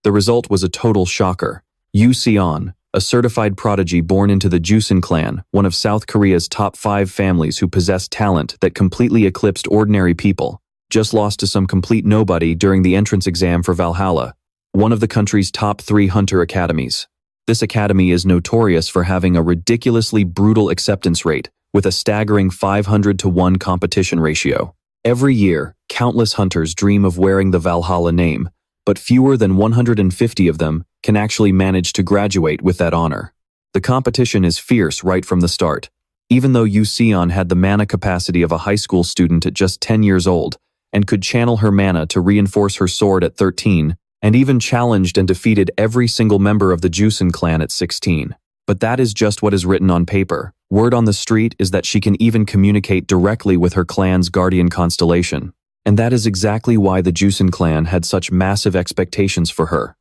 The result was a total shocker. Yu Seon, a certified prodigy born into the Jusin clan, one of South Korea's top 5 families who possessed talent that completely eclipsed ordinary people, just lost to some complete nobody during the entrance exam for Valhalla, one of the country's top 3 hunter academies. This academy is notorious for having a ridiculously brutal acceptance rate, with a staggering 500-to-1 competition ratio. Every year, countless hunters dream of wearing the Valhalla name, but fewer than 150 of them can actually manage to graduate with that honor. The competition is fierce right from the start. Even though Yu Seon had the mana capacity of a high school student at just 10 years old, and could channel her mana to reinforce her sword at 13, and even challenged and defeated every single member of the Jusin clan at 16. But that is just what is written on paper. Word on the street is that she can even communicate directly with her clan's guardian constellation. And that is exactly why the Jusin clan had such massive expectations for her.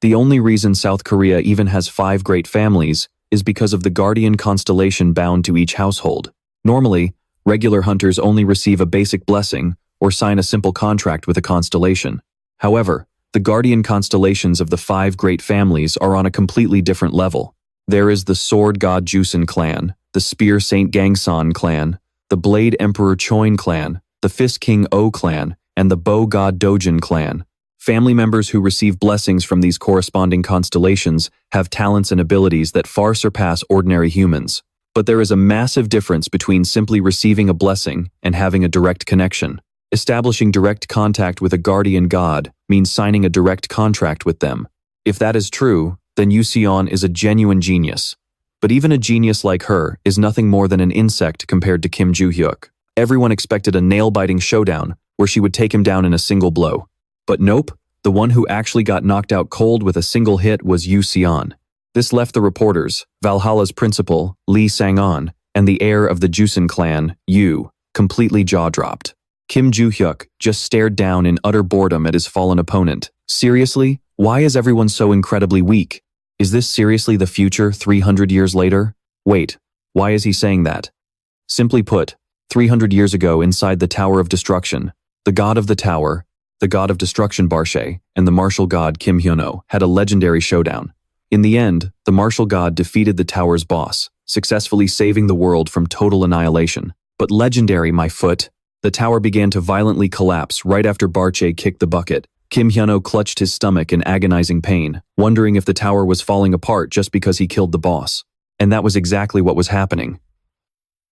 The only reason South Korea even has 5 great families is because of the guardian constellation bound to each household. Normally, regular hunters only receive a basic blessing or sign a simple contract with a constellation. However, the guardian constellations of the 5 great families are on a completely different level. There is the Sword God Jusin clan, the Spear Saint Gangsan clan, the Blade Emperor Choin clan, the Fist King O clan, and the Bow God Dojin clan. Family members who receive blessings from these corresponding constellations have talents and abilities that far surpass ordinary humans. But there is a massive difference between simply receiving a blessing and having a direct connection. Establishing direct contact with a guardian god means signing a direct contract with them. If that is true, then Yu Seon is a genuine genius. But even a genius like her is nothing more than an insect compared to Kim Joo-hyuk. Everyone expected a nail-biting showdown where she would take him down in a single blow. But nope, the one who actually got knocked out cold with a single hit was Yu Seon. This left the reporters, Valhalla's principal, Lee Sang-on, and the heir of the Jusin clan, Yu, completely jaw-dropped. Kim Joo-hyuk just stared down in utter boredom at his fallen opponent. Seriously? Why is everyone so incredibly weak? Is this seriously the future 300 years later? Wait, why is he saying that? Simply put, 300 years ago inside the Tower of Destruction, the god of the tower, the god of destruction Barshe, and the martial god Kim Hyuno had a legendary showdown. In the end, the martial god defeated the tower's boss, successfully saving the world from total annihilation. But legendary, my foot. The tower began to violently collapse right after Barshe kicked the bucket. Kim Hyuno clutched his stomach in agonizing pain, wondering if the tower was falling apart just because he killed the boss. And that was exactly what was happening.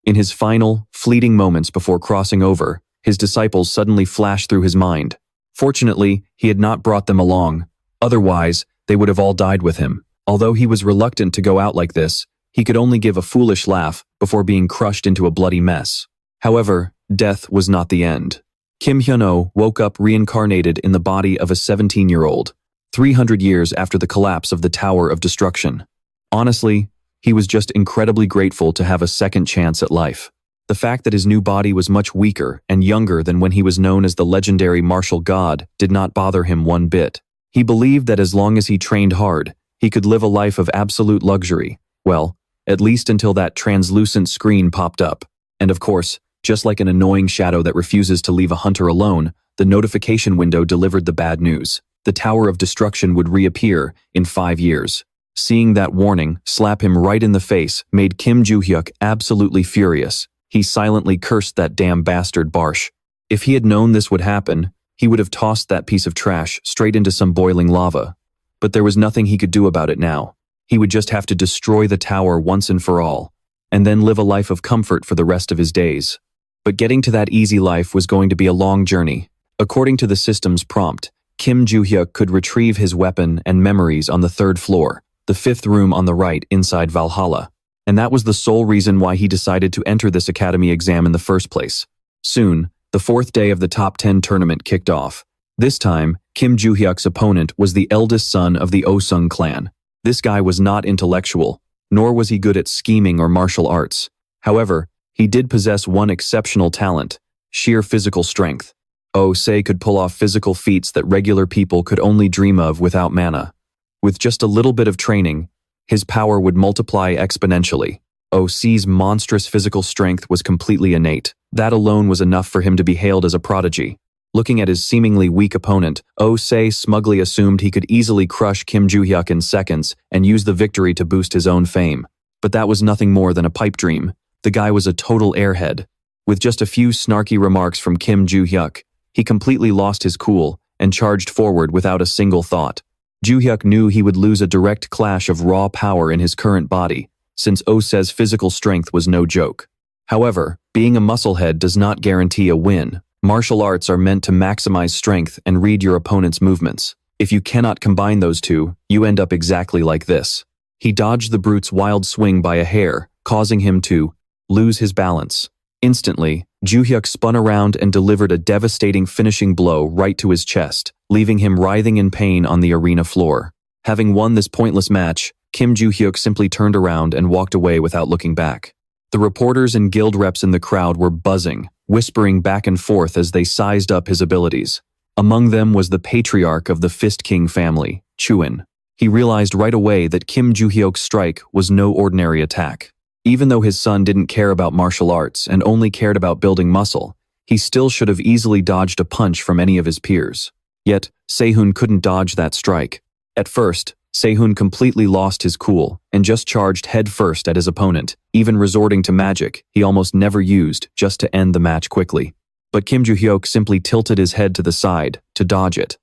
In his final, fleeting moments before crossing over, his disciples suddenly flashed through his mind. Fortunately, he had not brought them along. Otherwise, they would have all died with him. Although he was reluctant to go out like this, he could only give a foolish laugh before being crushed into a bloody mess. However, death was not the end. Kim Hyuno woke up reincarnated in the body of a 17-year-old, 300 years after the collapse of the Tower of Destruction. Honestly, he was just incredibly grateful to have a second chance at life. The fact that his new body was much weaker and younger than when he was known as the legendary martial god did not bother him one bit. He believed that as long as he trained hard, he could live a life of absolute luxury. Well, at least until that translucent screen popped up. And of course, just like an annoying shadow that refuses to leave a hunter alone, the notification window delivered the bad news. The Tower of Destruction would reappear in 5 years. Seeing that warning slap him right in the face made Kim Joo-hyuk absolutely furious. He silently cursed that damn bastard Barsh. If he had known this would happen, he would have tossed that piece of trash straight into some boiling lava. But there was nothing he could do about it now. He would just have to destroy the tower once and for all, and then live a life of comfort for the rest of his days. But getting to that easy life was going to be a long journey. According to the system's prompt, Kim Joo-hyuk could retrieve his weapon and memories on the 3rd floor, the 5th room on the right inside Valhalla. And that was the sole reason why he decided to enter this academy exam in the first place. Soon, the 4th day of the top 10 tournament kicked off. This time, Kim Joo-hyuk's opponent was the eldest son of the Oh-sung clan. This guy was not intellectual, nor was he good at scheming or martial arts. However, he did possess one exceptional talent: sheer physical strength. Oh-se could pull off physical feats that regular people could only dream of without mana. With just a little bit of training, his power would multiply exponentially. Oh-se's monstrous physical strength was completely innate. That alone was enough for him to be hailed as a prodigy. Looking at his seemingly weak opponent, Oh Se smugly assumed he could easily crush Kim Joo-hyuk in seconds and use the victory to boost his own fame. But that was nothing more than a pipe dream. The guy was a total airhead. With just a few snarky remarks from Kim Joo-hyuk, he completely lost his cool and charged forward without a single thought. Joo-hyuk knew he would lose a direct clash of raw power in his current body, since Oh Se's physical strength was no joke. However, being a musclehead does not guarantee a win. Martial arts are meant to maximize strength and read your opponent's movements. If you cannot combine those two, you end up exactly like this. He dodged the brute's wild swing by a hair, causing him to lose his balance. Instantly, Joo-hyuk spun around and delivered a devastating finishing blow right to his chest, leaving him writhing in pain on the arena floor. Having won this pointless match, Kim Joo-hyuk simply turned around and walked away without looking back. The reporters and guild reps in the crowd were buzzing, whispering back and forth as they sized up his abilities. Among them was the patriarch of the Fist King family, Chuin. He realized right away that Kim Joo-hyuk's strike was no ordinary attack. Even though his son didn't care about martial arts and only cared about building muscle, he still should have easily dodged a punch from any of his peers. Yet, Sehun couldn't dodge that strike. At first, Sehun completely lost his cool and just charged headfirst at his opponent, even resorting to magic he almost never used just to end the match quickly. But Kim Joo-hyuk simply tilted his head to the side to dodge it.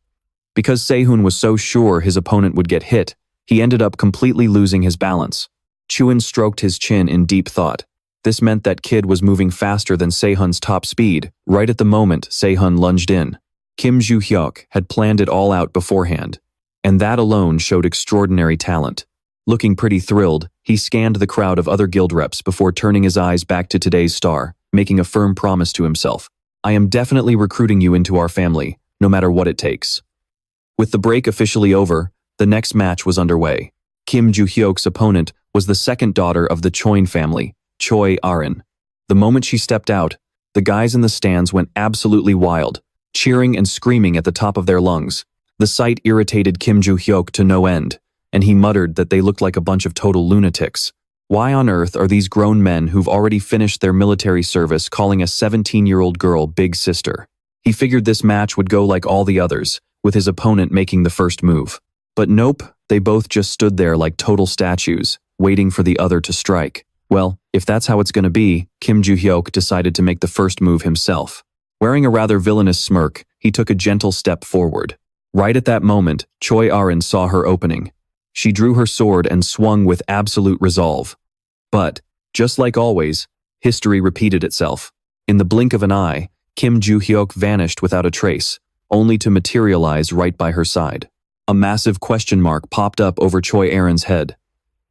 Because Sehun was so sure his opponent would get hit, he ended up completely losing his balance. Chuin stroked his chin in deep thought. This meant that kid was moving faster than Sehun's top speed, right at the moment Sehun lunged in. Kim Joo-hyuk had planned it all out beforehand, and that alone showed extraordinary talent. Looking pretty thrilled, he scanned the crowd of other guild reps before turning his eyes back to today's star, making a firm promise to himself. I am definitely recruiting you into our family, no matter what it takes. With the break officially over, the next match was underway. Kim Joo-hyuk's opponent was the second daughter of the Choin family, Choi Arin. The moment she stepped out, the guys in the stands went absolutely wild, cheering and screaming at the top of their lungs. The sight irritated Kim Joo-hyuk to no end, and he muttered that they looked like a bunch of total lunatics. Why on earth are these grown men who've already finished their military service calling a 17-year-old girl big sister? He figured this match would go like all the others, with his opponent making the first move. But nope, they both just stood there like total statues, waiting for the other to strike. Well, if that's how it's gonna be, Kim Joo-hyuk decided to make the first move himself. Wearing a rather villainous smirk, he took a gentle step forward. Right at that moment, Choi Arin saw her opening. She drew her sword and swung with absolute resolve. But, just like always, history repeated itself. In the blink of an eye, Kim Joo-hyuk vanished without a trace, only to materialize right by her side. A massive question mark popped up over Choi Arin's head.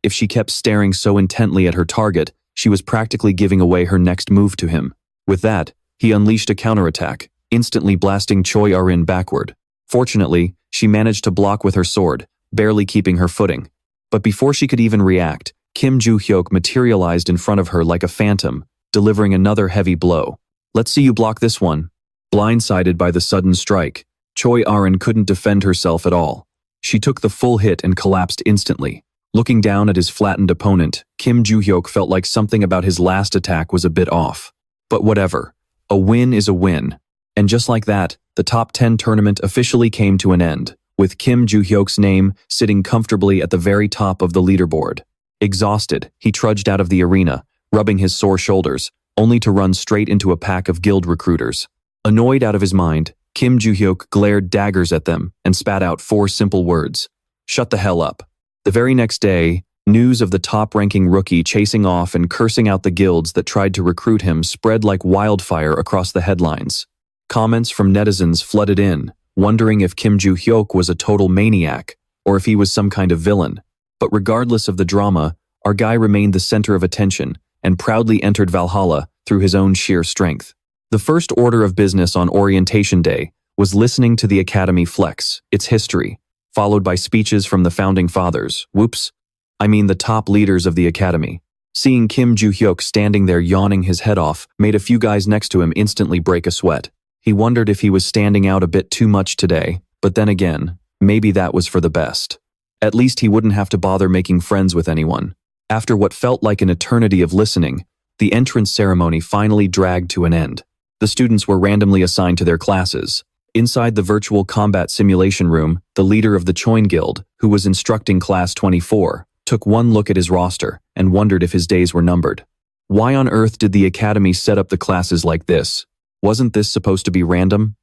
If she kept staring so intently at her target, she was practically giving away her next move to him. With that, he unleashed a counterattack, instantly blasting Choi Arin backward. Fortunately, she managed to block with her sword, barely keeping her footing. But before she could even react, Kim Joo-hyuk materialized in front of her like a phantom, delivering another heavy blow. Let's see you block this one. Blindsided by the sudden strike, Choi Arin couldn't defend herself at all. She took the full hit and collapsed instantly. Looking down at his flattened opponent, Kim Joo-hyuk felt like something about his last attack was a bit off. But whatever. A win is a win. And just like that, the top 10 tournament officially came to an end, with Kim Joo-hyuk's name sitting comfortably at the very top of the leaderboard. Exhausted, he trudged out of the arena, rubbing his sore shoulders, only to run straight into a pack of guild recruiters. Annoyed out of his mind, Kim Joo-hyuk glared daggers at them and spat out 4 simple words. Shut the hell up. The very next day, news of the top-ranking rookie chasing off and cursing out the guilds that tried to recruit him spread like wildfire across the headlines. Comments from netizens flooded in, wondering if Kim Joo-hyuk was a total maniac or if he was some kind of villain. But regardless of the drama, our guy remained the center of attention and proudly entered Valhalla through his own sheer strength. The first order of business on orientation day was listening to the Academy flex its history, followed by speeches from the founding fathers. The top leaders of the Academy. Seeing Kim Joo-hyuk standing there yawning his head off made a few guys next to him instantly break a sweat. He wondered if he was standing out a bit too much today, but then again, maybe that was for the best. At least he wouldn't have to bother making friends with anyone. After what felt like an eternity of listening, the entrance ceremony finally dragged to an end. The students were randomly assigned to their classes. Inside the virtual combat simulation room, the leader of the Choin Guild, who was instructing Class 24, took one look at his roster and wondered if his days were numbered. Why on earth did the academy set up the classes like this? Wasn't this supposed to be random?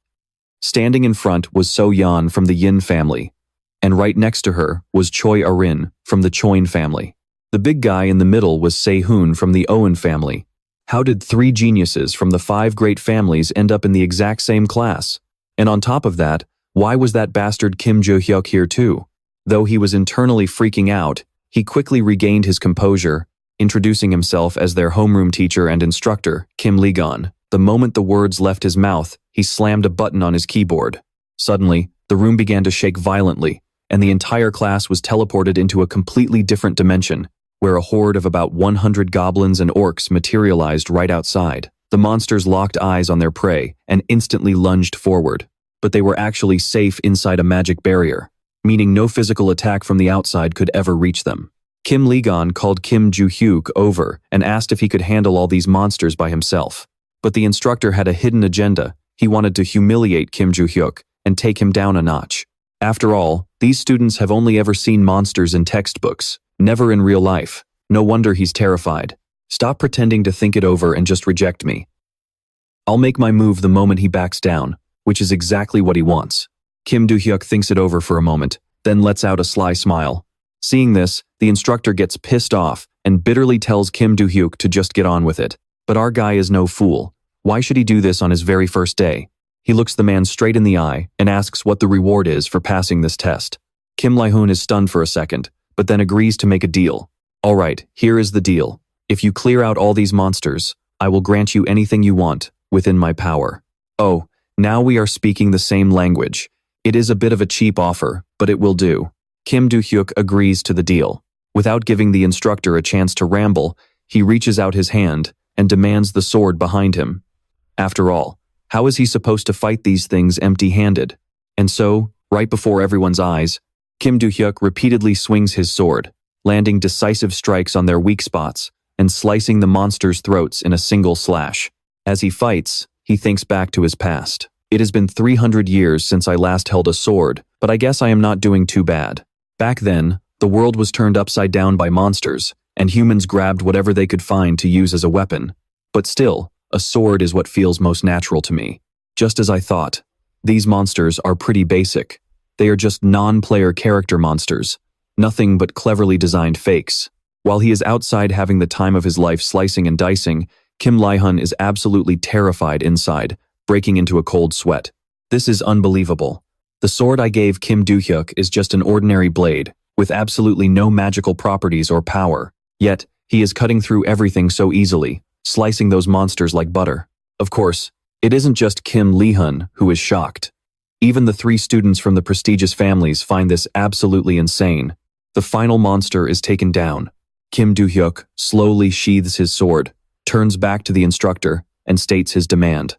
Standing in front was So Yan from the Yin family, and right next to her was Choi Arin from the Choin family. The big guy in the middle was Se-hoon from the Owen family. How did three geniuses from the five great families end up in the exact same class? And on top of that, why was that bastard Kim Jo-hyuk here too? Though he was internally freaking out, he quickly regained his composure, introducing himself as their homeroom teacher and instructor, Kim Lee-gon. The moment the words left his mouth, he slammed a button on his keyboard. Suddenly, the room began to shake violently, and the entire class was teleported into a completely different dimension, where a horde of about 100 goblins and orcs materialized right outside. The monsters locked eyes on their prey and instantly lunged forward, but they were actually safe inside a magic barrier, meaning no physical attack from the outside could ever reach them. Kim Lee-gon called Kim Jo-hyuk over and asked if he could handle all these monsters by himself. But the instructor had a hidden agenda. He wanted to humiliate Kim Jo-hyuk and take him down a notch. After all, these students have only ever seen monsters in textbooks, never in real life. No wonder he's terrified. Stop pretending to think it over and just reject me. I'll make my move the moment he backs down, which is exactly what he wants. Kim Do-hyuk thinks it over for a moment, then lets out a sly smile. Seeing this, the instructor gets pissed off and bitterly tells Kim Do-hyuk to just get on with it. But our guy is no fool. Why should he do this on his very first day? He looks the man straight in the eye and asks what the reward is for passing this test. Kim Lee-hoon is stunned for a second, but then agrees to make a deal. All right, here is the deal. If you clear out all these monsters, I will grant you anything you want, within my power. Oh, now we are speaking the same language. It is a bit of a cheap offer, but it will do. Kim Do-hyuk agrees to the deal. Without giving the instructor a chance to ramble, he reaches out his hand and demands the sword behind him. After all, how is he supposed to fight these things empty-handed? And so, right before everyone's eyes, Kim Do-hyuk repeatedly swings his sword, landing decisive strikes on their weak spots and slicing the monsters' throats in a single slash. As he fights, he thinks back to his past. It has been 300 years since I last held a sword, but I guess I am not doing too bad. Back then, the world was turned upside down by monsters, and humans grabbed whatever they could find to use as a weapon. But still, a sword is what feels most natural to me. Just as I thought, these monsters are pretty basic. They are just non-player character monsters, nothing but cleverly designed fakes. While he is outside having the time of his life slicing and dicing, Kim Lee-hoon is absolutely terrified inside, breaking into a cold sweat. This is unbelievable. The sword I gave Kim Do-hyuk is just an ordinary blade, with absolutely no magical properties or power. Yet, he is cutting through everything so easily, slicing those monsters like butter. Of course, it isn't just Kim Lee-hoon who is shocked. Even the three students from the prestigious families find this absolutely insane. The final monster is taken down. Kim Do-hyuk slowly sheathes his sword, turns back to the instructor, and states his demand.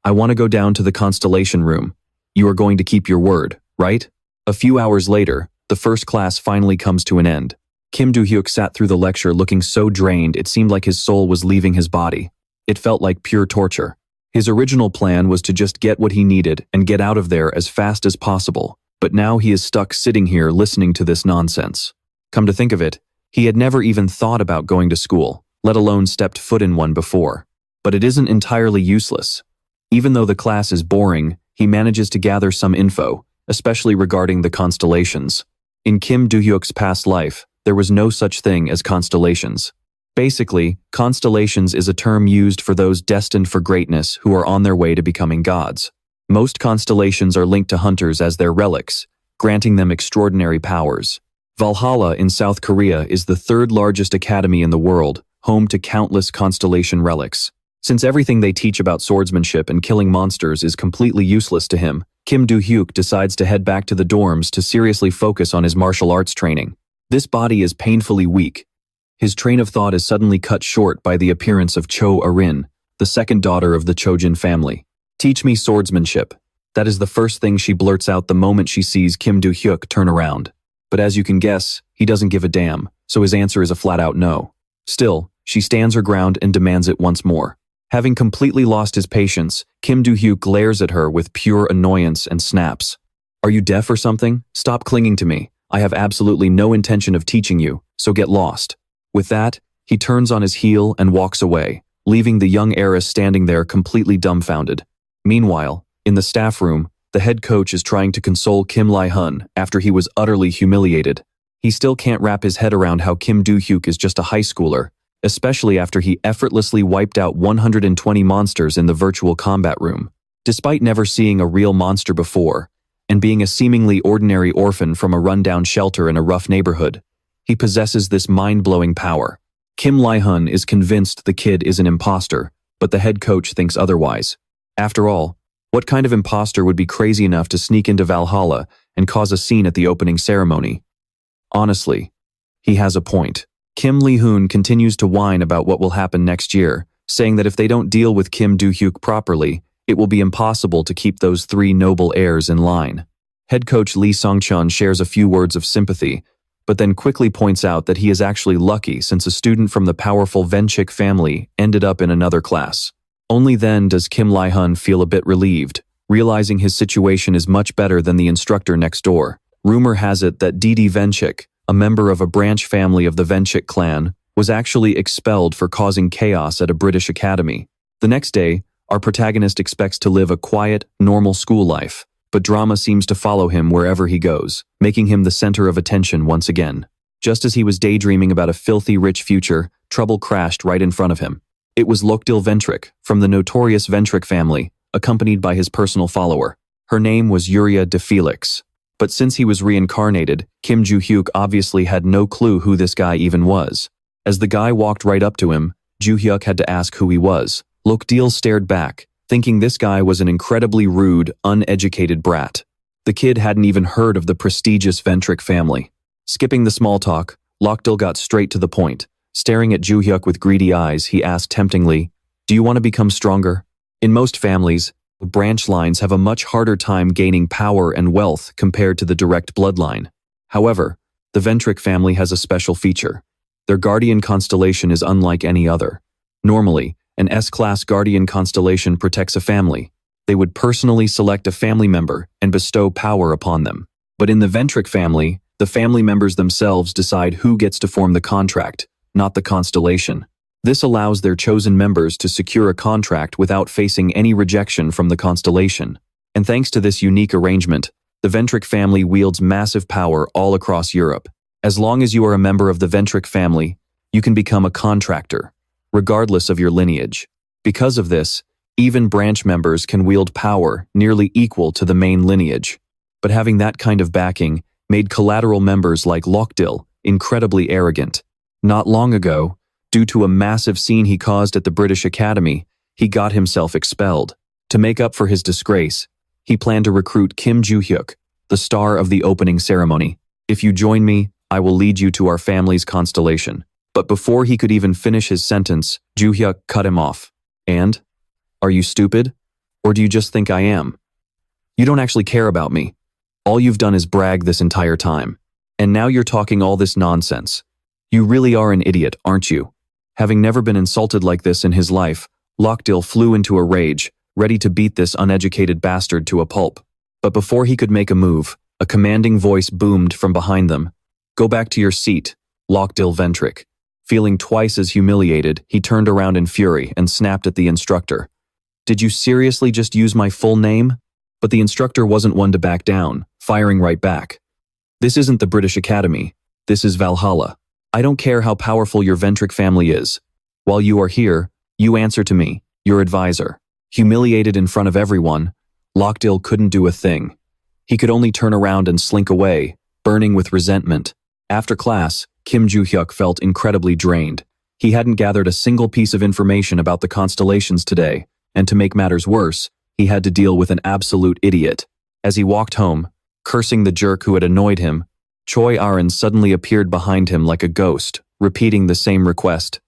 I want to go down to the constellation room. You are going to keep your word, right? A few hours later, the first class finally comes to an end. Kim Do-hyuk sat through the lecture looking so drained it seemed like his soul was leaving his body. It felt like pure torture. His original plan was to just get what he needed and get out of there as fast as possible, but now he is stuck sitting here listening to this nonsense. Come to think of it, he had never even thought about going to school, let alone stepped foot in one before. But it isn't entirely useless. Even though the class is boring, he manages to gather some info, especially regarding the constellations. In Kim Do-hyuk's past life, there was no such thing as constellations. Basically, constellations is a term used for those destined for greatness who are on their way to becoming gods. Most constellations are linked to hunters as their relics, granting them extraordinary powers. Valhalla in South Korea is the third largest academy in the world, home to countless constellation relics. Since everything they teach about swordsmanship and killing monsters is completely useless to him, Kim Do-hyuk decides to head back to the dorms to seriously focus on his martial arts training. This body is painfully weak. His train of thought is suddenly cut short by the appearance of Cho Arin, the second daughter of the Chojin family. Teach me swordsmanship. That is the first thing she blurts out the moment she sees Kim Do-hyuk turn around. But as you can guess, he doesn't give a damn, so his answer is a flat-out no. Still, she stands her ground and demands it once more. Having completely lost his patience, Kim Do-hyuk glares at her with pure annoyance and snaps. Are you deaf or something? Stop clinging to me. I have absolutely no intention of teaching you, so get lost. With that, he turns on his heel and walks away, leaving the young heiress standing there completely dumbfounded. Meanwhile, in the staff room, the head coach is trying to console Kim Li-hun after he was utterly humiliated. He still can't wrap his head around how Kim Do-hyuk is just a high schooler, especially after he effortlessly wiped out 120 monsters in the virtual combat room. Despite never seeing a real monster before, and being a seemingly ordinary orphan from a rundown shelter in a rough neighborhood, he possesses this mind-blowing power. Kim Li-hun is convinced the kid is an imposter, but the head coach thinks otherwise. After all, what kind of imposter would be crazy enough to sneak into Valhalla and cause a scene at the opening ceremony? Honestly, he has a point. Kim Li-hun continues to whine about what will happen next year, saying that if they don't deal with Kim Do-hyuk properly, it will be impossible to keep those three noble heirs in line. Head coach Lee Song-chun shares a few words of sympathy, but then quickly points out that he is actually lucky since a student from the powerful Venchik family ended up in another class. Only then does Kim Li-hun feel a bit relieved, realizing his situation is much better than the instructor next door. Rumor has it that Didi Venchik, a member of a branch family of the Venchik clan, was actually expelled for causing chaos at a British academy. The next day, our protagonist expects to live a quiet, normal school life, but drama seems to follow him wherever he goes, making him the center of attention once again. Just as he was daydreaming about a filthy rich future, trouble crashed right in front of him. It was Lokdil Ventrik, from the notorious Ventrik family, accompanied by his personal follower. Her name was Yuria de Felix. But since he was reincarnated, Kim Do-hyuk obviously had no clue who this guy even was. As the guy walked right up to him, Do-hyuk had to ask who he was. Lokdil stared back, thinking this guy was an incredibly rude, uneducated brat. The kid hadn't even heard of the prestigious Ventrik family. Skipping the small talk, Lokdil got straight to the point. Staring at Do-hyuk with greedy eyes, he asked temptingly, "Do you want to become stronger?" In most families, branch lines have a much harder time gaining power and wealth compared to the direct bloodline. However, the Ventrik family has a special feature. Their guardian constellation is unlike any other. Normally, an S-class guardian constellation protects a family. They would personally select a family member and bestow power upon them. But in the Ventrik family, the family members themselves decide who gets to form the contract, not the constellation. This allows their chosen members to secure a contract without facing any rejection from the constellation. And thanks to this unique arrangement, the Ventrik family wields massive power all across Europe. As long as you are a member of the Ventrik family, you can become a contractor, regardless of your lineage. Because of this, even branch members can wield power nearly equal to the main lineage. But having that kind of backing made collateral members like Lokdil incredibly arrogant. Not long ago, due to a massive scene he caused at the British Academy, he got himself expelled. To make up for his disgrace, he planned to recruit Kim Do-hyuk, the star of the opening ceremony. "If you join me, I will lead you to our family's constellation." But before he could even finish his sentence, Do-hyuk cut him off. "And? Are you stupid? Or do you just think I am? You don't actually care about me. All you've done is brag this entire time. And now you're talking all this nonsense. You really are an idiot, aren't you?" Having never been insulted like this in his life, Lokdil flew into a rage, ready to beat this uneducated bastard to a pulp. But before he could make a move, a commanding voice boomed from behind them. "Go back to your seat, Lokdil Ventrik." Feeling twice as humiliated, he turned around in fury and snapped at the instructor. "Did you seriously just use my full name?" But the instructor wasn't one to back down, firing right back. "This isn't the British Academy. This is Valhalla. I don't care how powerful your Ventrik family is. While you are here, you answer to me, your advisor." Humiliated in front of everyone, Lokdil couldn't do a thing. He could only turn around and slink away, burning with resentment. After class, Kim Do-hyuk felt incredibly drained. He hadn't gathered a single piece of information about the constellations today, and to make matters worse, he had to deal with an absolute idiot. As he walked home, cursing the jerk who had annoyed him, Choi Aron suddenly appeared behind him like a ghost, repeating the same request.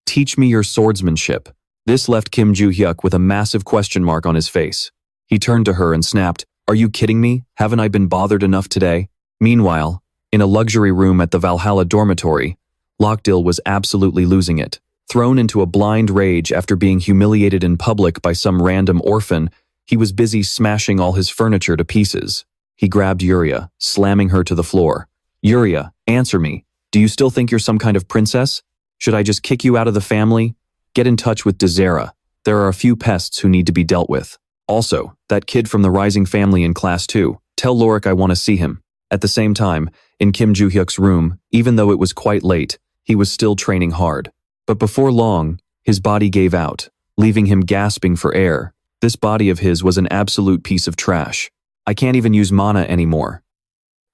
"Teach me your swordsmanship." This left Kim Do-hyuk with a massive question mark on his face. He turned to her and snapped, "Are you kidding me? Haven't I been bothered enough today?" Meanwhile, in a luxury room at the Valhalla dormitory, Lokdil was absolutely losing it. Thrown into a blind rage after being humiliated in public by some random orphan, he was busy smashing all his furniture to pieces. He grabbed Yuria, slamming her to the floor. "Yuria, answer me. Do you still think you're some kind of princess? Should I just kick you out of the family? Get in touch with Desera. There are a few pests who need to be dealt with. Also, that kid from the rising family in class 2. Tell Lorik I want to see him." At the same time, in Kim Joo-hyuk's room, even though it was quite late, he was still training hard. But before long, his body gave out, leaving him gasping for air. This body of his was an absolute piece of trash. "I can't even use mana anymore."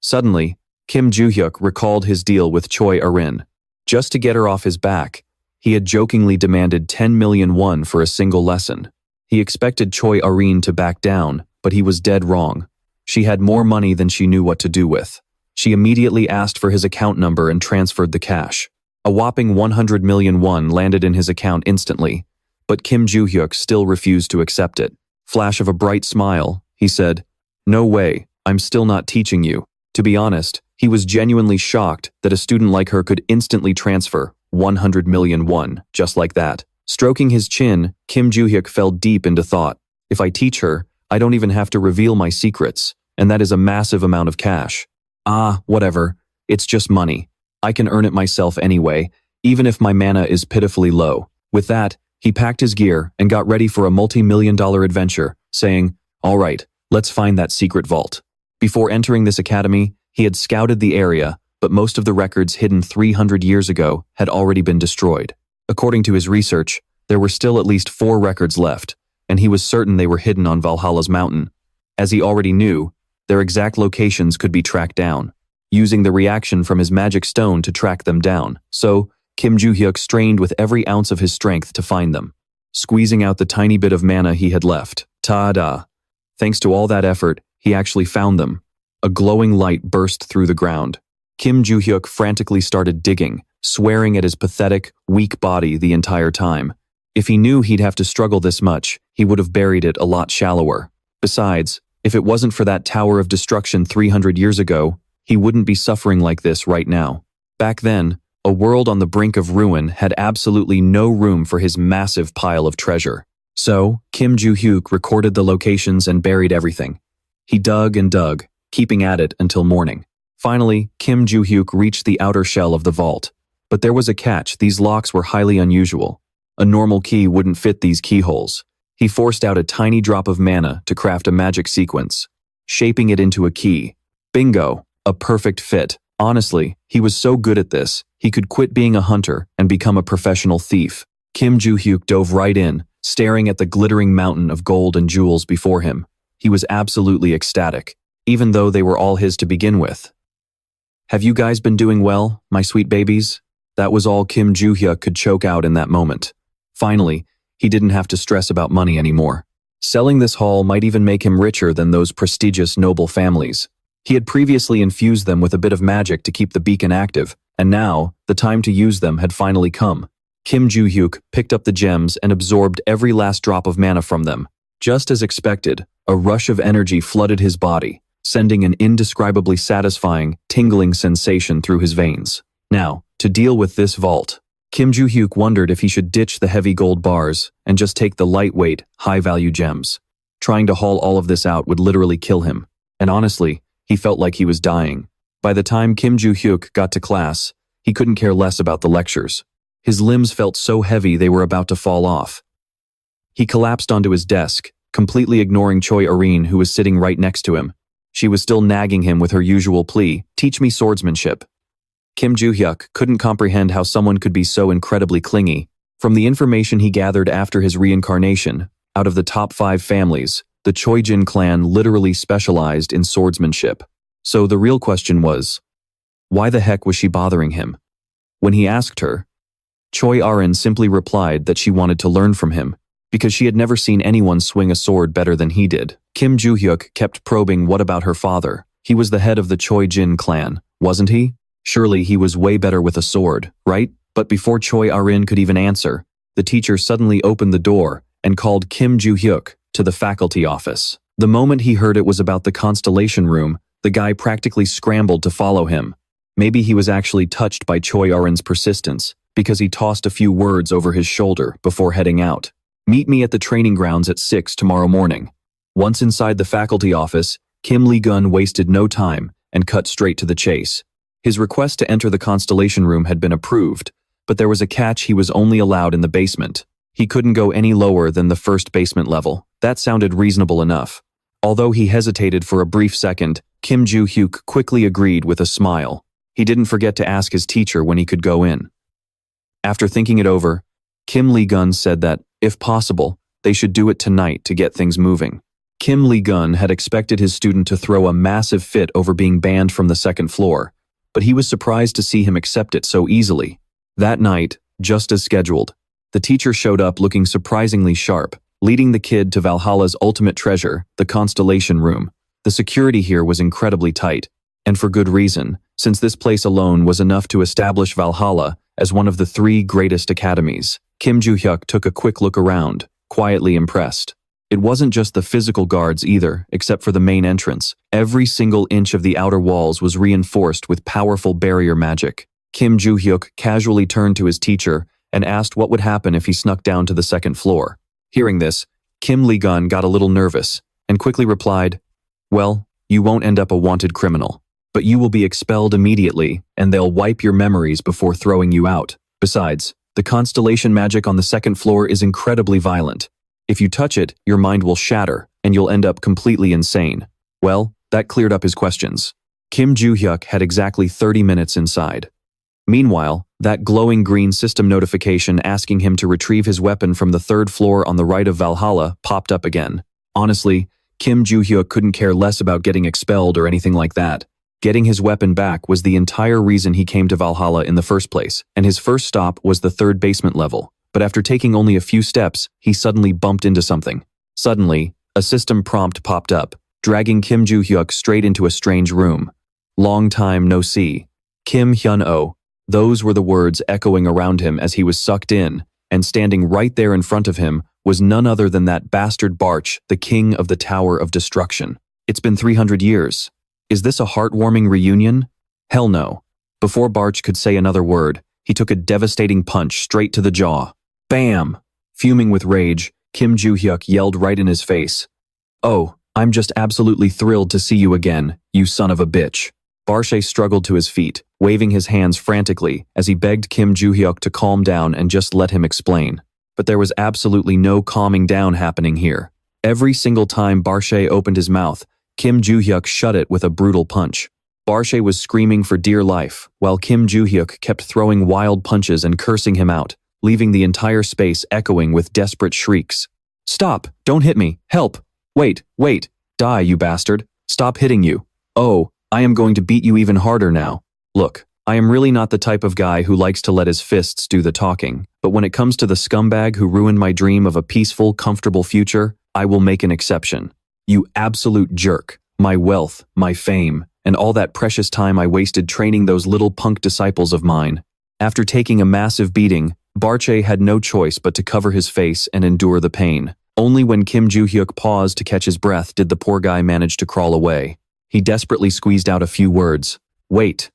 Suddenly, Kim Joo-hyuk recalled his deal with Choi Arin. Just to get her off his back, he had jokingly demanded 10 million won for a single lesson. He expected Choi Arin to back down, but he was dead wrong. She had more money than she knew what to do with. She immediately asked for his account number and transferred the cash. A whopping 100 million won landed in his account instantly, but Kim Joo-hyuk still refused to accept it. Flash of a bright smile, he said, "No way, I'm still not teaching you." To be honest, he was genuinely shocked that a student like her could instantly transfer 100 million won, just like that. Stroking his chin, Kim Joo-hyuk fell deep into thought. If I teach her, I don't even have to reveal my secrets, and that is a massive amount of cash. Whatever, it's just money. I can earn it myself anyway, even if my mana is pitifully low. With that, he packed his gear and got ready for a multi-million-dollar adventure, saying, "All right, let's find that secret vault." Before entering this academy, he had scouted the area, but most of the records hidden 300 years ago had already been destroyed. According to his research, there were still at least 4 records left, and he was certain they were hidden on Valhalla's mountain. As he already knew, their exact locations could be tracked down, using the reaction from his magic stone to track them down. So, Kim Joo-hyuk strained with every ounce of his strength to find them, squeezing out the tiny bit of mana he had left. Ta-da! Thanks to all that effort, he actually found them. A glowing light burst through the ground. Kim Joo-hyuk frantically started digging, swearing at his pathetic, weak body the entire time. If he knew he'd have to struggle this much, he would have buried it a lot shallower. Besides, if it wasn't for that Tower of Destruction 300 years ago, he wouldn't be suffering like this right now. Back then, a world on the brink of ruin had absolutely no room for his massive pile of treasure. So, Kim Joo-hyuk recorded the locations and buried everything. He dug and dug, keeping at it until morning. Finally, Kim Joo-hyuk reached the outer shell of the vault. But there was a catch: these locks were highly unusual. A normal key wouldn't fit these keyholes. He forced out a tiny drop of mana to craft a magic sequence, shaping it into a key. Bingo! A perfect fit. Honestly, he was so good at this, he could quit being a hunter and become a professional thief. Kim Joo-hyuk dove right in, staring at the glittering mountain of gold and jewels before him. He was absolutely ecstatic, even though they were all his to begin with. "Have you guys been doing well, my sweet babies?" That was all Kim Joo-hyuk could choke out in that moment. Finally, he didn't have to stress about money anymore. Selling this hall might even make him richer than those prestigious noble families. He had previously infused them with a bit of magic to keep the beacon active, and now, the time to use them had finally come. Kim Joo-hyuk picked up the gems and absorbed every last drop of mana from them. Just as expected, a rush of energy flooded his body, sending an indescribably satisfying, tingling sensation through his veins. Now, to deal with this vault, Kim Joo-hyuk wondered if he should ditch the heavy gold bars and just take the lightweight, high-value gems. Trying to haul all of this out would literally kill him, and honestly, he felt like he was dying. By the time Kim Joo-hyuk got to class, he couldn't care less about the lectures. His limbs felt so heavy they were about to fall off. He collapsed onto his desk, completely ignoring Choi Arin, who was sitting right next to him. She was still nagging him with her usual plea, "Teach me swordsmanship." Kim Joo-hyuk couldn't comprehend how someone could be so incredibly clingy. From the information he gathered after his reincarnation, out of the top 5 families, the Choijin clan literally specialized in swordsmanship. So the real question was, why the heck was she bothering him? When he asked her, Choi Arin simply replied that she wanted to learn from him, because she had never seen anyone swing a sword better than he did. Kim Joo-hyuk kept probing what about her father. He was the head of the Choijin clan, wasn't he? Surely he was way better with a sword, right? But before Choi Arin could even answer, the teacher suddenly opened the door and called Kim Joo-hyuk to the faculty office. The moment he heard it was about the Constellation Room, the guy practically scrambled to follow him. Maybe he was actually touched by Choi Arin's persistence, because he tossed a few words over his shoulder before heading out. Meet me at the training grounds at 6 tomorrow morning. Once inside the faculty office, Kim Lee-gun wasted no time and cut straight to the chase. His request to enter the Constellation Room had been approved, but there was a catch: he was only allowed in the basement. He couldn't go any lower than the first basement level. That sounded reasonable enough. Although he hesitated for a brief second, Kim Joo-hyuk quickly agreed with a smile. He didn't forget to ask his teacher when he could go in. After thinking it over, Kim Lee-gun said that, if possible, they should do it tonight to get things moving. Kim Lee-gun had expected his student to throw a massive fit over being banned from the second floor, but he was surprised to see him accept it so easily. That night, just as scheduled, the teacher showed up looking surprisingly sharp, leading the kid to Valhalla's ultimate treasure, the Constellation Room. The security here was incredibly tight, and for good reason, since this place alone was enough to establish Valhalla as one of the 3 greatest academies. Kim Joo-hyuk took a quick look around, quietly impressed. It wasn't just the physical guards either, except for the main entrance. Every single inch of the outer walls was reinforced with powerful barrier magic. Kim Joo-hyuk casually turned to his teacher and asked what would happen if he snuck down to the second floor. Hearing this, Kim Lee-gun got a little nervous and quickly replied, "Well, you won't end up a wanted criminal, but you will be expelled immediately and they'll wipe your memories before throwing you out. Besides, the constellation magic on the second floor is incredibly violent. If you touch it, your mind will shatter and you'll end up completely insane." Well, that cleared up his questions. Kim Joo-hyuk had exactly 30 minutes inside. Meanwhile, that glowing green system notification asking him to retrieve his weapon from the 3rd floor on the right of Valhalla popped up again. Honestly, Kim Joo-hyuk couldn't care less about getting expelled or anything like that. Getting his weapon back was the entire reason he came to Valhalla in the first place, and his first stop was the 3rd basement level. But after taking only a few steps, he suddenly bumped into something. Suddenly, a system prompt popped up, dragging Kim Joo-hyuk straight into a strange room. "Long time no see. Kim Hyun-oh." Those were the words echoing around him as he was sucked in, and standing right there in front of him was none other than that bastard Barch, the king of the Tower of Destruction. It's been 300 years. Is this a heartwarming reunion? Hell no. Before Barch could say another word, he took a devastating punch straight to the jaw. Bam! Fuming with rage, Kim Joo-hyuk yelled right in his face, "Oh, I'm just absolutely thrilled to see you again, you son of a bitch." Barche struggled to his feet, waving his hands frantically as he begged Kim Joo-hyuk to calm down and just let him explain. But there was absolutely no calming down happening here. Every single time Barche opened his mouth, Kim Joo-hyuk shut it with a brutal punch. Barche was screaming for dear life, while Kim Joo-hyuk kept throwing wild punches and cursing him out, leaving the entire space echoing with desperate shrieks. "Stop! Don't hit me! Help! Wait! Die, you bastard! Stop hitting you! Oh, I am going to beat you even harder now. Look, I am really not the type of guy who likes to let his fists do the talking, but when it comes to the scumbag who ruined my dream of a peaceful, comfortable future, I will make an exception. You absolute jerk. My wealth, my fame, and all that precious time I wasted training those little punk disciples of mine." After taking a massive beating, Barche had no choice but to cover his face and endure the pain. Only when Kim Joo-hyuk paused to catch his breath did the poor guy manage to crawl away. He desperately squeezed out a few words. Wait,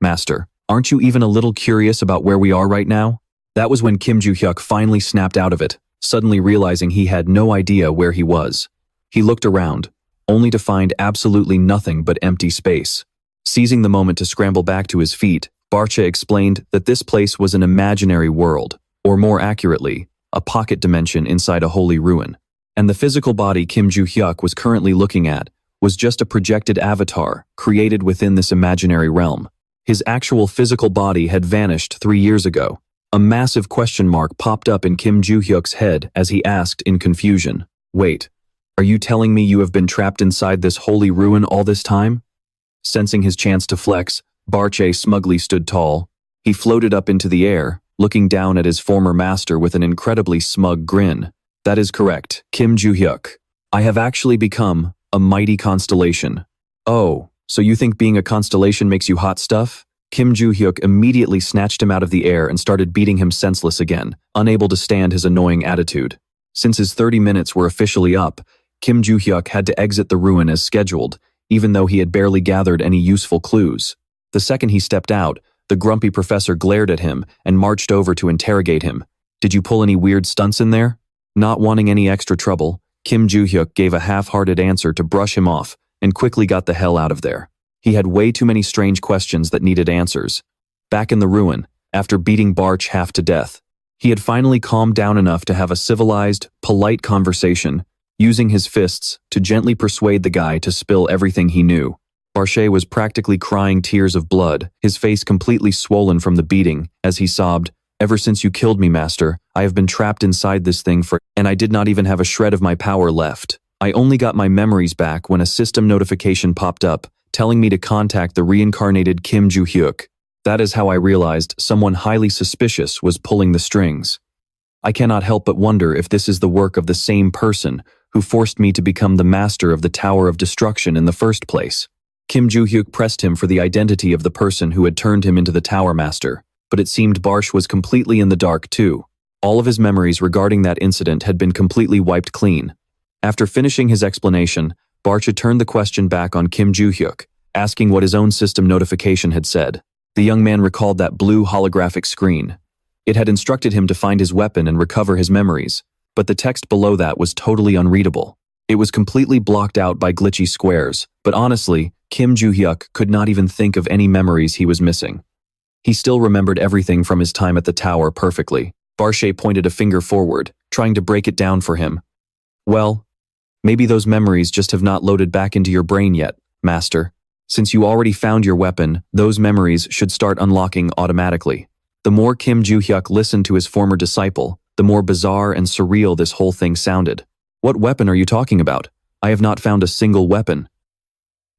master. Aren't you even a little curious about where we are right now?" That was when Kim Joo-hyuk finally snapped out of it, suddenly realizing he had no idea where he was. He looked around, only to find absolutely nothing but empty space. Seizing the moment to scramble back to his feet, Barche explained that this place was an imaginary world, or more accurately, a pocket dimension inside a holy ruin. And the physical body Kim Joo-hyuk was currently looking at was just a projected avatar created within this imaginary realm. His actual physical body had vanished 3 years ago. A massive question mark popped up in Kim Joo-hyuk's head as he asked in confusion, "Wait, are you telling me you have been trapped inside this holy ruin all this time?" Sensing his chance to flex, Barche smugly stood tall. He floated up into the air, looking down at his former master with an incredibly smug grin. "That is correct, Kim Joo-hyuk. I have actually become a mighty constellation." "Oh, so you think being a constellation makes you hot stuff?" Kim Joo-hyuk immediately snatched him out of the air and started beating him senseless again, unable to stand his annoying attitude. Since his 30 minutes were officially up, Kim Joo-hyuk had to exit the ruin as scheduled, even though he had barely gathered any useful clues. The second he stepped out, the The grumpy professor glared at him and marched over to interrogate him. Did you pull any weird stunts in there? Not wanting any extra trouble, Kim Joo-hyuk gave a half-hearted answer to brush him off and quickly got the hell out of there. He had way too many strange questions that needed answers. Back in the ruin, after beating Barch half to death, he had finally calmed down enough to have a civilized, polite conversation, using his fists to gently persuade the guy to spill everything he knew. Barche was practically crying tears of blood, his face completely swollen from the beating, as he sobbed, "Ever since you killed me, Master, I have been trapped inside this thing and I did not even have a shred of my power left. I only got my memories back when a system notification popped up, telling me to contact the reincarnated Kim Joo-hyuk. That is how I realized someone highly suspicious was pulling the strings. I cannot help but wonder if this is the work of the same person who forced me to become the master of the Tower of Destruction in the first place." Kim Joo-hyuk pressed him for the identity of the person who had turned him into the Tower Master, but it seemed Barch was completely in the dark too. All of his memories regarding that incident had been completely wiped clean. After finishing his explanation, Barch had turned the question back on Kim Joo-hyuk, asking what his own system notification had said. The young man recalled that blue holographic screen. It had instructed him to find his weapon and recover his memories, but the text below that was totally unreadable. It was completely blocked out by glitchy squares, but honestly, Kim Joo-hyuk could not even think of any memories he was missing. He still remembered everything from his time at the tower perfectly. Barche pointed a finger forward, trying to break it down for him. "Well, maybe those memories just have not loaded back into your brain yet, Master. Since you already found your weapon, those memories should start unlocking automatically." The more Kim Joo-hyuk listened to his former disciple, the more bizarre and surreal this whole thing sounded. "What weapon are you talking about? I have not found a single weapon."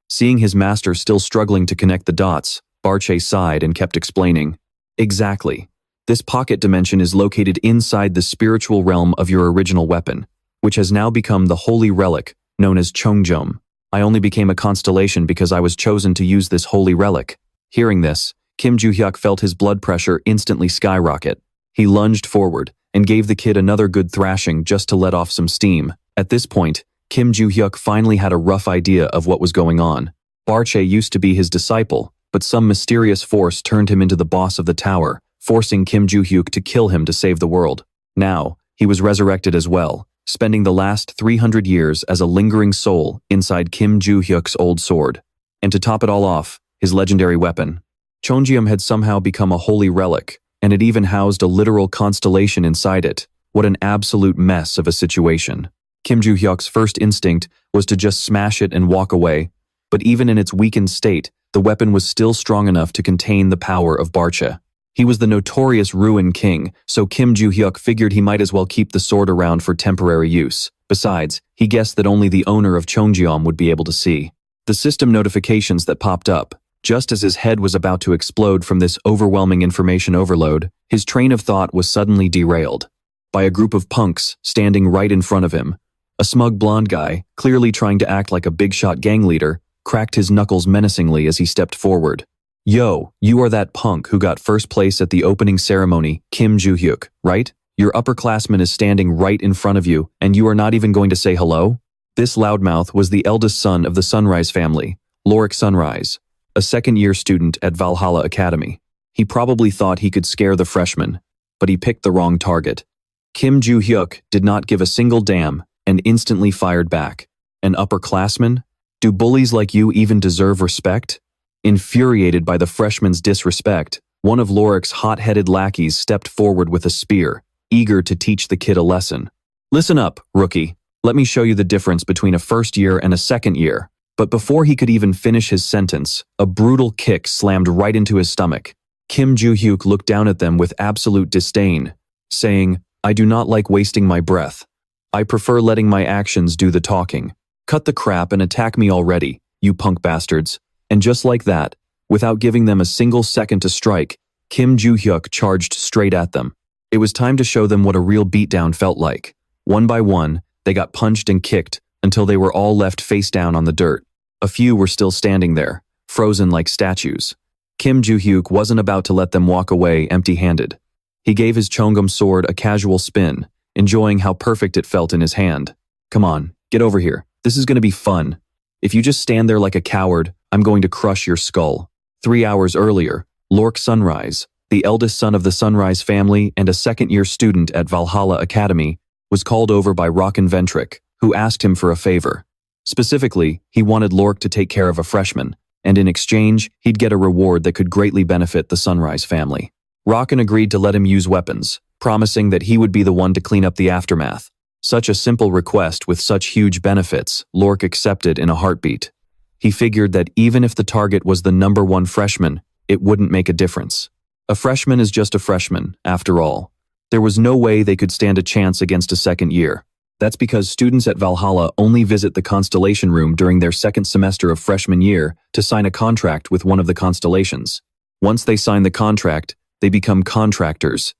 Seeing his master still struggling to connect the dots, Barche sighed and kept explaining. "Exactly. This pocket dimension is located inside the spiritual realm of your original weapon, which has now become the holy relic known as Chongjom. I only became a constellation because I was chosen to use this holy relic." Hearing this, Kim Joo-hyuk felt his blood pressure instantly skyrocket. He lunged forward and gave the kid another good thrashing just to let off some steam. At this point, Kim Joo-hyuk finally had a rough idea of what was going on. Barche used to be his disciple, but some mysterious force turned him into the boss of the tower, forcing Kim Joo-hyuk to kill him to save the world. Now, he was resurrected as well, spending the last 300 years as a lingering soul inside Kim Joo-hyuk's old sword. And to top it all off, his legendary weapon. Chongjom had somehow become a holy relic, and it even housed a literal constellation inside it. What an absolute mess of a situation. Kim Joo-hyuk's first instinct was to just smash it and walk away, but even in its weakened state, the weapon was still strong enough to contain the power of Barche. He was the notorious Ruin King, so Kim Joo-hyuk figured he might as well keep the sword around for temporary use. Besides, he guessed that only the owner of Chongjom would be able to see the system notifications that popped up. Just as his head was about to explode from this overwhelming information overload, his train of thought was suddenly derailed by a group of punks standing right in front of him. A smug blonde guy, clearly trying to act like a big-shot gang leader, cracked his knuckles menacingly as he stepped forward. "Yo, you are that punk who got first place at the opening ceremony, Kim Joo-hyuk, right? Your upperclassman is standing right in front of you, and you are not even going to say hello?" This loudmouth was the eldest son of the Sunrise family, Lorik Sunrise, a second-year student at Valhalla Academy. He probably thought he could scare the freshmen, but he picked the wrong target. Kim Joo-hyuk did not give a single damn and instantly fired back. "An upperclassman? Do bullies like you even deserve respect?" Infuriated by the freshman's disrespect, one of Lorik's hot-headed lackeys stepped forward with a spear, eager to teach the kid a lesson. "Listen up, rookie. Let me show you the difference between a first year and a second year." But before he could even finish his sentence, a brutal kick slammed right into his stomach. Kim Joo-hyuk looked down at them with absolute disdain, saying, "I do not like wasting my breath. I prefer letting my actions do the talking. Cut the crap and attack me already, you punk bastards." And just like that, without giving them a single second to strike, Kim Joo-hyuk charged straight at them. It was time to show them what a real beatdown felt like. One by one, they got punched and kicked until they were all left face down on the dirt. A few were still standing there, frozen like statues. Kim Joo-hyuk wasn't about to let them walk away empty-handed. He gave his Chongjom sword a casual spin, enjoying how perfect it felt in his hand. "Come on, get over here. This is going to be fun. If you just stand there like a coward, I'm going to crush your skull." 3 hours earlier, Lork Sunrise, the eldest son of the Sunrise family and a second-year student at Valhalla Academy, was called over by Rocken Ventric, who asked him for a favor. Specifically, he wanted Lork to take care of a freshman, and in exchange, he'd get a reward that could greatly benefit the Sunrise family. Rocken agreed to let him use weapons, promising that he would be the one to clean up the aftermath. Such a simple request with such huge benefits, Lork accepted in a heartbeat. He figured that even if the target was the #1 freshman, it wouldn't make a difference. A freshman is just a freshman, after all. There was no way they could stand a chance against a second year. That's because students at Valhalla only visit the Constellation Room during their second semester of freshman year to sign a contract with one of the constellations. Once they sign the contract, they become contractors.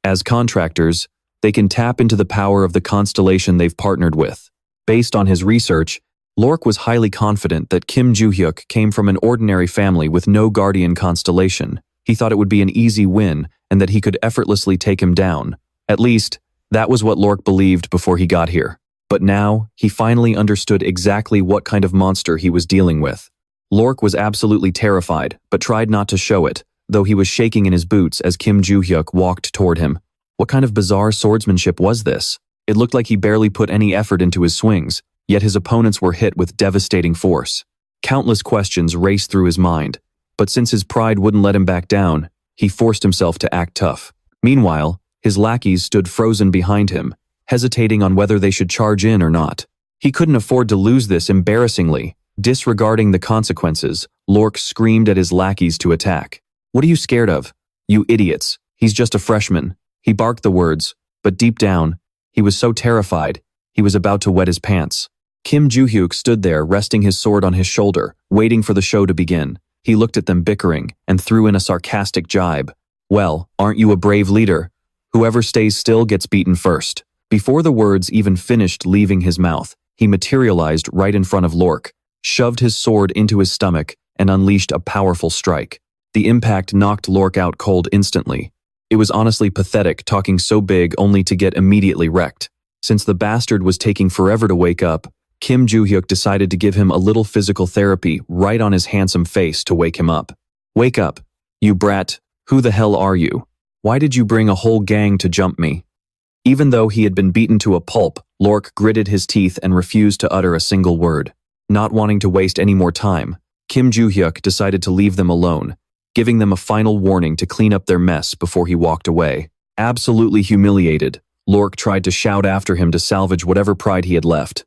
As contractors, they can tap into the power of the constellation they've partnered with. Based on his research, Lork was highly confident that Kim Joo-hyuk came from an ordinary family with no guardian constellation. He thought it would be an easy win and that he could effortlessly take him down. At least, that was what Lork believed before he got here. But now, he finally understood exactly what kind of monster he was dealing with. Lork was absolutely terrified, but tried not to show it, though he was shaking in his boots as Kim Joo-hyuk walked toward him. What kind of bizarre swordsmanship was this? It looked like he barely put any effort into his swings, yet his opponents were hit with devastating force. Countless questions raced through his mind, but since his pride wouldn't let him back down, he forced himself to act tough. Meanwhile, his lackeys stood frozen behind him, hesitating on whether they should charge in or not. He couldn't afford to lose this embarrassingly. Disregarding the consequences, Lork screamed at his lackeys to attack. "What are you scared of? You idiots, he's just a freshman." He barked the words, but deep down, he was so terrified, he was about to wet his pants. Kim Joo-hyuk stood there resting his sword on his shoulder, waiting for the show to begin. He looked at them bickering and threw in a sarcastic jibe. "Well, aren't you a brave leader? Whoever stays still gets beaten first." Before the words even finished leaving his mouth, he materialized right in front of Lork, shoved his sword into his stomach, and unleashed a powerful strike. The impact knocked Lork out cold instantly. It was honestly pathetic talking so big only to get immediately wrecked. Since the bastard was taking forever to wake up, Kim Joo-hyuk decided to give him a little physical therapy right on his handsome face to wake him up. "Wake up, you brat. Who the hell are you? Why did you bring a whole gang to jump me?" Even though he had been beaten to a pulp, Lork gritted his teeth and refused to utter a single word. Not wanting to waste any more time, Kim Joo-hyuk decided to leave them alone, giving them a final warning to clean up their mess before he walked away. Absolutely humiliated, Lork tried to shout after him to salvage whatever pride he had left.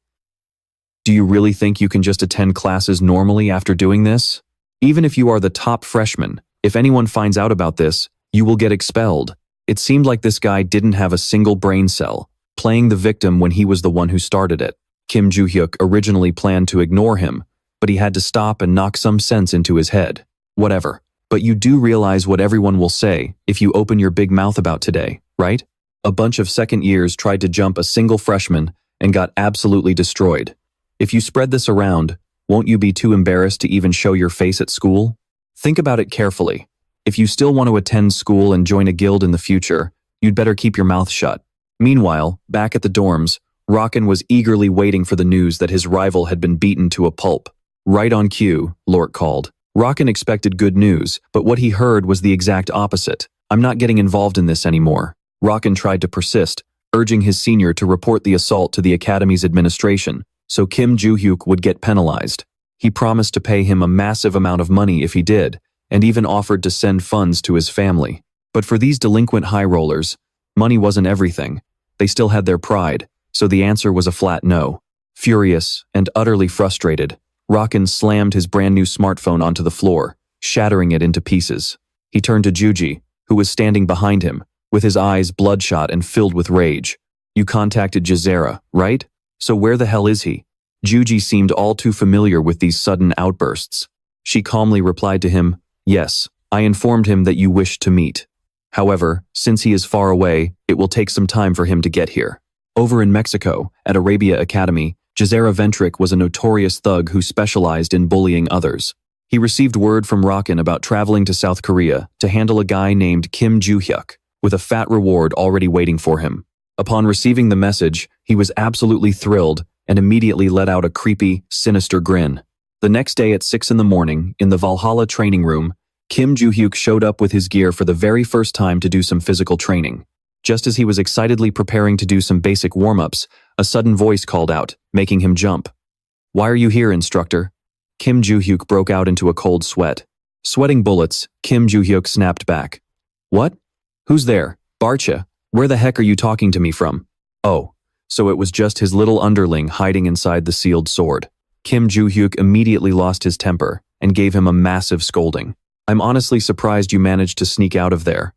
"Do you really think you can just attend classes normally after doing this? Even if you are the top freshman, if anyone finds out about this, you will get expelled." It seemed like this guy didn't have a single brain cell, playing the victim when he was the one who started it. Kim Joo-hyuk originally planned to ignore him, but he had to stop and knock some sense into his head. "Whatever. But you do realize what everyone will say if you open your big mouth about today, right? A bunch of second years tried to jump a single freshman and got absolutely destroyed. If you spread this around, won't you be too embarrassed to even show your face at school? Think about it carefully. If you still want to attend school and join a guild in the future, you'd better keep your mouth shut." Meanwhile, back at the dorms, Rocken was eagerly waiting for the news that his rival had been beaten to a pulp. "Right on cue," Lork called. Rocken expected good news, but what he heard was the exact opposite. "I'm not getting involved in this anymore." Rocken tried to persist, urging his senior to report the assault to the Academy's administration, so Kim Joo-hyuk would get penalized. He promised to pay him a massive amount of money if he did, and even offered to send funds to his family. But for these delinquent high rollers, money wasn't everything. They still had their pride, so the answer was a flat no. Furious and utterly frustrated, Rocken slammed his brand new smartphone onto the floor, shattering it into pieces. He turned to Juji, who was standing behind him, with his eyes bloodshot and filled with rage. "You contacted Jazera, right? So where the hell is he?" Juji seemed all too familiar with these sudden outbursts. She calmly replied to him, "Yes, I informed him that you wished to meet. However, since he is far away, it will take some time for him to get here." Over in Mexico, at Arabia Academy, Jazera Ventric was a notorious thug who specialized in bullying others. He received word from Rocken about traveling to South Korea to handle a guy named Kim Joo-hyuk, with a fat reward already waiting for him. Upon receiving the message, he was absolutely thrilled and immediately let out a creepy, sinister grin. The next day at 6 in the morning, in the Valhalla training room, Kim Joo-hyuk showed up with his gear for the very first time to do some physical training. Just as he was excitedly preparing to do some basic warm-ups, a sudden voice called out, making him jump. "Why are you here, instructor?" Kim Joo-hyuk broke out into a cold sweat. Sweating bullets, Kim Joo-hyuk snapped back. "What? Who's there? Barcha, where the heck are you talking to me from?" Oh, so it was just his little underling hiding inside the sealed sword. Kim Joo-hyuk immediately lost his temper and gave him a massive scolding. "I'm honestly surprised you managed to sneak out of there.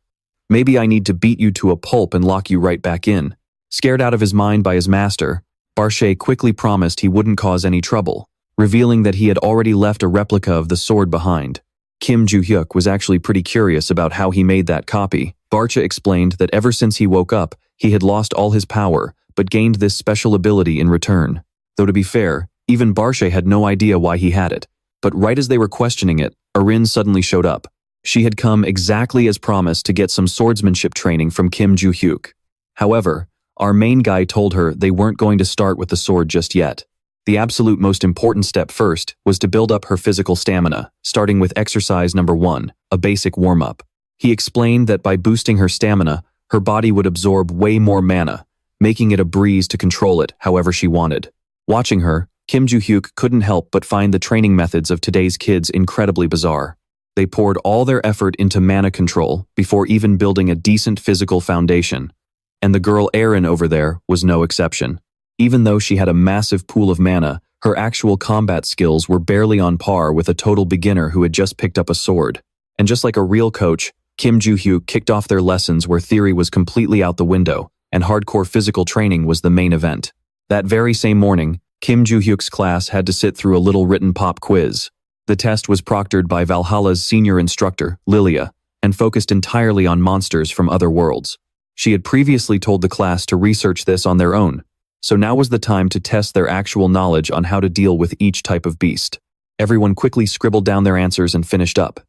Maybe I need to beat you to a pulp and lock you right back in." Scared out of his mind by his master, Barcha quickly promised he wouldn't cause any trouble, revealing that he had already left a replica of the sword behind. Kim Joo-hyuk was actually pretty curious about how he made that copy. Barcha explained that ever since he woke up, he had lost all his power, but gained this special ability in return. Though to be fair, even Barcha had no idea why he had it. But right as they were questioning it, Arin suddenly showed up. She had come exactly as promised to get some swordsmanship training from Kim Joo-hyuk. However, our main guy told her they weren't going to start with the sword just yet. The absolute most important step first was to build up her physical stamina, starting with exercise number 1, a basic warm-up. He explained that by boosting her stamina, her body would absorb way more mana, making it a breeze to control it however she wanted. Watching her, Kim Joo-hyuk couldn't help but find the training methods of today's kids incredibly bizarre. They poured all their effort into mana control before even building a decent physical foundation. And the girl Erin over there was no exception. Even though she had a massive pool of mana, her actual combat skills were barely on par with a total beginner who had just picked up a sword. And just like a real coach, Kim Joo-hyuk kicked off their lessons where theory was completely out the window, and hardcore physical training was the main event. That very same morning, Kim Joo-hyuk's class had to sit through a little written pop quiz. The test was proctored by Valhalla's senior instructor, Lilia, and focused entirely on monsters from other worlds. She had previously told the class to research this on their own, so now was the time to test their actual knowledge on how to deal with each type of beast. Everyone quickly scribbled down their answers and finished up,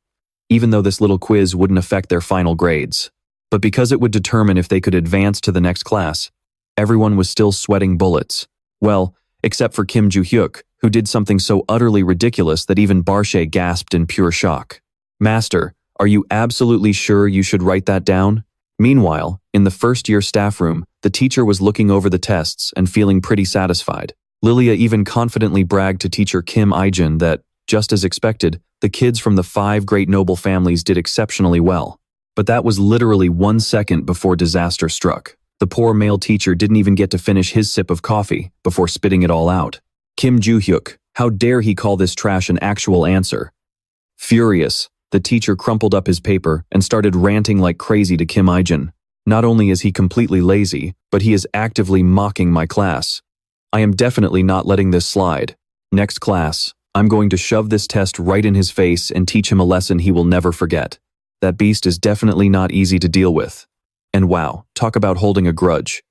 even though this little quiz wouldn't affect their final grades. But because it would determine if they could advance to the next class, everyone was still sweating bullets. Well, except for Kim Joo-hyuk, who did something so utterly ridiculous that even Barcha gasped in pure shock. "Master, are you absolutely sure you should write that down?" Meanwhile, in the first-year staff room, the teacher was looking over the tests and feeling pretty satisfied. Lilia even confidently bragged to teacher Kim Ijin that, just as expected, the kids from the 5 great noble families did exceptionally well. But that was literally 1 second before disaster struck. The poor male teacher didn't even get to finish his sip of coffee before spitting it all out. Kim Joo-hyuk, how dare he call this trash an actual answer? Furious, the teacher crumpled up his paper and started ranting like crazy to Kim Ijin. "Not only is he completely lazy, but he is actively mocking my class. I am definitely not letting this slide. Next class, I'm going to shove this test right in his face and teach him a lesson he will never forget. That beast is definitely not easy to deal with." And wow, talk about holding a grudge.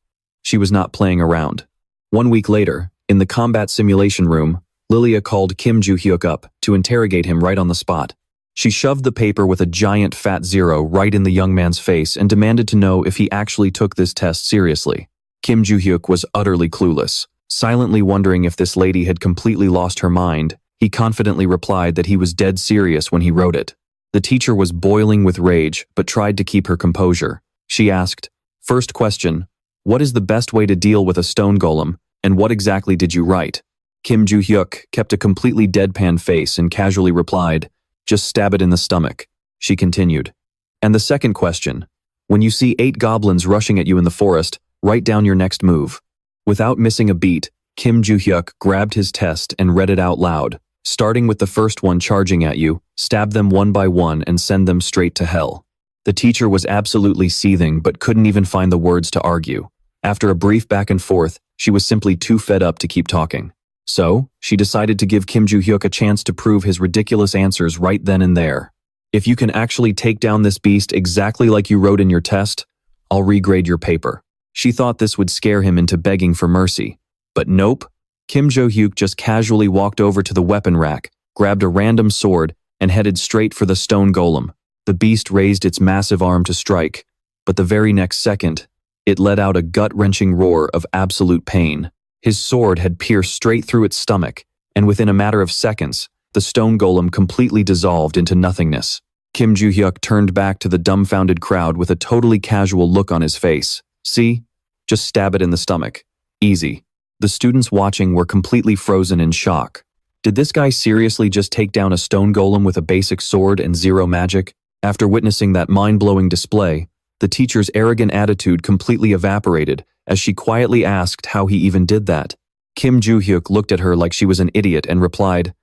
She was not playing around. 1 week later, in the combat simulation room, Lilia called Kim Joo-hyuk up to interrogate him right on the spot. She shoved the paper with a giant fat 0 right in the young man's face and demanded to know if he actually took this test seriously. Kim Joo-hyuk was utterly clueless. Silently wondering if this lady had completely lost her mind, he confidently replied that he was dead serious when he wrote it. The teacher was boiling with rage, but tried to keep her composure. She asked, "First question, what is the best way to deal with a stone golem, and what exactly did you write?" Kim Joo-hyuk kept a completely deadpan face and casually replied, "Just stab it in the stomach." She continued, "And the second question, when you see 8 goblins rushing at you in the forest, write down your next move." Without missing a beat, Kim Joo-hyuk grabbed his test and read it out loud. "Starting with the first one charging at you, stab them one by one and send them straight to hell." The teacher was absolutely seething but couldn't even find the words to argue. After a brief back and forth, she was simply too fed up to keep talking. So, she decided to give Kim Joo-hyuk a chance to prove his ridiculous answers right then and there. "If you can actually take down this beast exactly like you wrote in your test, I'll regrade your paper." She thought this would scare him into begging for mercy. But nope. Kim Joo-hyuk just casually walked over to the weapon rack, grabbed a random sword, and headed straight for the stone golem. The beast raised its massive arm to strike, but the very next second, it let out a gut-wrenching roar of absolute pain. His sword had pierced straight through its stomach, and within a matter of seconds, the stone golem completely dissolved into nothingness. Kim Joo-hyuk turned back to the dumbfounded crowd with a totally casual look on his face. See? Just stab it in the stomach. Easy. The students watching were completely frozen in shock. Did this guy seriously just take down a stone golem with a basic sword and zero magic? After witnessing that mind-blowing display, the teacher's arrogant attitude completely evaporated as she quietly asked how he even did that. Kim Joo-hyuk looked at her like she was an idiot and replied,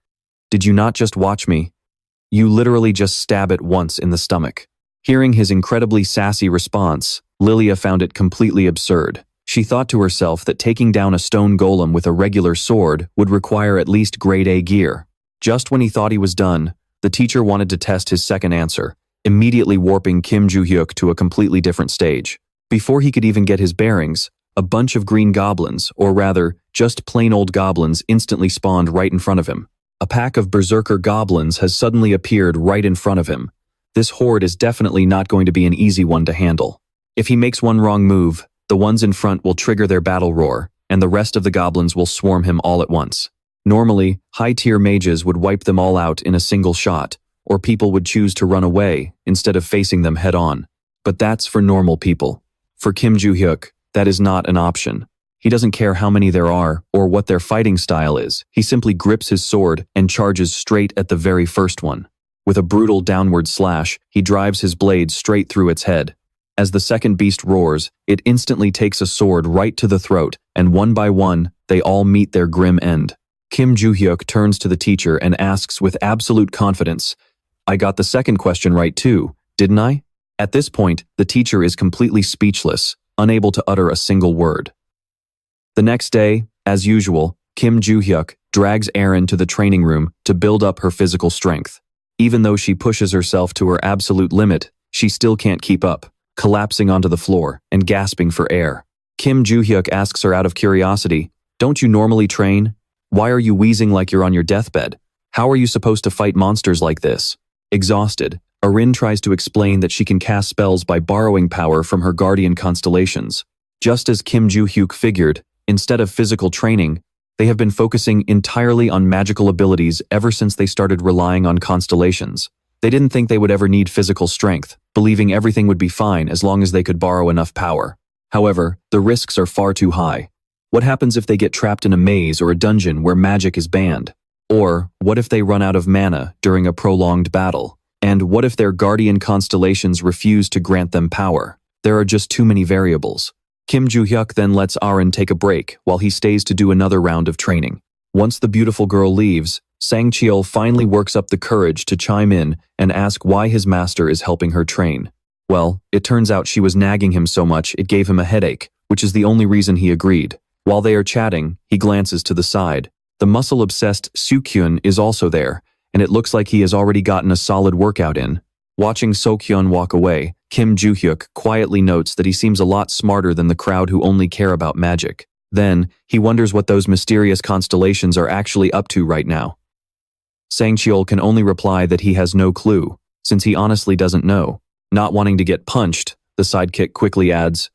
"Did you not just watch me? You literally just stab it once in the stomach." Hearing his incredibly sassy response, Lilia found it completely absurd. She thought to herself that taking down a stone golem with a regular sword would require at least grade A gear. Just when he thought he was done, the teacher wanted to test his second answer, immediately warping Kim Joo-hyuk to a completely different stage. Before he could even get his bearings, a bunch of green goblins, or rather, just plain old goblins, instantly spawned right in front of him. A pack of berserker goblins has suddenly appeared right in front of him. This horde is definitely not going to be an easy one to handle. If he makes one wrong move, the ones in front will trigger their battle roar, and the rest of the goblins will swarm him all at once. Normally, high-tier mages would wipe them all out in a single shot, or people would choose to run away instead of facing them head-on. But that's for normal people. For Kim Joo-hyuk, that is not an option. He doesn't care how many there are or what their fighting style is. He simply grips his sword and charges straight at the very first one. With a brutal downward slash, he drives his blade straight through its head. As the second beast roars, it instantly takes a sword right to the throat, and one by one, they all meet their grim end. Kim Joo-hyuk turns to the teacher and asks with absolute confidence, "I got the second question right too, didn't I?" At this point, the teacher is completely speechless, unable to utter a single word. The next day, as usual, Kim Joo-hyuk drags Erin to the training room to build up her physical strength. Even though she pushes herself to her absolute limit, she still can't keep up, collapsing onto the floor and gasping for air. Kim Joo-hyuk asks her out of curiosity, "Don't you normally train? Why are you wheezing like you're on your deathbed? How are you supposed to fight monsters like this?" Exhausted, Erin tries to explain that she can cast spells by borrowing power from her guardian constellations. Just as Kim Joo-hyuk figured, instead of physical training, they have been focusing entirely on magical abilities ever since they started relying on constellations. They didn't think they would ever need physical strength, believing everything would be fine as long as they could borrow enough power. However, the risks are far too high. What happens if they get trapped in a maze or a dungeon where magic is banned? Or, what if they run out of mana during a prolonged battle? And what if their guardian constellations refuse to grant them power? There are just too many variables. Kim Joo-hyuk then lets Erin take a break while he stays to do another round of training. Once the beautiful girl leaves, Sang-cheol finally works up the courage to chime in and ask why his master is helping her train. Well, it turns out she was nagging him so much it gave him a headache, which is the only reason he agreed. While they are chatting, he glances to the side. The muscle-obsessed Soo-kyun is also there, and it looks like he has already gotten a solid workout in. Watching Soo-kyun walk away, Kim Joo-hyuk quietly notes that he seems a lot smarter than the crowd who only care about magic. Then, he wonders what those mysterious constellations are actually up to right now. Sang-cheol can only reply that he has no clue, since he honestly doesn't know. Not wanting to get punched, the sidekick quickly adds,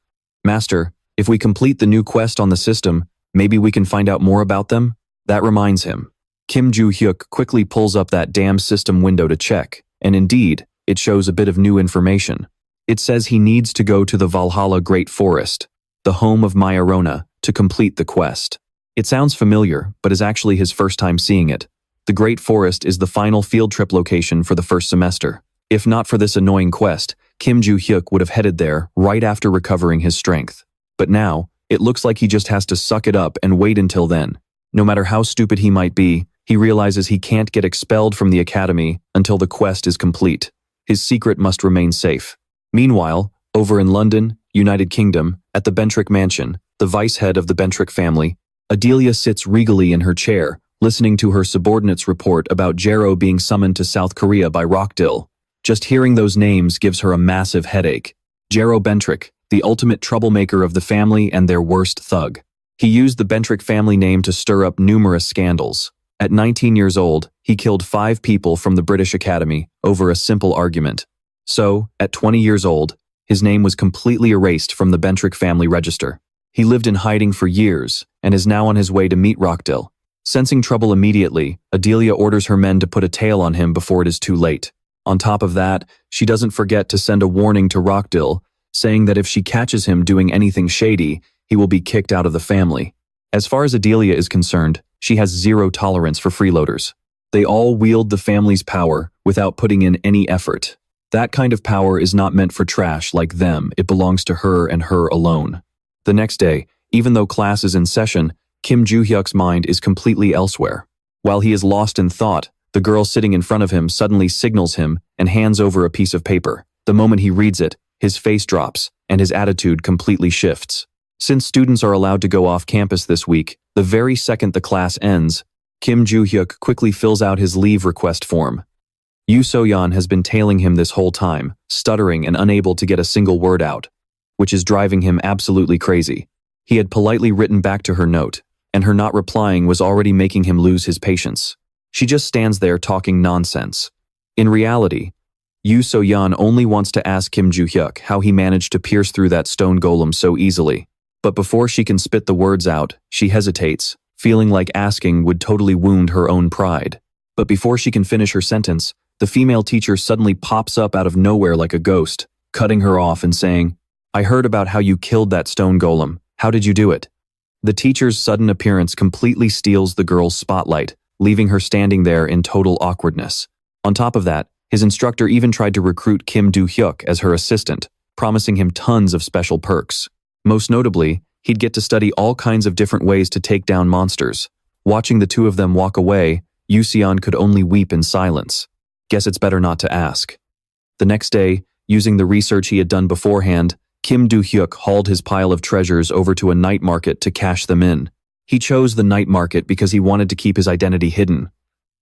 "Master, if we complete the new quest on the system, maybe we can find out more about them?" That reminds him. Kim Joo-hyuk quickly pulls up that damn system window to check, and indeed, it shows a bit of new information. It says he needs to go to the Valhalla Great Forest, the home of Myorona, to complete the quest. It sounds familiar, but is actually his first time seeing it. The Great Forest is the final field trip location for the first semester. If not for this annoying quest, Kim Joo-hyuk would have headed there right after recovering his strength. But now, it looks like he just has to suck it up and wait until then. No matter how stupid he might be, he realizes he can't get expelled from the academy until the quest is complete. His secret must remain safe. Meanwhile, over in London, United Kingdom, at the Bentrick Mansion, the vice head of the Bentrick family, Adelia sits regally in her chair, listening to her subordinates report about Jero being summoned to South Korea by Rockdill. Just hearing those names gives her a massive headache. Jero Bentrick, the ultimate troublemaker of the family and their worst thug. He used the Bentrick family name to stir up numerous scandals. At 19 years old, he killed 5 people from the British Academy over a simple argument. So, at 20 years old, his name was completely erased from the Bentrick family register. He lived in hiding for years and is now on his way to meet Rockdill. Sensing trouble immediately, Adelia orders her men to put a tail on him before it is too late. On top of that, she doesn't forget to send a warning to Rockdill, saying that if she catches him doing anything shady, he will be kicked out of the family. As far as Adelia is concerned, she has zero tolerance for freeloaders. They all wield the family's power without putting in any effort. That kind of power is not meant for trash like them, it belongs to her and her alone. The next day, even though class is in session, Kim Joo-hyuk's mind is completely elsewhere. While he is lost in thought, the girl sitting in front of him suddenly signals him and hands over a piece of paper. The moment he reads it, his face drops, and his attitude completely shifts. Since students are allowed to go off campus this week, the very second the class ends, Kim Joo-hyuk quickly fills out his leave request form. Yoo So-yeon has been tailing him this whole time, stuttering and unable to get a single word out, which is driving him absolutely crazy. He had politely written back to her note, and her not replying was already making him lose his patience. She just stands there talking nonsense. In reality, Yoo So-yeon only wants to ask Kim Joo-hyuk how he managed to pierce through that stone golem so easily. But before she can spit the words out, she hesitates, feeling like asking would totally wound her own pride. But before she can finish her sentence, the female teacher suddenly pops up out of nowhere like a ghost, cutting her off and saying, "I heard about how you killed that stone golem. How did you do it?" The teacher's sudden appearance completely steals the girl's spotlight, leaving her standing there in total awkwardness. On top of that, his instructor even tried to recruit Kim Do-hyuk as her assistant, promising him tons of special perks. Most notably, he'd get to study all kinds of different ways to take down monsters. Watching the two of them walk away, Yoo So-yeon could only weep in silence. Guess it's better not to ask. The next day, using the research he had done beforehand, Kim Do-hyuk hauled his pile of treasures over to a night market to cash them in. He chose the night market because he wanted to keep his identity hidden.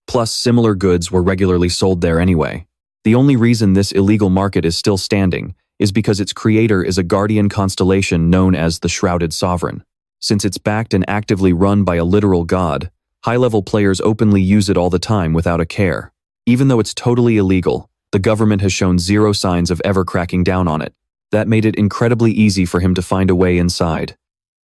Plus, similar goods were regularly sold there anyway. The only reason this illegal market is still standing is because its creator is a guardian constellation known as the Shrouded Sovereign. Since it's backed and actively run by a literal god, high-level players openly use it all the time without a care. Even though it's totally illegal, the government has shown zero signs of ever cracking down on it. That made it incredibly easy for him to find a way inside.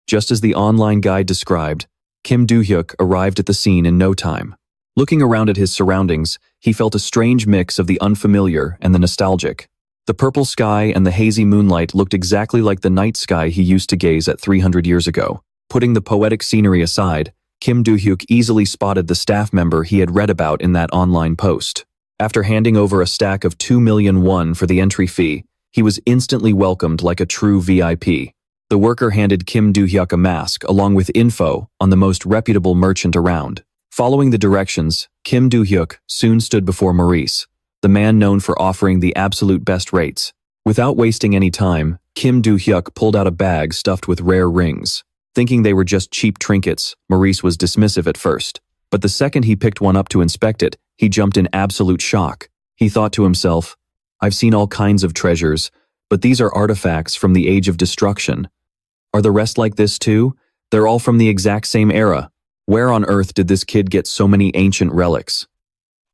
Just as the online guide described, Kim Do-hyuk arrived at the scene in no time. Looking around at his surroundings, he felt a strange mix of the unfamiliar and the nostalgic. The purple sky and the hazy moonlight looked exactly like the night sky he used to gaze at 300 years ago. Putting the poetic scenery aside, Kim Do-hyuk easily spotted the staff member he had read about in that online post. After handing over a stack of 2 million won for the entry fee, he was instantly welcomed like a true VIP. The worker handed Kim Do-hyuk a mask along with info on the most reputable merchant around. Following the directions, Kim Do-hyuk soon stood before Maurice, the man known for offering the absolute best rates. Without wasting any time, Kim Do-hyuk pulled out a bag stuffed with rare rings. Thinking they were just cheap trinkets, Maurice was dismissive at first. But the second he picked one up to inspect it, he jumped in absolute shock. He thought to himself, "I've seen all kinds of treasures, but these are artifacts from the Age of Destruction. Are the rest like this too? They're all from the exact same era. Where on earth did this kid get so many ancient relics?"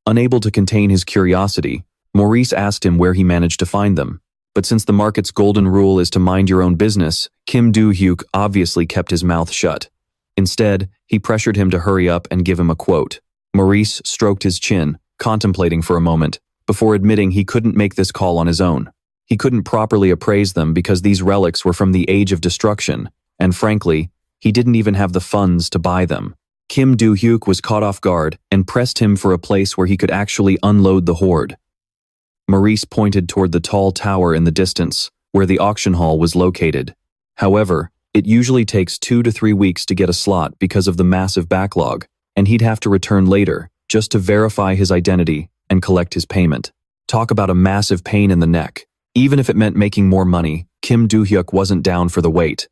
Unable to contain his curiosity, Maurice asked him where he managed to find them. But since the market's golden rule is to mind your own business, Kim Do-hyuk obviously kept his mouth shut. Instead, he pressured him to hurry up and give him a quote. Maurice stroked his chin, contemplating for a moment, before admitting he couldn't make this call on his own. He couldn't properly appraise them because these relics were from the Age of Destruction, and frankly, he didn't even have the funds to buy them. Kim Do-hyuk was caught off guard and pressed him for a place where he could actually unload the hoard. Maurice pointed toward the tall tower in the distance, where the auction hall was located. However, it usually takes 2 to 3 weeks to get a slot because of the massive backlog, and he'd have to return later, just to verify his identity and collect his payment. Talk about a massive pain in the neck. Even if it meant making more money, Kim Do-hyuk wasn't down for the wait.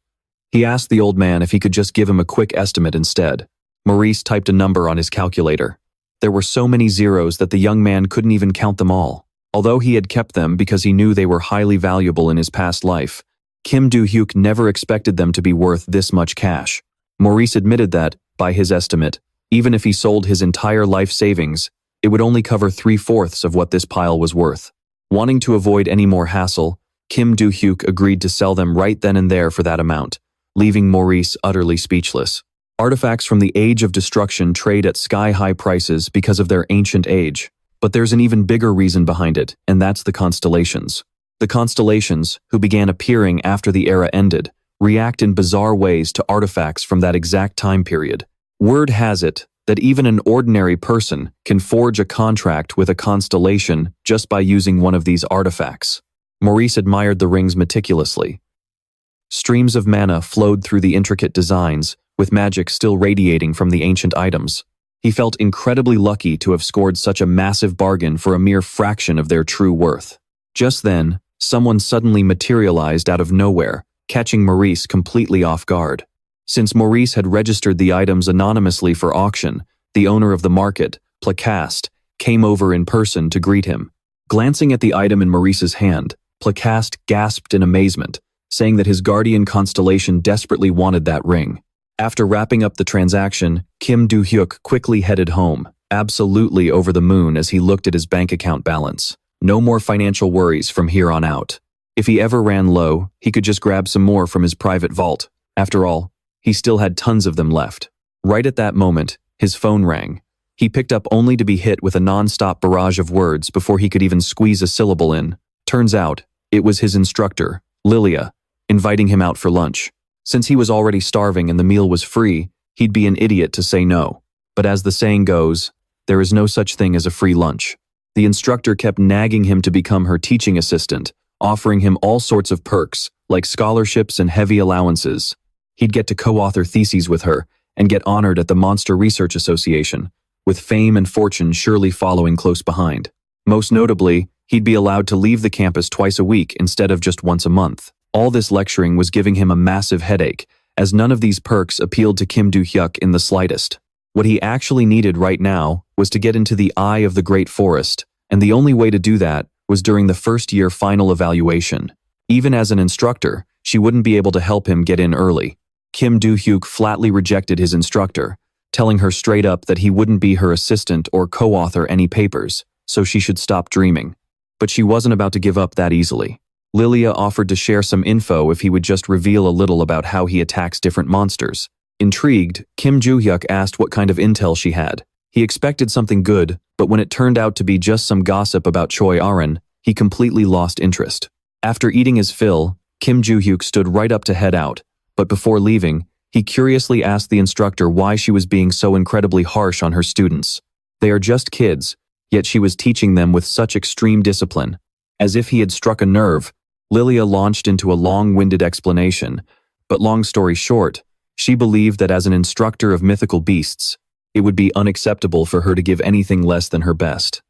He asked the old man if he could just give him a quick estimate instead. Maurice typed a number on his calculator. There were so many zeros that the young man couldn't even count them all. Although he had kept them because he knew they were highly valuable in his past life, Kim Do-hyuk never expected them to be worth this much cash. Maurice admitted that, by his estimate, even if he sold his entire life savings, it would only cover 3/4 of what this pile was worth. Wanting to avoid any more hassle, Kim Do-hyuk agreed to sell them right then and there for that amount, leaving Maurice utterly speechless. Artifacts from the Age of Destruction trade at sky-high prices because of their ancient age. But there's an even bigger reason behind it, and that's the constellations. The constellations, who began appearing after the era ended, react in bizarre ways to artifacts from that exact time period. Word has it that even an ordinary person can forge a contract with a constellation just by using one of these artifacts. Maurice admired the rings meticulously. Streams of mana flowed through the intricate designs, with magic still radiating from the ancient items. He felt incredibly lucky to have scored such a massive bargain for a mere fraction of their true worth. Just then, someone suddenly materialized out of nowhere, catching Maurice completely off guard. Since Maurice had registered the items anonymously for auction, the owner of the market, Placast, came over in person to greet him. Glancing at the item in Maurice's hand, Placast gasped in amazement, saying that his guardian constellation desperately wanted that ring. After wrapping up the transaction, Kim Do-hyuk quickly headed home, absolutely over the moon as he looked at his bank account balance. No more financial worries from here on out. If he ever ran low, he could just grab some more from his private vault. After all, he still had tons of them left. Right at that moment, his phone rang. He picked up only to be hit with a non-stop barrage of words before he could even squeeze a syllable in. Turns out, it was his instructor, Lilia, inviting him out for lunch. Since he was already starving and the meal was free, he'd be an idiot to say no. But as the saying goes, there is no such thing as a free lunch. The instructor kept nagging him to become her teaching assistant, offering him all sorts of perks, like scholarships and heavy allowances. He'd get to co-author theses with her and get honored at the Monster Research Association, with fame and fortune surely following close behind. Most notably, he'd be allowed to leave the campus twice a week instead of just once a month. All this lecturing was giving him a massive headache, as none of these perks appealed to Kim Do-hyuk in the slightest. What he actually needed right now was to get into the eye of the Great Forest, and the only way to do that was during the first-year final evaluation. Even as an instructor, she wouldn't be able to help him get in early. Kim Do-hyuk flatly rejected his instructor, telling her straight up that he wouldn't be her assistant or co-author any papers, so she should stop dreaming. But she wasn't about to give up that easily. Lilia offered to share some info if he would just reveal a little about how he attacks different monsters. Intrigued, Kim Do-hyuk asked what kind of intel she had. He expected something good, but when it turned out to be just some gossip about Choi Aran, he completely lost interest. After eating his fill, Kim Do-hyuk stood right up to head out, but before leaving, he curiously asked the instructor why she was being so incredibly harsh on her students. They are just kids, yet she was teaching them with such extreme discipline. As if he had struck a nerve, Lilia launched into a long-winded explanation, but long story short, she believed that as an instructor of mythical beasts, it would be unacceptable for her to give anything less than her best.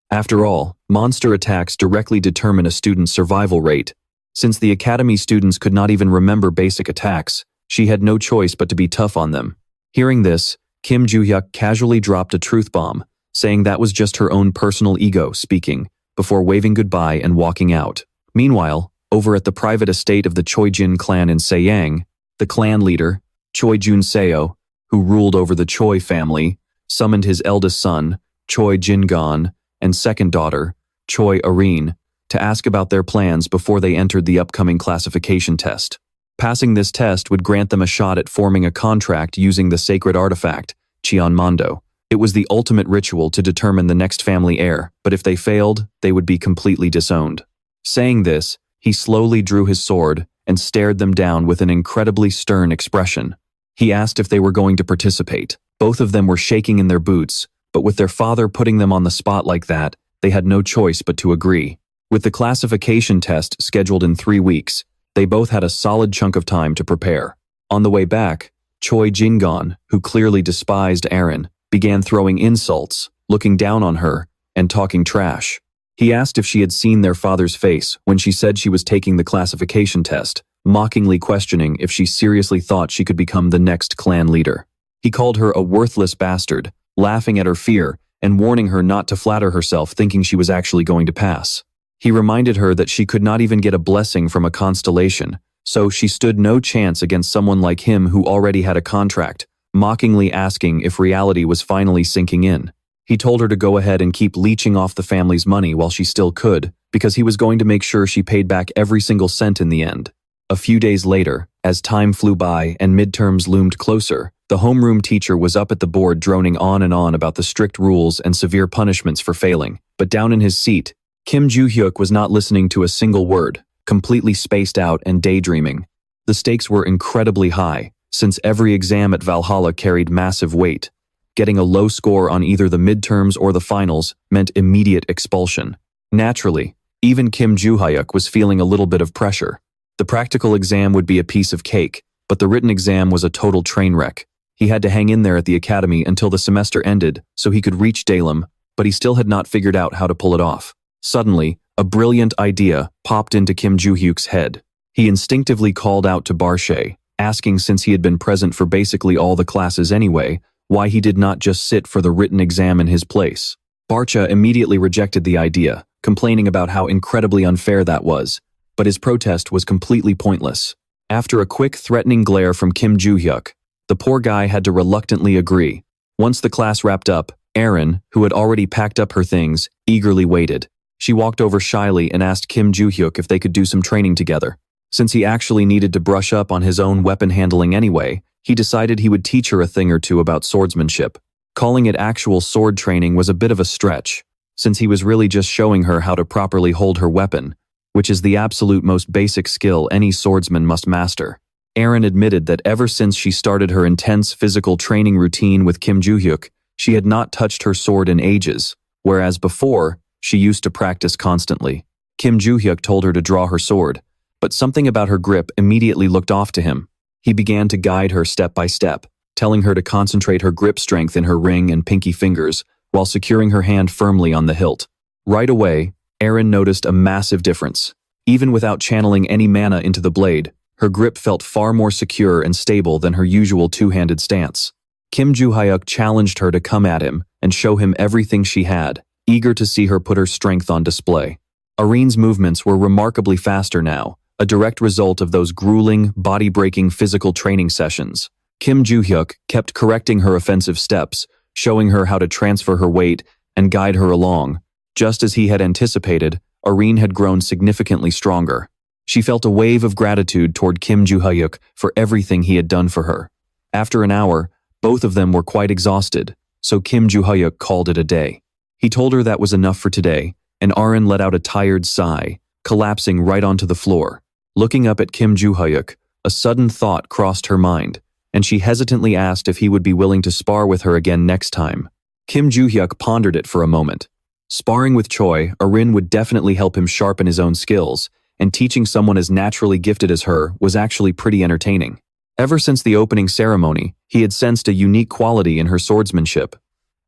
After all, monster attacks directly determine a student's survival rate. Since the academy students could not even remember basic attacks, she had no choice but to be tough on them. Hearing this, Kim Do-hyuk casually dropped a truth bomb, saying that was just her own personal ego speaking, before waving goodbye and walking out. Meanwhile, over at the private estate of the Choi-jin clan in Seyang, the clan leader, Choi Jun-seo, who ruled over the Choi family, summoned his eldest son, Choi Jin-gon, and second daughter, Choi Arin, to ask about their plans before they entered the upcoming classification test. Passing this test would grant them a shot at forming a contract using the sacred artifact, Cheonmondo. It was the ultimate ritual to determine the next family heir, but if they failed, they would be completely disowned. Saying this, he slowly drew his sword and stared them down with an incredibly stern expression. He asked if they were going to participate. Both of them were shaking in their boots, but with their father putting them on the spot like that, they had no choice but to agree. With the classification test scheduled in 3 weeks, they both had a solid chunk of time to prepare. On the way back, Choi Jin-gon, who clearly despised Aaron, began throwing insults, looking down on her, and talking trash. He asked if she had seen their father's face when she said she was taking the classification test, mockingly questioning if she seriously thought she could become the next clan leader. He called her a worthless bastard, laughing at her fear and warning her not to flatter herself thinking she was actually going to pass. He reminded her that she could not even get a blessing from a constellation, so she stood no chance against someone like him who already had a contract, mockingly asking if reality was finally sinking in. He told her to go ahead and keep leeching off the family's money while she still could, because he was going to make sure she paid back every single cent in the end. A few days later, as time flew by and midterms loomed closer, the homeroom teacher was up at the board droning on and on about the strict rules and severe punishments for failing. But down in his seat, Kim Joo-hyuk was not listening to a single word, completely spaced out and daydreaming. The stakes were incredibly high, since every exam at Valhalla carried massive weight. Getting a low score on either the midterms or the finals meant immediate expulsion. Naturally, even Kim Joo-hyuk was feeling a little bit of pressure. The practical exam would be a piece of cake, but the written exam was a total train wreck. He had to hang in there at the academy until the semester ended so he could reach Dalim, but he still had not figured out how to pull it off. Suddenly, a brilliant idea popped into Kim Joo-hyuk's head. He instinctively called out to Barshay, asking, since he had been present for basically all the classes anyway, why he did not just sit for the written exam in his place. Barcha immediately rejected the idea, complaining about how incredibly unfair that was, but his protest was completely pointless. After a quick, threatening glare from Kim Joo-hyuk, the poor guy had to reluctantly agree. Once the class wrapped up, Erin, who had already packed up her things, eagerly waited. She walked over shyly and asked Kim Joo-hyuk if they could do some training together. Since he actually needed to brush up on his own weapon handling anyway, he decided he would teach her a thing or two about swordsmanship. Calling it actual sword training was a bit of a stretch, since he was really just showing her how to properly hold her weapon, which is the absolute most basic skill any swordsman must master. Erin admitted that ever since she started her intense physical training routine with Kim Joo-hyuk, she had not touched her sword in ages, whereas before, she used to practice constantly. Kim Joo-hyuk told her to draw her sword, but something about her grip immediately looked off to him. He began to guide her step by step, telling her to concentrate her grip strength in her ring and pinky fingers, while securing her hand firmly on the hilt. Right away, Erin noticed a massive difference. Even without channeling any mana into the blade, her grip felt far more secure and stable than her usual two-handed stance. Kim Joo-hyuk challenged her to come at him and show him everything she had, eager to see her put her strength on display. Irene's movements were remarkably faster now, a direct result of those grueling, body-breaking physical training sessions. Kim Joo-hyuk kept correcting her offensive steps, showing her how to transfer her weight and guide her along. Just as he had anticipated, Irene had grown significantly stronger. She felt a wave of gratitude toward Kim Joo-hyuk for everything he had done for her. After an hour, both of them were quite exhausted, so Kim Joo-hyuk called it a day. He told her that was enough for today, and Aaron let out a tired sigh, collapsing right onto the floor. Looking up at Kim Joo-hyuk, a sudden thought crossed her mind, and she hesitantly asked if he would be willing to spar with her again next time. Kim Joo-hyuk pondered it for a moment. Sparring with Choi, Aaron would definitely help him sharpen his own skills, and teaching someone as naturally gifted as her was actually pretty entertaining. Ever since the opening ceremony, he had sensed a unique quality in her swordsmanship.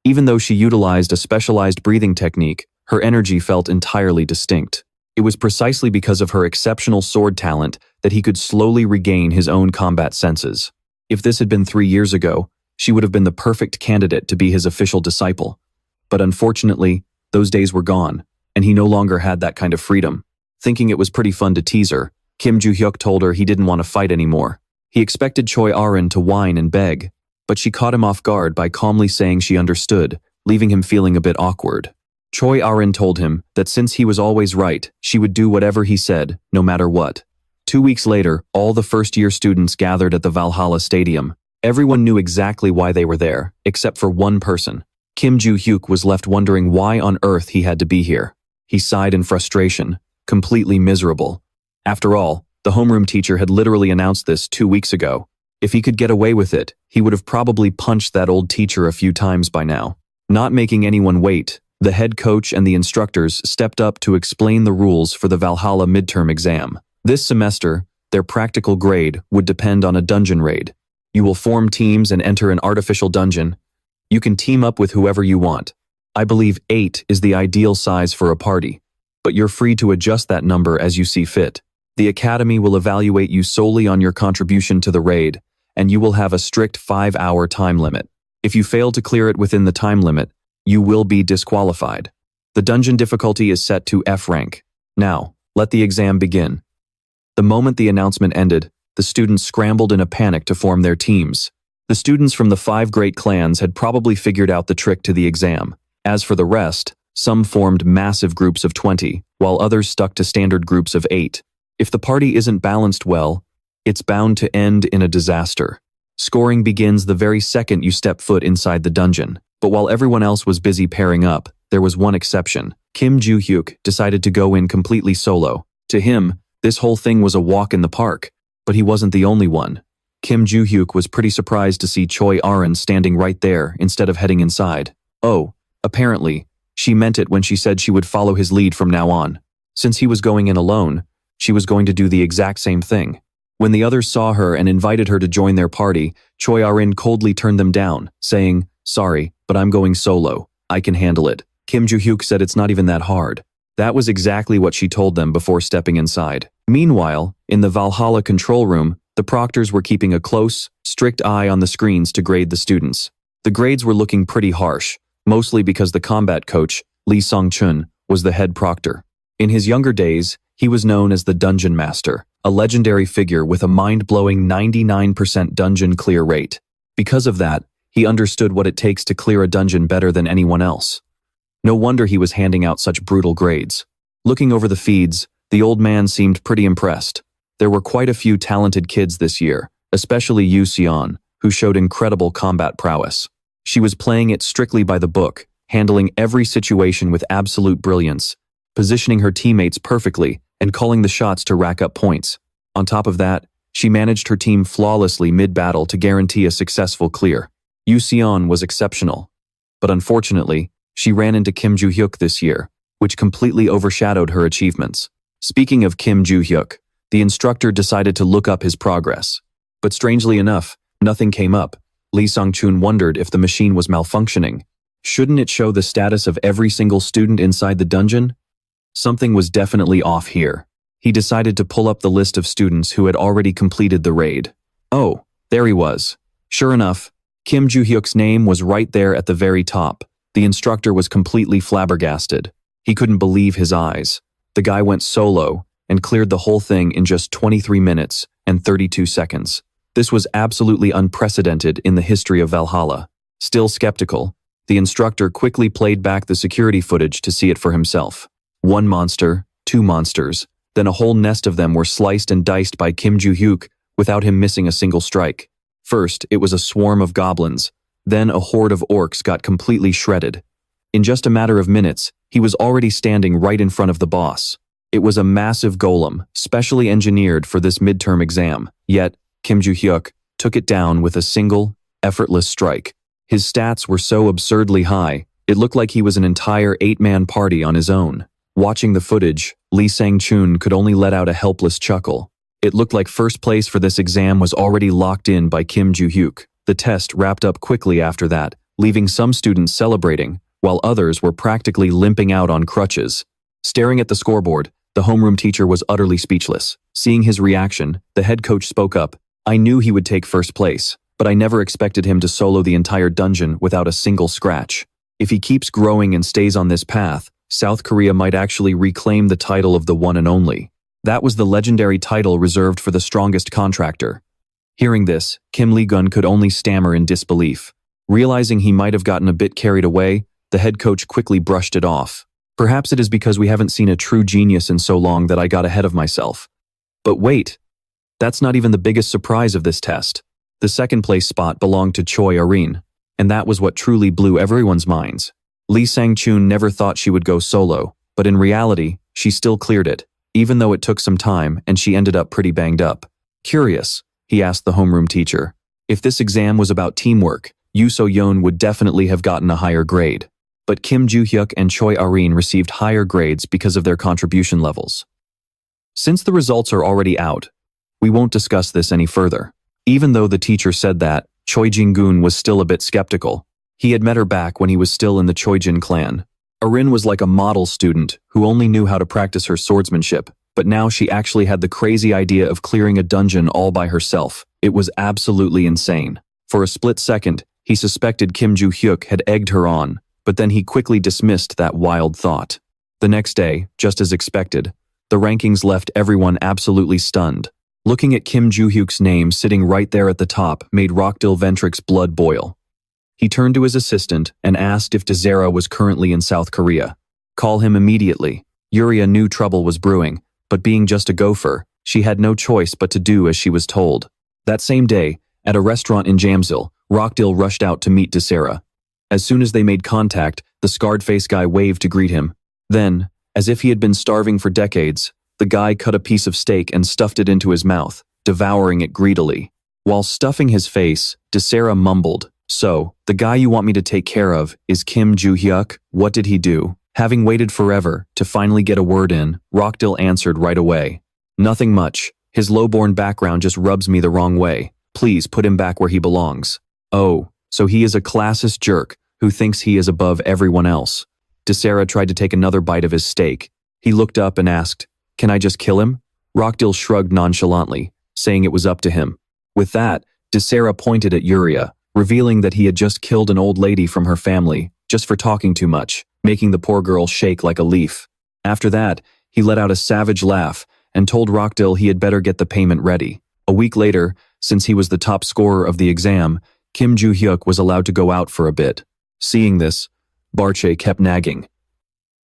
Even though she utilized a specialized breathing technique, her energy felt entirely distinct. It was precisely because of her exceptional sword talent that he could slowly regain his own combat senses. If this had been 3 years ago, she would have been the perfect candidate to be his official disciple. But unfortunately, those days were gone, and he no longer had that kind of freedom. Thinking it was pretty fun to tease her, Kim Joo-hyuk told her he didn't want to fight anymore. He expected Choi Aaron to whine and beg, but she caught him off guard by calmly saying she understood, leaving him feeling a bit awkward. Choi Aaron told him that since he was always right, she would do whatever he said, no matter what. 2 weeks later, all the first-year students gathered at the Valhalla Stadium. Everyone knew exactly why they were there, except for one person. Kim Joo-hyuk was left wondering why on earth he had to be here. He sighed in frustration, completely miserable. After all, the homeroom teacher had literally announced this 2 weeks ago. If he could get away with it, he would have probably punched that old teacher a few times by now. Not making anyone wait, the head coach and the instructors stepped up to explain the rules for the Valhalla midterm exam. This semester, their practical grade would depend on a dungeon raid. You will form teams and enter an artificial dungeon. You can team up with whoever you want. I believe 8 is the ideal size for a party, but you're free to adjust that number as you see fit. The academy will evaluate you solely on your contribution to the raid, and you will have a strict 5-hour time limit. If you fail to clear it within the time limit, you will be disqualified. The dungeon difficulty is set to F rank. Now, let the exam begin. The moment the announcement ended, the students scrambled in a panic to form their teams. The students from the 5 great clans had probably figured out the trick to the exam. As for the rest, some formed massive groups of 20, while others stuck to standard groups of 8. If the party isn't balanced well, it's bound to end in a disaster. Scoring begins the very second you step foot inside the dungeon. But while everyone else was busy pairing up, there was one exception. Kim Joo-hyuk decided to go in completely solo. To him, this whole thing was a walk in the park. But he wasn't the only one. Kim Joo-hyuk was pretty surprised to see Choi Arin standing right there instead of heading inside. Oh, apparently, she meant it when she said she would follow his lead from now on. Since he was going in alone, she was going to do the exact same thing. When the others saw her and invited her to join their party, Choi Arin coldly turned them down, saying, "Sorry, but I'm going solo. I can handle it." Kim Joo-hyuk said it's not even that hard. That was exactly what she told them before stepping inside. Meanwhile, in the Valhalla control room, the proctors were keeping a close, strict eye on the screens to grade the students. The grades were looking pretty harsh, mostly because the combat coach, Lee Song-chun, was the head proctor. In his younger days, he was known as the Dungeon Master, a legendary figure with a mind-blowing 99% dungeon clear rate. Because of that, he understood what it takes to clear a dungeon better than anyone else. No wonder he was handing out such brutal grades. Looking over the feeds, the old man seemed pretty impressed. There were quite a few talented kids this year, especially Yu Xian, who showed incredible combat prowess. She was playing it strictly by the book, handling every situation with absolute brilliance, positioning her teammates perfectly, and calling the shots to rack up points. On top of that, she managed her team flawlessly mid-battle to guarantee a successful clear. Yu Xian was exceptional. But unfortunately, she ran into Kim Joo-hyuk this year, which completely overshadowed her achievements. Speaking of Kim Joo-hyuk, the instructor decided to look up his progress. But strangely enough, nothing came up. Lee Song-chun wondered if the machine was malfunctioning. Shouldn't it show the status of every single student inside the dungeon? Something was definitely off here. He decided to pull up the list of students who had already completed the raid. Oh, there he was. Sure enough, Kim Joo-hyuk's name was right there at the very top. The instructor was completely flabbergasted. He couldn't believe his eyes. The guy went solo and cleared the whole thing in just 23 minutes and 32 seconds. This was absolutely unprecedented in the history of Valhalla. Still skeptical, the instructor quickly played back the security footage to see it for himself. One monster, two monsters, then a whole nest of them were sliced and diced by Kim Joo-hyuk without him missing a single strike. First, it was a swarm of goblins. Then a horde of orcs got completely shredded. In just a matter of minutes, he was already standing right in front of the boss. It was a massive golem, specially engineered for this midterm exam. Yet, Kim Joo-hyuk took it down with a single, effortless strike. His stats were so absurdly high, it looked like he was an entire 8-man party on his own. Watching the footage, Lee Sang-chun could only let out a helpless chuckle. It looked like first place for this exam was already locked in by Kim Joo-hyuk. The test wrapped up quickly after that, leaving some students celebrating, while others were practically limping out on crutches. Staring at the scoreboard, the homeroom teacher was utterly speechless. Seeing his reaction, the head coach spoke up. "I knew he would take first place, but I never expected him to solo the entire dungeon without a single scratch. If he keeps growing and stays on this path, South Korea might actually reclaim the title of the one and only." That was the legendary title reserved for the strongest contractor. Hearing this, Kim Lee-gun could only stammer in disbelief. Realizing he might have gotten a bit carried away, the head coach quickly brushed it off. "Perhaps it is because we haven't seen a true genius in so long that I got ahead of myself." But wait, that's not even the biggest surprise of this test. The second place spot belonged to Choi Arin, and that was what truly blew everyone's minds. Lee Sang-chun never thought she would go solo, but in reality, she still cleared it, even though it took some time and she ended up pretty banged up. Curious, he asked the homeroom teacher. If this exam was about teamwork, Yoo So-yeon would definitely have gotten a higher grade. But Kim Joo-hyuk and Choi Arin received higher grades because of their contribution levels. Since the results are already out, we won't discuss this any further. Even though the teacher said that, Choi Jin-gun was still a bit skeptical. He had met her back when he was still in the Choijin clan. Arin was like a model student who only knew how to practice her swordsmanship, but now she actually had the crazy idea of clearing a dungeon all by herself. It was absolutely insane. For a split second, he suspected Kim Joo-hyuk had egged her on, but then he quickly dismissed that wild thought. The next day, just as expected, the rankings left everyone absolutely stunned. Looking at Kim Joo-hyuk's name sitting right there at the top made Rockdil Ventrix's blood boil. He turned to his assistant and asked if Dezera was currently in South Korea. "Call him immediately." Yuria knew trouble was brewing, but being just a gopher, she had no choice but to do as she was told. That same day, at a restaurant in Jamsil, Rockdill rushed out to meet Desera. As soon as they made contact, the scarred-faced guy waved to greet him. Then, as if he had been starving for decades, the guy cut a piece of steak and stuffed it into his mouth, devouring it greedily. While stuffing his face, Desera mumbled, "So, the guy you want me to take care of is Kim Joo-hyuk? What did he do?" Having waited forever to finally get a word in, Rockdill answered right away. "Nothing much. His low-born background just rubs me the wrong way. Please put him back where he belongs." "Oh, so he is a classist jerk who thinks he is above everyone else." Desera tried to take another bite of his steak. He looked up and asked, "Can I just kill him?" Rockdill shrugged nonchalantly, saying it was up to him. With that, Desera pointed at Yuria, revealing that he had just killed an old lady from her family, just for talking too much, making the poor girl shake like a leaf. After that, he let out a savage laugh and told Rockdill he had better get the payment ready. A week later, since he was the top scorer of the exam, Kim Joo-hyuk was allowed to go out for a bit. Seeing this, Barche kept nagging.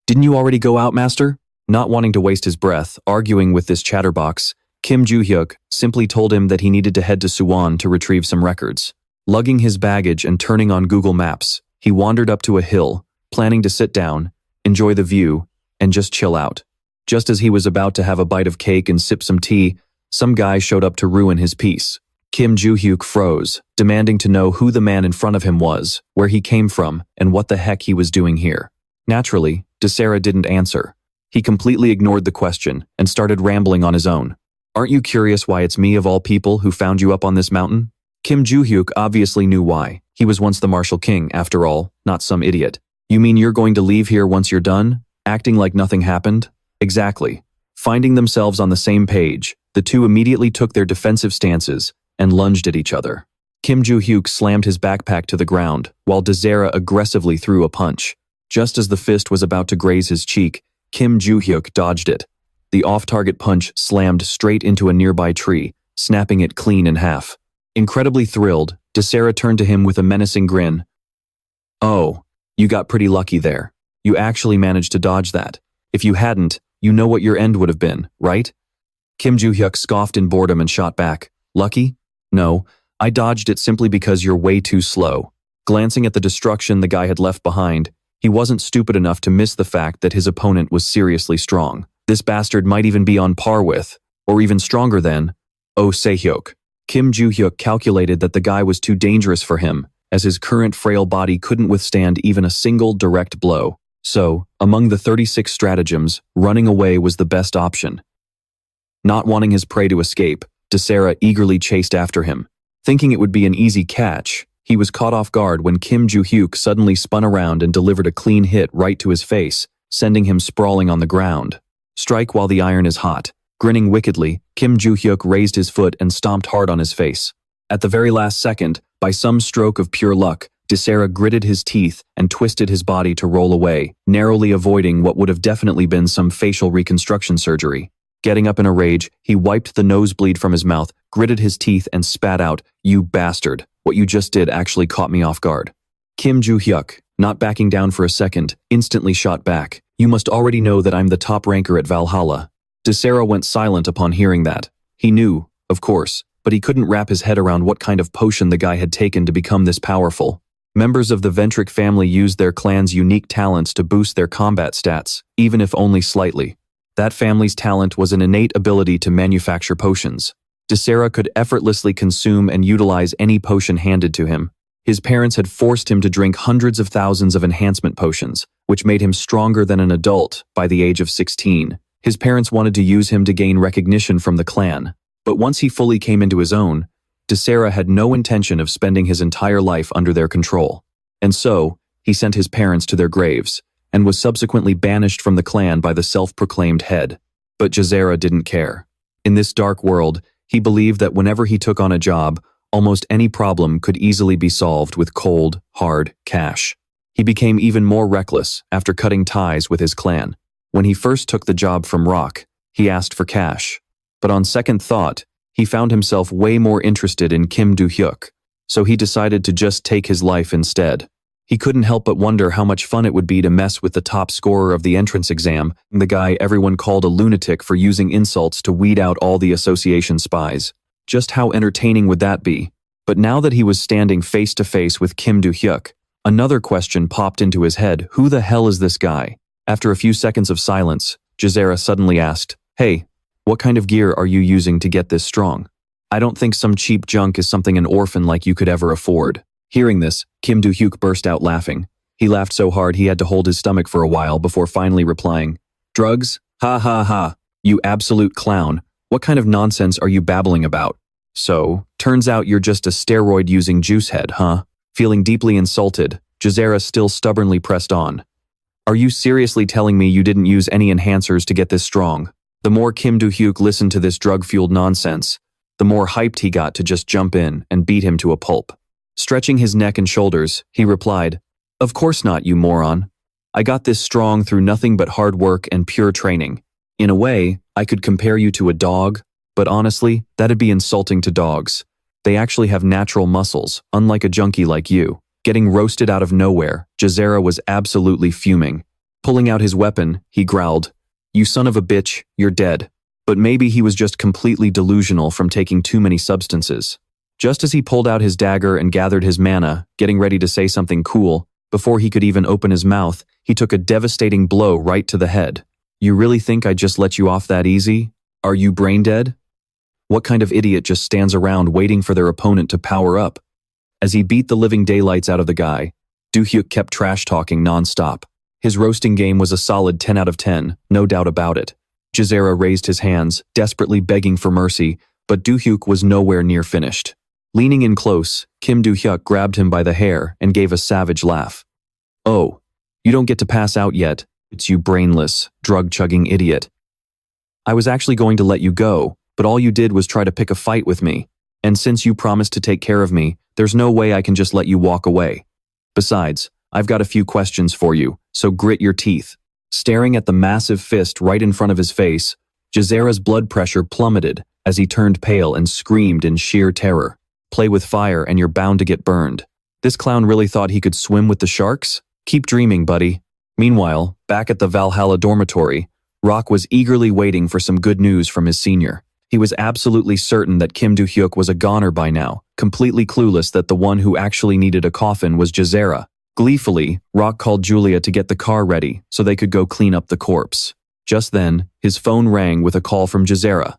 "Didn't you already go out, master?" Not wanting to waste his breath, arguing with this chatterbox, Kim Joo-hyuk simply told him that he needed to head to Suwon to retrieve some records. Lugging his baggage and turning on Google Maps, he wandered up to a hill, planning to sit down, enjoy the view, and just chill out. Just as he was about to have a bite of cake and sip some tea, some guy showed up to ruin his peace. Kim Joo-hyuk froze, demanding to know who the man in front of him was, where he came from, and what the heck he was doing here. Naturally, Desera didn't answer. He completely ignored the question and started rambling on his own. "Aren't you curious why it's me of all people who found you up on this mountain?" Kim Joo-hyuk obviously knew why. He was once the martial king, after all, not some idiot. "You mean you're going to leave here once you're done, acting like nothing happened?" Exactly. Finding themselves on the same page, the two immediately took their defensive stances and lunged at each other. Kim Joo-hyuk slammed his backpack to the ground, while Desera aggressively threw a punch. Just as the fist was about to graze his cheek, Kim Joo-hyuk dodged it. The off-target punch slammed straight into a nearby tree, snapping it clean in half. Incredibly thrilled, Desera turned to him with a menacing grin. "Oh, you got pretty lucky there. You actually managed to dodge that. If you hadn't, you know what your end would have been, right?" Kim Joo-hyuk scoffed in boredom and shot back. "Lucky? No, I dodged it simply because you're way too slow." Glancing at the destruction the guy had left behind, he wasn't stupid enough to miss the fact that his opponent was seriously strong. This bastard might even be on par with, or even stronger than, Oh Se-hyuk. Kim Joo-hyuk calculated that the guy was too dangerous for him, as his current frail body couldn't withstand even a single direct blow. So, among the 36 stratagems, running away was the best option. Not wanting his prey to escape, Desera eagerly chased after him. Thinking it would be an easy catch, he was caught off guard when Kim Joo-hyuk suddenly spun around and delivered a clean hit right to his face, sending him sprawling on the ground. Strike while the iron is hot. Grinning wickedly, Kim Joo-hyuk raised his foot and stomped hard on his face. At the very last second, by some stroke of pure luck, Desera gritted his teeth and twisted his body to roll away, narrowly avoiding what would have definitely been some facial reconstruction surgery. Getting up in a rage, he wiped the nosebleed from his mouth, gritted his teeth, and spat out, "You bastard. What you just did actually caught me off guard." Kim Joo-hyuk, not backing down for a second, instantly shot back. "You must already know that I'm the top ranker at Valhalla." Desera went silent upon hearing that. He knew, of course, but he couldn't wrap his head around what kind of potion the guy had taken to become this powerful. Members of the Ventric family used their clan's unique talents to boost their combat stats, even if only slightly. That family's talent was an innate ability to manufacture potions. Desera could effortlessly consume and utilize any potion handed to him. His parents had forced him to drink hundreds of thousands of enhancement potions, which made him stronger than an adult by the age of 16. His parents wanted to use him to gain recognition from the clan. But once he fully came into his own, Desera had no intention of spending his entire life under their control. And so, he sent his parents to their graves, and was subsequently banished from the clan by the self-proclaimed head. But Desera didn't care. In this dark world, he believed that whenever he took on a job, almost any problem could easily be solved with cold, hard cash. He became even more reckless after cutting ties with his clan. When he first took the job from Rock, he asked for cash. But on second thought, he found himself way more interested in Kim Joo-hyuk, so he decided to just take his life instead. He couldn't help but wonder how much fun it would be to mess with the top scorer of the entrance exam, the guy everyone called a lunatic for using insults to weed out all the association spies. Just how entertaining would that be? But now that he was standing face to face with Kim Do-hyuk, another question popped into his head. Who the hell is this guy? After a few seconds of silence, Jazera suddenly asked, "Hey, what kind of gear are you using to get this strong? I don't think some cheap junk is something an orphan like you could ever afford." Hearing this, Kim Do-hyuk burst out laughing. He laughed so hard he had to hold his stomach for a while before finally replying, "Drugs? Ha ha ha. You absolute clown. What kind of nonsense are you babbling about? So, turns out you're just a steroid-using juicehead, huh?" Feeling deeply insulted, Jazera still stubbornly pressed on. "Are you seriously telling me you didn't use any enhancers to get this strong?" The more Kim Do-hyuk listened to this drug-fueled nonsense, the more hyped he got to just jump in and beat him to a pulp. Stretching his neck and shoulders, he replied, "Of course not, you moron. I got this strong through nothing but hard work and pure training. In a way, I could compare you to a dog, but honestly, that'd be insulting to dogs. They actually have natural muscles, unlike a junkie like you." Getting roasted out of nowhere, Jazera was absolutely fuming. Pulling out his weapon, he growled, "You son of a bitch, you're dead." But maybe he was just completely delusional from taking too many substances. Just as he pulled out his dagger and gathered his mana, getting ready to say something cool, before he could even open his mouth, he took a devastating blow right to the head. "You really think I just let you off that easy? Are you brain dead? What kind of idiot just stands around waiting for their opponent to power up?" As he beat the living daylights out of the guy, Do-hyuk kept trash-talking non-stop. His roasting game was a solid 10 out of 10, no doubt about it. Jazera raised his hands, desperately begging for mercy, but Do-hyuk was nowhere near finished. Leaning in close, Kim Do-hyuk grabbed him by the hair and gave a savage laugh. "Oh, you don't get to pass out yet. It's you brainless, drug-chugging idiot. I was actually going to let you go, but all you did was try to pick a fight with me. And since you promised to take care of me, there's no way I can just let you walk away. Besides, I've got a few questions for you, so grit your teeth." Staring at the massive fist right in front of his face, Jazera's blood pressure plummeted as he turned pale and screamed in sheer terror. "Play with fire and you're bound to get burned. This clown really thought he could swim with the sharks? Keep dreaming, buddy." Meanwhile, back at the Valhalla dormitory, Rock was eagerly waiting for some good news from his senior. He was absolutely certain that Kim Do-hyuk was a goner by now, completely clueless that the one who actually needed a coffin was Jazera. Gleefully, Rock called Julia to get the car ready so they could go clean up the corpse. Just then, his phone rang with a call from Jazera.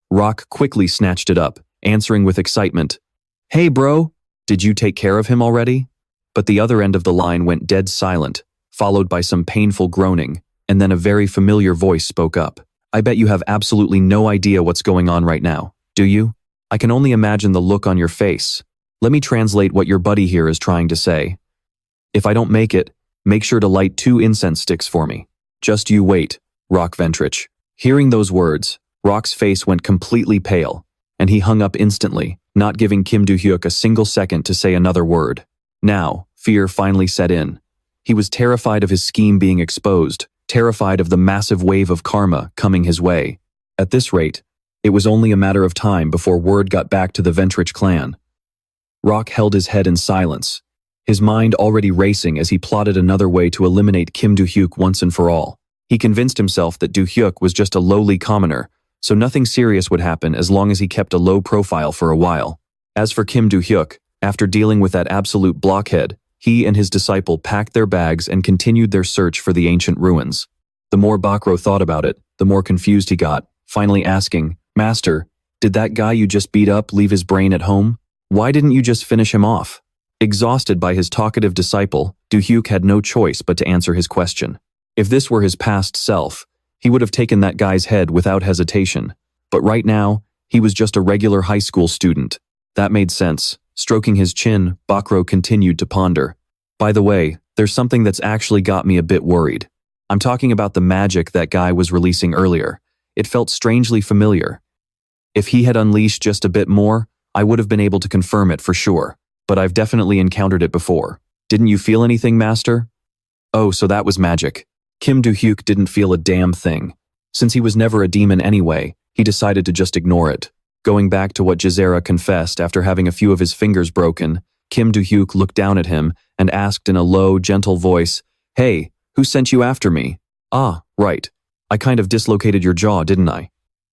Rock quickly snatched it up, answering with excitement. "Hey bro, did you take care of him already?" But the other end of the line went dead silent, followed by some painful groaning, and then a very familiar voice spoke up. "I bet you have absolutely no idea what's going on right now, do you? I can only imagine the look on your face. Let me translate what your buddy here is trying to say. If I don't make it, make sure to light 2 incense sticks for me. Just you wait, Rock Ventrich." Hearing those words, Rock's face went completely pale, and he hung up instantly, not giving Kim Do-hyuk a single second to say another word. Now, fear finally set in. He was terrified of his scheme being exposed, terrified of the massive wave of karma coming his way. At this rate, it was only a matter of time before word got back to the Ventrich clan. Rock held his head in silence, his mind already racing as he plotted another way to eliminate Kim Do-hyuk once and for all. He convinced himself that Do-hyuk was just a lowly commoner, so nothing serious would happen as long as he kept a low profile for a while. As for Kim Do-hyuk, after dealing with that absolute blockhead, he and his disciple packed their bags and continued their search for the ancient ruins. The more Bakro thought about it, the more confused he got, finally asking, "Master, did that guy you just beat up leave his brain at home? Why didn't you just finish him off?" Exhausted by his talkative disciple, Do-hyuk had no choice but to answer his question. If this were his past self, he would have taken that guy's head without hesitation. But right now, he was just a regular high school student. That made sense. Stroking his chin, Bakro continued to ponder. "By the way, there's something that's actually got me a bit worried. I'm talking about the magic that guy was releasing earlier. It felt strangely familiar. If he had unleashed just a bit more, I would have been able to confirm it for sure. But I've definitely encountered it before. Didn't you feel anything, Master?" "Oh, so that was magic." Kim Do-hyuk didn't feel a damn thing. Since he was never a demon anyway, he decided to just ignore it. Going back to what Jazera confessed after having a few of his fingers broken, Kim Do-hyuk looked down at him and asked in a low, gentle voice, "Hey, who sent you after me?" "Ah, right. I kind of dislocated your jaw, didn't I?"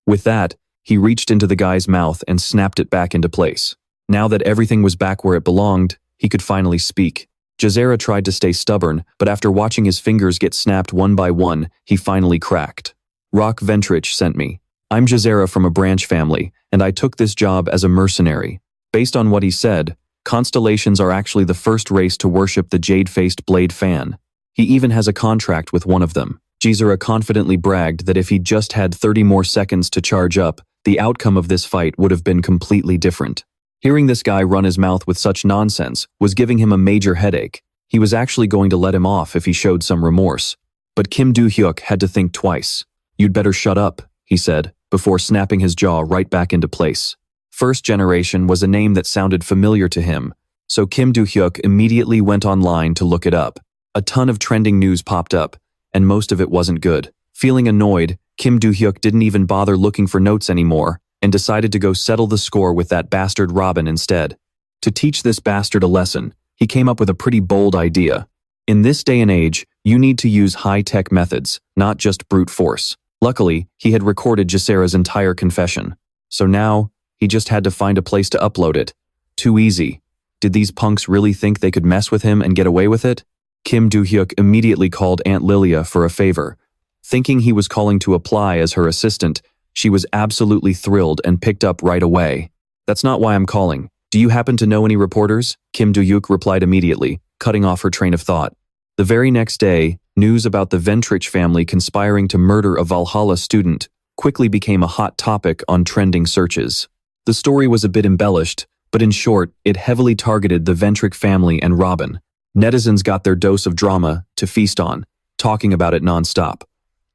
With that, he reached into the guy's mouth and snapped it back into place. Now that everything was back where it belonged, he could finally speak. Jazera tried to stay stubborn, but after watching his fingers get snapped one by one, he finally cracked. "Rock Ventrich sent me. I'm Jazera from a branch family, and I took this job as a mercenary." Based on what he said, Constellations are actually the first race to worship the jade-faced blade fan. He even has a contract with one of them. Jazera confidently bragged that if he just had 30 more seconds to charge up, the outcome of this fight would have been completely different. Hearing this guy run his mouth with such nonsense was giving him a major headache. He was actually going to let him off if he showed some remorse. But Kim Do-hyuk had to think twice. "You'd better shut up," he said, before snapping his jaw right back into place. First Generation was a name that sounded familiar to him, so Kim Do-hyuk immediately went online to look it up. A ton of trending news popped up, and most of it wasn't good. Feeling annoyed, Kim Do-hyuk didn't even bother looking for notes anymore, and decided to go settle the score with that bastard Robin instead. To teach this bastard a lesson, he came up with a pretty bold idea. In this day and age, you need to use high-tech methods, not just brute force. Luckily, he had recorded Jazera's entire confession. So now, he just had to find a place to upload it. Too easy. Did these punks really think they could mess with him and get away with it? Kim Do-hyuk immediately called Aunt Lilia for a favor. Thinking he was calling to apply as her assistant, she was absolutely thrilled and picked up right away. "That's not why I'm calling. Do you happen to know any reporters?" Kim Do-hyuk replied immediately, cutting off her train of thought. The very next day, news about the Ventrich family conspiring to murder a Valhalla student quickly became a hot topic on trending searches. The story was a bit embellished, but in short, it heavily targeted the Ventrich family and Robin. Netizens got their dose of drama to feast on, talking about it nonstop.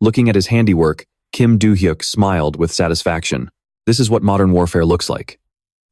Looking at his handiwork, Kim Do-hyuk smiled with satisfaction. This is what modern warfare looks like.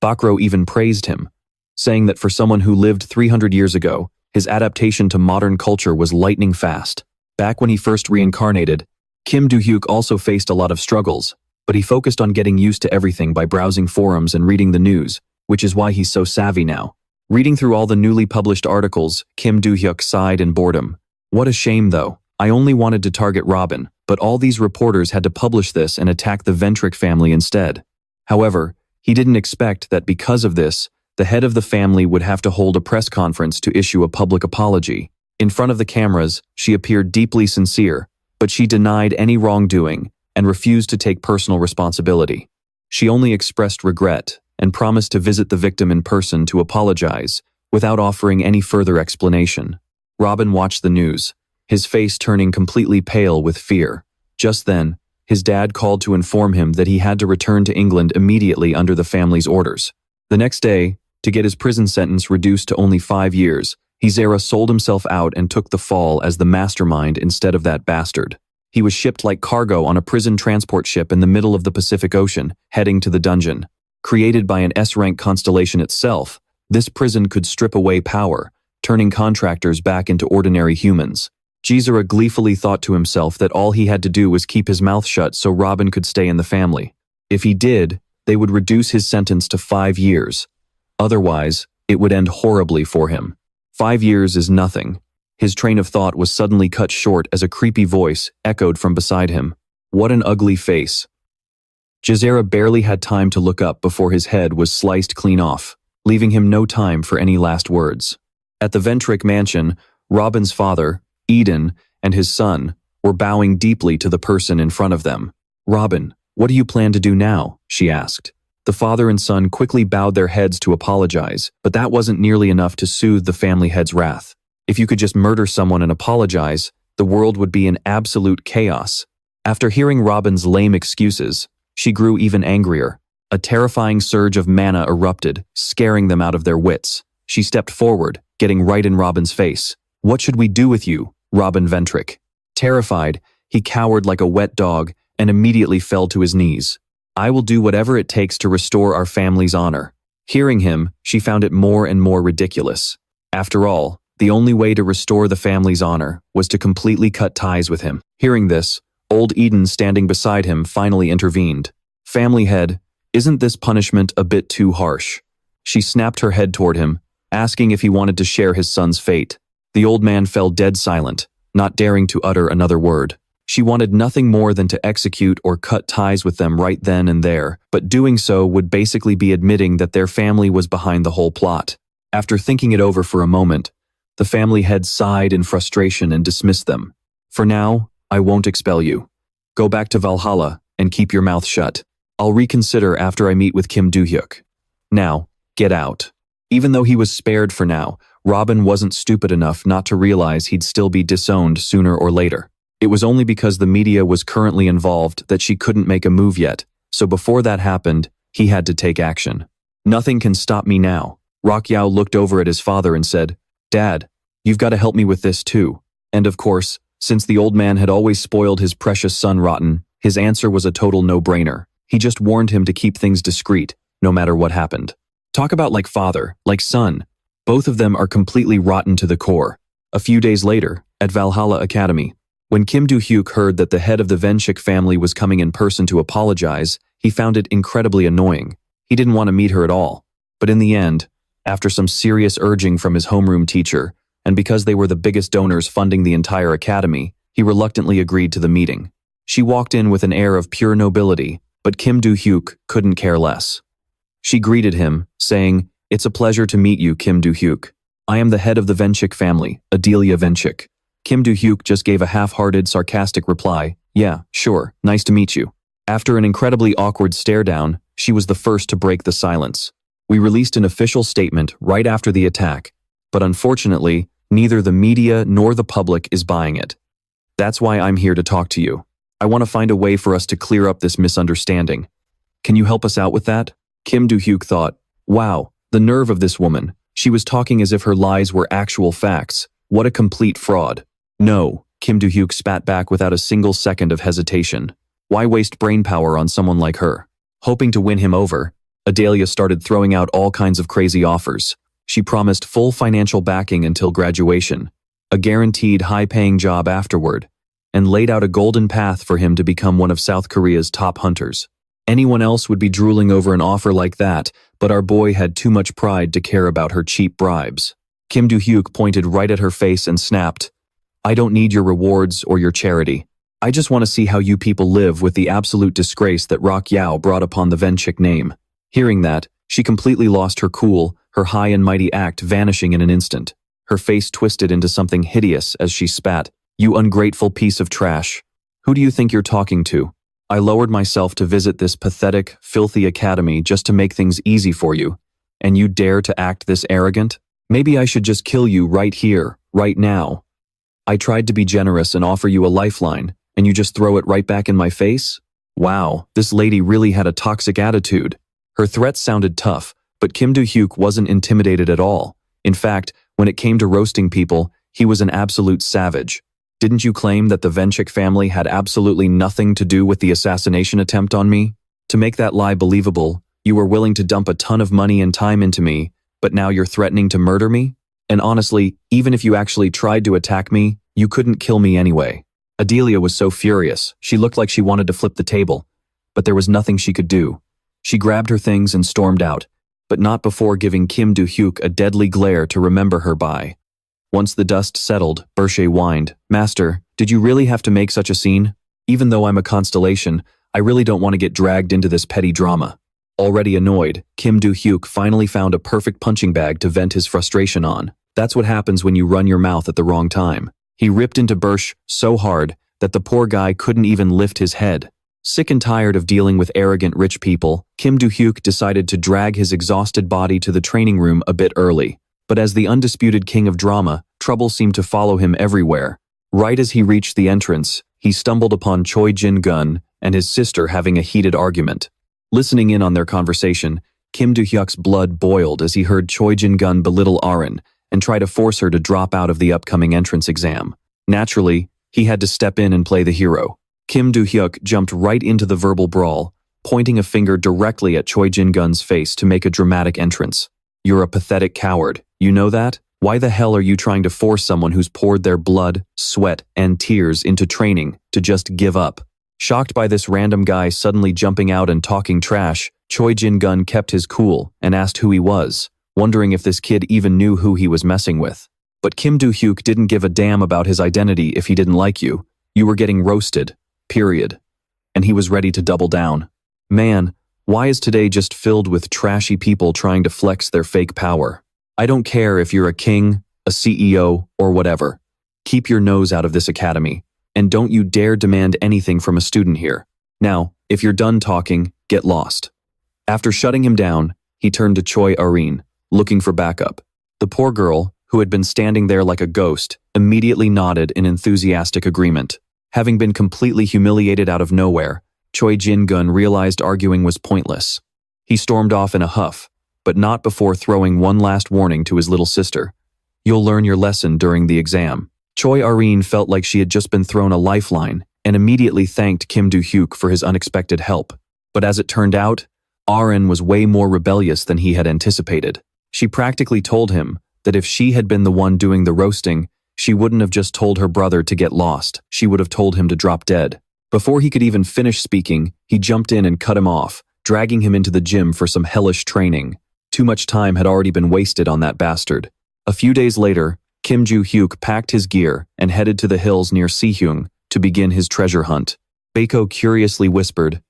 Bakro even praised him, saying that for someone who lived 300 years ago, his adaptation to modern culture was lightning fast. Back when he first reincarnated, Kim Do-hyuk also faced a lot of struggles, but he focused on getting used to everything by browsing forums and reading the news, which is why he's so savvy now. Reading through all the newly published articles, Kim Do-hyuk sighed in boredom. What a shame though. I only wanted to target Robin, but all these reporters had to publish this and attack the Ventrich family instead. However, he didn't expect that because of this, the head of the family would have to hold a press conference to issue a public apology. In front of the cameras, she appeared deeply sincere, but she denied any wrongdoing and refused to take personal responsibility. She only expressed regret and promised to visit the victim in person to apologize, without offering any further explanation. Robin watched the news, his face turning completely pale with fear. Just then, his dad called to inform him that he had to return to England immediately under the family's orders. The next day, to get his prison sentence reduced to only 5 years, Jazera sold himself out and took the fall as the mastermind instead of that bastard. He was shipped like cargo on a prison transport ship in the middle of the Pacific Ocean, heading to the dungeon. Created by an S-rank constellation itself, this prison could strip away power, turning contractors back into ordinary humans. Jazera gleefully thought to himself that all he had to do was keep his mouth shut so Robin could stay in the family. If he did, they would reduce his sentence to 5 years. Otherwise, it would end horribly for him. 5 years is nothing. His train of thought was suddenly cut short as a creepy voice echoed from beside him. What an ugly face. Jazera barely had time to look up before his head was sliced clean off, leaving him no time for any last words. At the Ventrich mansion, Robin's father, Eden, and his son were bowing deeply to the person in front of them. "Robin, what do you plan to do now?" she asked. The father and son quickly bowed their heads to apologize, but that wasn't nearly enough to soothe the family head's wrath. If you could just murder someone and apologize, the world would be in absolute chaos. After hearing Robin's lame excuses, she grew even angrier. A terrifying surge of mana erupted, scaring them out of their wits. She stepped forward, getting right in Robin's face. "What should we do with you, Robin Ventrich?" Terrified, he cowered like a wet dog and immediately fell to his knees. "I will do whatever it takes to restore our family's honor." Hearing him, she found it more and more ridiculous. After all, the only way to restore the family's honor was to completely cut ties with him. Hearing this, old Eden standing beside him finally intervened. "Family head, isn't this punishment a bit too harsh?" She snapped her head toward him, asking if he wanted to share his son's fate. The old man fell dead silent, not daring to utter another word. She wanted nothing more than to execute or cut ties with them right then and there, but doing so would basically be admitting that their family was behind the whole plot. After thinking it over for a moment, the family head sighed in frustration and dismissed them. For now, I won't expel you. Go back to Valhalla and keep your mouth shut. I'll reconsider after I meet with Kim Do-hyuk. Now, get out. Even though he was spared for now, Robin wasn't stupid enough not to realize he'd still be disowned sooner or later. It was only because the media was currently involved that she couldn't make a move yet, so before that happened, he had to take action. Nothing can stop me now. Rock Yao looked over at his father and said, Dad, you've got to help me with this too. And of course, since the old man had always spoiled his precious son rotten, his answer was a total no-brainer. He just warned him to keep things discreet, no matter what happened. Talk about like father, like son. Both of them are completely rotten to the core. A few days later, at Valhalla Academy, when Kim Do-hyuk heard that the head of the Venchik family was coming in person to apologize, he found it incredibly annoying. He didn't want to meet her at all. But in the end, after some serious urging from his homeroom teacher, and because they were the biggest donors funding the entire academy, he reluctantly agreed to the meeting. She walked in with an air of pure nobility, but Kim Do-hyuk couldn't care less. She greeted him, saying, It's a pleasure to meet you, Kim Do-hyuk. I am the head of the Venchik family, Adelia Venchik. Kim Do-hyuk just gave a half-hearted, sarcastic reply, Yeah, sure, nice to meet you. After an incredibly awkward stare-down, she was the first to break the silence. We released an official statement right after the attack, but unfortunately, neither the media nor the public is buying it. That's why I'm here to talk to you. I want to find a way for us to clear up this misunderstanding. Can you help us out with that? Kim Do-hyuk thought, Wow, the nerve of this woman. She was talking as if her lies were actual facts. What a complete fraud. No, Kim Do-hyuk spat back without a single second of hesitation. Why waste brainpower on someone like her? Hoping to win him over, Adelia started throwing out all kinds of crazy offers. She promised full financial backing until graduation, a guaranteed high-paying job afterward, and laid out a golden path for him to become one of South Korea's top hunters. Anyone else would be drooling over an offer like that, but our boy had too much pride to care about her cheap bribes. Kim Do-hyuk pointed right at her face and snapped, I don't need your rewards or your charity. I just want to see how you people live with the absolute disgrace that Rock Yao brought upon the Venchik name. Hearing that, she completely lost her cool, her high and mighty act vanishing in an instant. Her face twisted into something hideous as she spat, You ungrateful piece of trash. Who do you think you're talking to? I lowered myself to visit this pathetic, filthy academy just to make things easy for you. And you dare to act this arrogant? Maybe I should just kill you right here, right now. I tried to be generous and offer you a lifeline, and you just throw it right back in my face? Wow, this lady really had a toxic attitude. Her threats sounded tough, but Kim Do-hyuk wasn't intimidated at all. In fact, when it came to roasting people, he was an absolute savage. Didn't you claim that the Venchik family had absolutely nothing to do with the assassination attempt on me? To make that lie believable, you were willing to dump a ton of money and time into me, but now you're threatening to murder me? And honestly, even if you actually tried to attack me, you couldn't kill me anyway. Adelia was so furious, she looked like she wanted to flip the table, but there was nothing she could do. She grabbed her things and stormed out, but not before giving Kim Do-hyuk a deadly glare to remember her by. Once the dust settled, Bershe whined, Master, did you really have to make such a scene? Even though I'm a constellation, I really don't want to get dragged into this petty drama. Already annoyed, Kim Do-hyuk finally found a perfect punching bag to vent his frustration on. That's what happens when you run your mouth at the wrong time. He ripped into Bersh so hard that the poor guy couldn't even lift his head. Sick and tired of dealing with arrogant rich people, Kim Do-hyuk decided to drag his exhausted body to the training room a bit early. But as the undisputed king of drama, trouble seemed to follow him everywhere. Right as he reached the entrance, he stumbled upon Choi Jin-gun and his sister having a heated argument. Listening in on their conversation, Kim Do-hyuk's blood boiled as he heard Choi Jin-gun belittle Arin and try to force her to drop out of the upcoming entrance exam. Naturally, he had to step in and play the hero. Kim Do-hyuk jumped right into the verbal brawl, pointing a finger directly at Choi Jin-gun's face to make a dramatic entrance. You're a pathetic coward, you know that? Why the hell are you trying to force someone who's poured their blood, sweat, and tears into training to just give up? Shocked by this random guy suddenly jumping out and talking trash, Choi Jin-gun kept his cool and asked who he was. wondering if this kid even knew who he was messing with. But Kim Do-hyuk didn't give a damn about his identity if he didn't like you. You were getting roasted, period. And he was ready to double down. Man, why is today just filled with trashy people trying to flex their fake power? I don't care if you're a king, a CEO, or whatever. Keep your nose out of this academy, and don't you dare demand anything from a student here. Now, if you're done talking, get lost. After shutting him down, he turned to Choi Arin, looking for backup. The poor girl, who had been standing there like a ghost, immediately nodded in enthusiastic agreement. Having been completely humiliated out of nowhere, Choi Jin-gun realized arguing was pointless. He stormed off in a huff, but not before throwing one last warning to his little sister. You'll learn your lesson during the exam. Choi Arin felt like she had just been thrown a lifeline and immediately thanked Kim Do-hyuk for his unexpected help. But as it turned out, Arin was way more rebellious than he had anticipated. She practically told him that if she had been the one doing the roasting, she wouldn't have just told her brother to get lost, she would have told him to drop dead. Before he could even finish speaking, he jumped in and cut him off, dragging him into the gym for some hellish training. Too much time had already been wasted on that bastard. A few days later, Kim Do-hyuk packed his gear and headed to the hills near Sihyung to begin his treasure hunt. Baeko curiously whispered,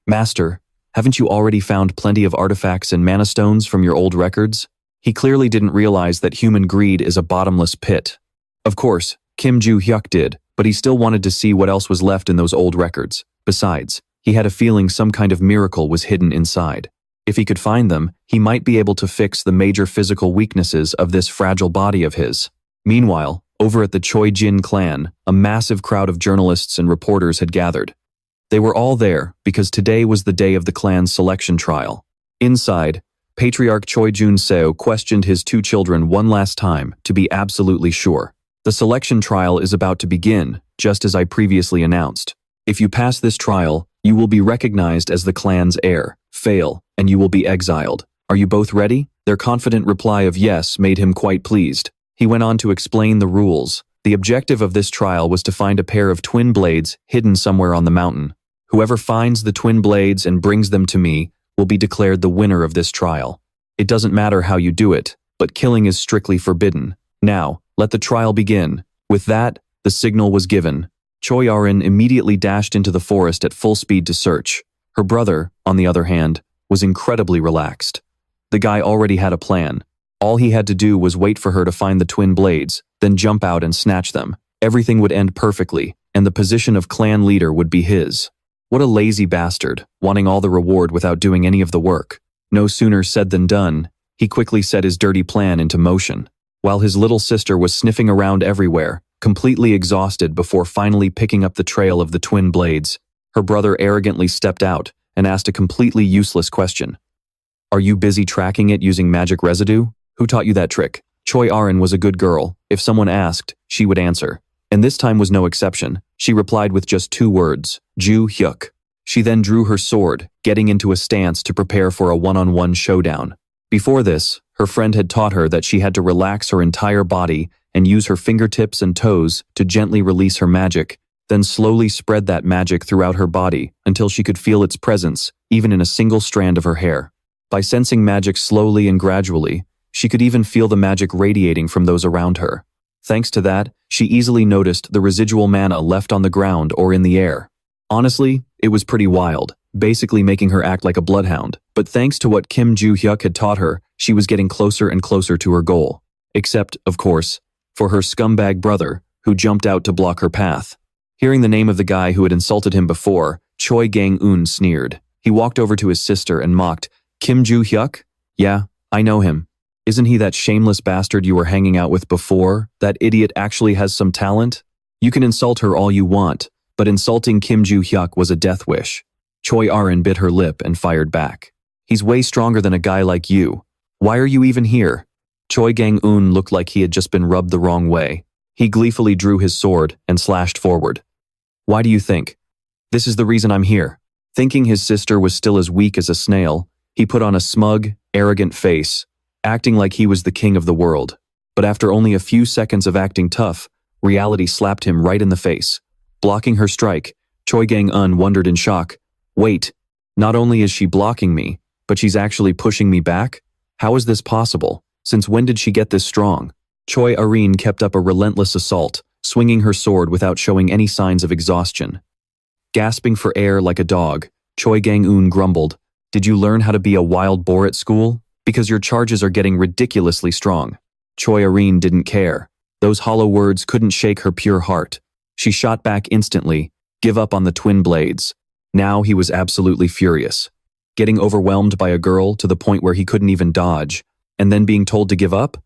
"Master, haven't you already found plenty of artifacts and mana stones from your old records?" He clearly didn't realize that human greed is a bottomless pit. Of course, Kim Do-hyuk did, but he still wanted to see what else was left in those old records. Besides, he had a feeling some kind of miracle was hidden inside. If he could find them, he might be able to fix the major physical weaknesses of this fragile body of his. Meanwhile, over at the Choi Jin clan, a massive crowd of journalists and reporters had gathered. They were all there because today was the day of the clan's selection trial. Inside, Patriarch Choi Jun-seo questioned his two children one last time to be absolutely sure. The selection trial is about to begin, just as I previously announced. If you pass this trial, you will be recognized as the clan's heir. Fail, and you will be exiled. Are you both ready? Their confident reply of yes made him quite pleased. He went on to explain the rules. The objective of this trial was to find a pair of twin blades hidden somewhere on the mountain. Whoever finds the twin blades and brings them to me will be declared the winner of this trial. It doesn't matter how you do it, but killing is strictly forbidden. Now, let the trial begin. With that, the signal was given. Choi Arin immediately dashed into the forest at full speed to search. Her brother, on the other hand, was incredibly relaxed. The guy already had a plan. All he had to do was wait for her to find the twin blades, then jump out and snatch them. Everything would end perfectly, and the position of clan leader would be his. What a lazy bastard, wanting all the reward without doing any of the work. No sooner said than done, he quickly set his dirty plan into motion. While his little sister was sniffing around everywhere, completely exhausted before finally picking up the trail of the twin blades, her brother arrogantly stepped out and asked a completely useless question. "Are you busy tracking it using magic residue? Who taught you that trick?" Choi Arin was a good girl. If someone asked, she would answer. And this time was no exception. She replied with just 2 words, "Ju-hyuk." She then drew her sword, getting into a stance to prepare for a one-on-one showdown. Before this, her friend had taught her that she had to relax her entire body and use her fingertips and toes to gently release her magic, then slowly spread that magic throughout her body until she could feel its presence, even in a single strand of her hair. By sensing magic slowly and gradually, she could even feel the magic radiating from those around her. Thanks to that, she easily noticed the residual mana left on the ground or in the air. Honestly, it was pretty wild, basically making her act like a bloodhound. But thanks to what Kim Do-hyuk had taught her, she was getting closer and closer to her goal. Except, of course, for her scumbag brother, who jumped out to block her path. Hearing the name of the guy who had insulted him before, Choi Gang-eun sneered. He walked over to his sister and mocked, "Kim Do-hyuk? Yeah, I know him. Isn't he that shameless bastard you were hanging out with before? That idiot actually has some talent? You can insult her all you want, but insulting Kim Do-hyuk was a death wish." Choi Arin bit her lip and fired back. "He's way stronger than a guy like you. Why are you even here?" Choi Gang-eun looked like he had just been rubbed the wrong way. He gleefully drew his sword and slashed forward. "Why do you think? This is the reason I'm here." Thinking his sister was still as weak as a snail, he put on a smug, arrogant face, acting like he was the king of the world. But after only a few seconds of acting tough, reality slapped him right in the face. Blocking her strike, Choi Gang-eun wondered in shock, "Wait, not only is she blocking me, but she's actually pushing me back? How is this possible? Since when did she get this strong? Choi Arin kept up a relentless assault, swinging her sword without showing any signs of exhaustion. Gasping for air like a dog, Choi Gang-eun grumbled, "Did you learn how to be a wild boar at school? Because your charges are getting ridiculously strong." Choi Arin didn't care. Those hollow words couldn't shake her pure heart. She shot back instantly, "Give up on the twin blades." Now he was absolutely furious. Getting overwhelmed by a girl to the point where he couldn't even dodge, and then being told to give up?